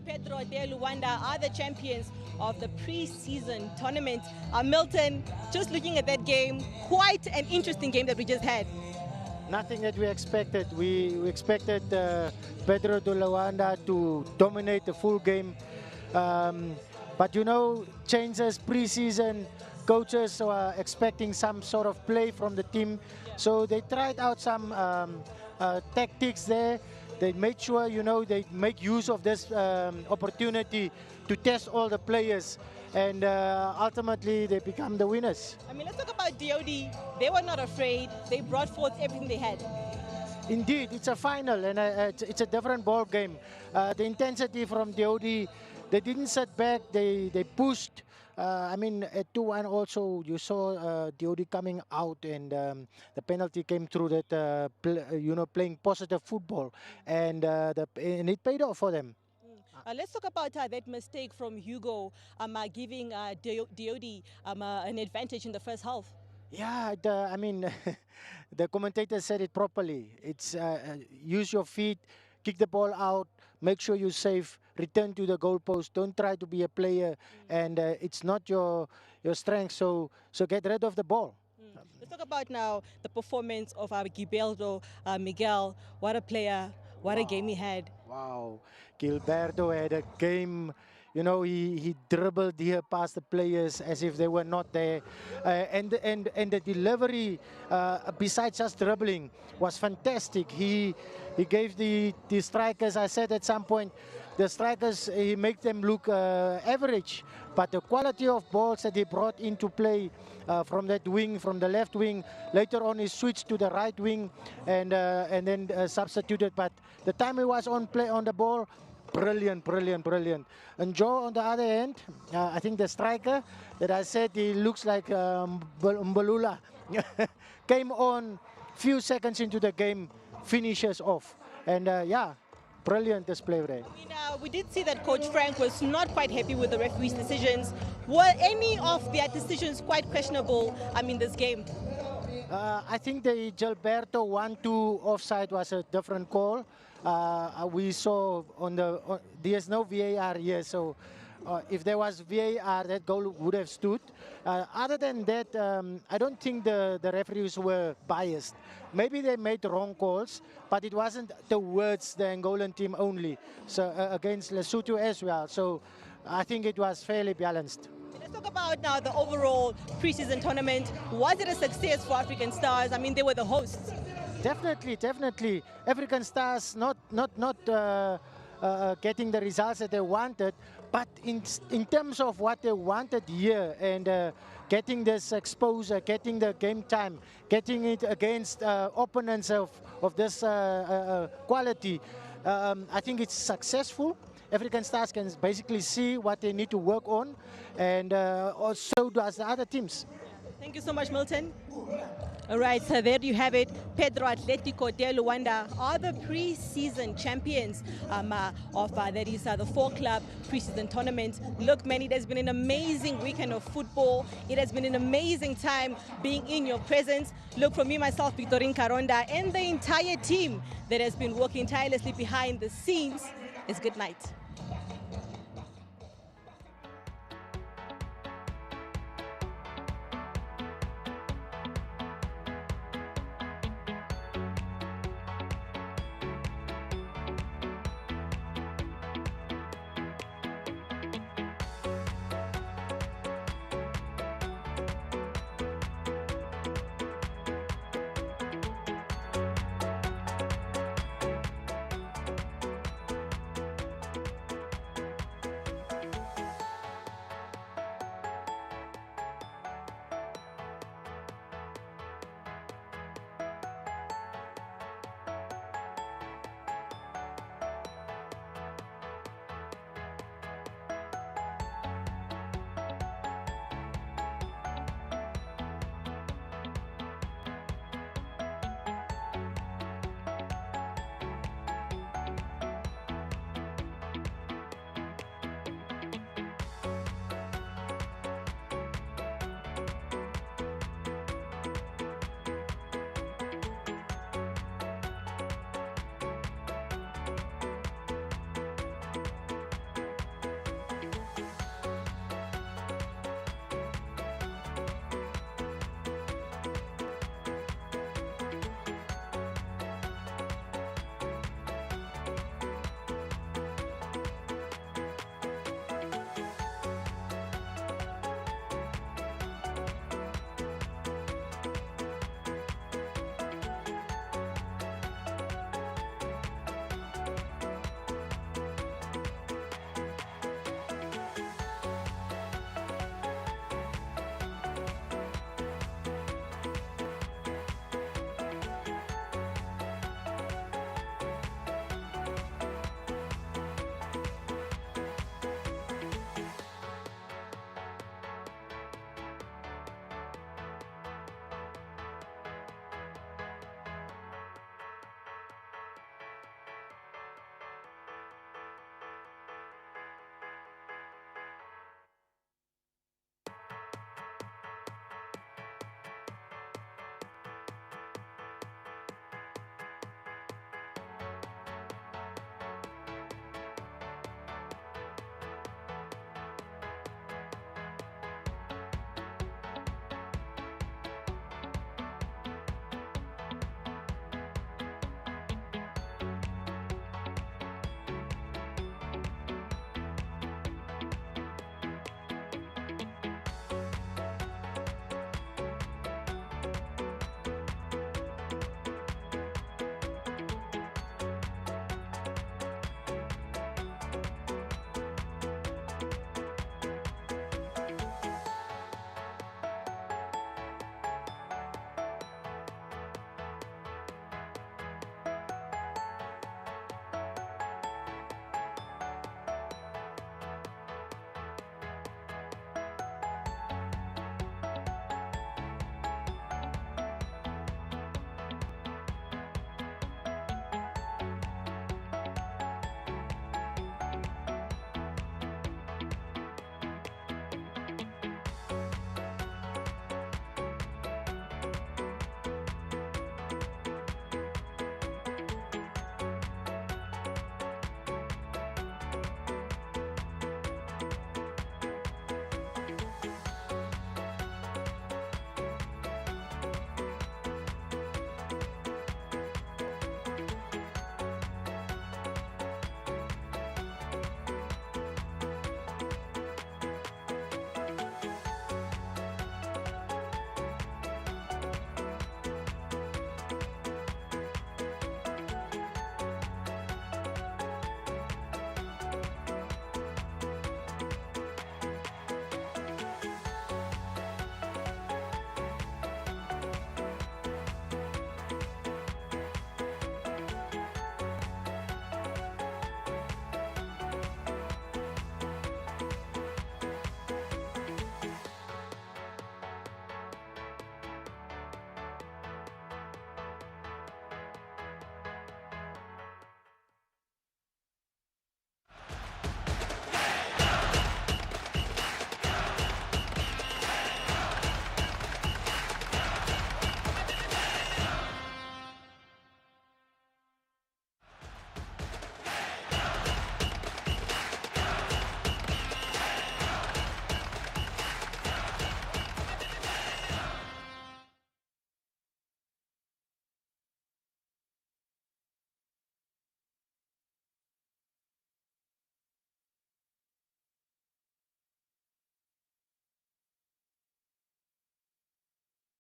Speaker 1: Pedro de Luanda are the champions of the pre-season tournament. Milton, just looking at that game, quite an interesting game that we just had.
Speaker 2: Nothing that we expected. We expected Petro de Luanda to dominate the full game. But you know, changes pre-season, coaches are expecting some sort of play from the team. So they tried out some tactics there. They made sure, you know, they make use of this opportunity to test all the players, and ultimately they become the winners.
Speaker 1: I mean, let's talk about DOD. They were not afraid. They brought forth everything they had.
Speaker 2: Indeed, it's a final, and it's a different ball game. The intensity from DOD, they didn't sit back. They pushed. I mean, at 2-1 also, you saw DOD coming out, and the penalty came through that, you know, playing positive football, and it paid off for them.
Speaker 1: Let's talk about that mistake from Hugo, giving DOD an advantage in the first half.
Speaker 2: Yeah, I mean, the commentator said it properly. It's use your feet, kick the ball out, make sure you're safe, return to the goalpost. Don't try to be a player, and it's not your strength. So get rid of the ball.
Speaker 1: Let's talk about now the performance of Gilberto Miguel. What a player! What a game he had.
Speaker 2: Wow, Gilberto had a game. You know, he dribbled here past the players as if they were not there, and the delivery, besides just dribbling, was fantastic. He gave the strikers. I said at some point, the strikers, he make them look average. But the quality of balls that he brought into play from that wing, from the left wing, later on he switched to the right wing and then substituted. But the time he was on the ball, brilliant, brilliant, brilliant. And Joe, on the other hand, I think the striker that I said he looks like Mbalula came on few seconds into the game, finishes off. And yeah, brilliant display there.
Speaker 1: We did see that Coach Frank was not quite happy with the referee's decisions. Were any of their decisions quite questionable in this game?
Speaker 2: I think the Gilberto 1-2 offside was a different call. We saw there's no VAR here, so if there was VAR, that goal would have stood. Other than that, I don't think the referees were biased. Maybe they made wrong calls, but it wasn't towards the Angolan team only, so against Lesotho as well. So I think it was fairly balanced.
Speaker 1: Let's talk about now the overall preseason tournament. Was it a success for African Stars? I mean, they were the hosts.
Speaker 2: Definitely, definitely. African Stars not getting the results that they wanted, but in terms of what they wanted here and getting this exposure, getting the game time, getting it against opponents of this quality, I think it's successful. African Stars can basically see what they need to work on, and also does the other teams.
Speaker 1: Thank you so much, Milton. All right, so there you have it. Pedro Atletico de Luanda are the pre-season champions of that is the 4-club pre-season tournament. Look, man, it has been an amazing weekend of football. It has been an amazing time being in your presence. Look, from me, myself, Victorine Karonda, and the entire team that has been working tirelessly behind the scenes, it's good night.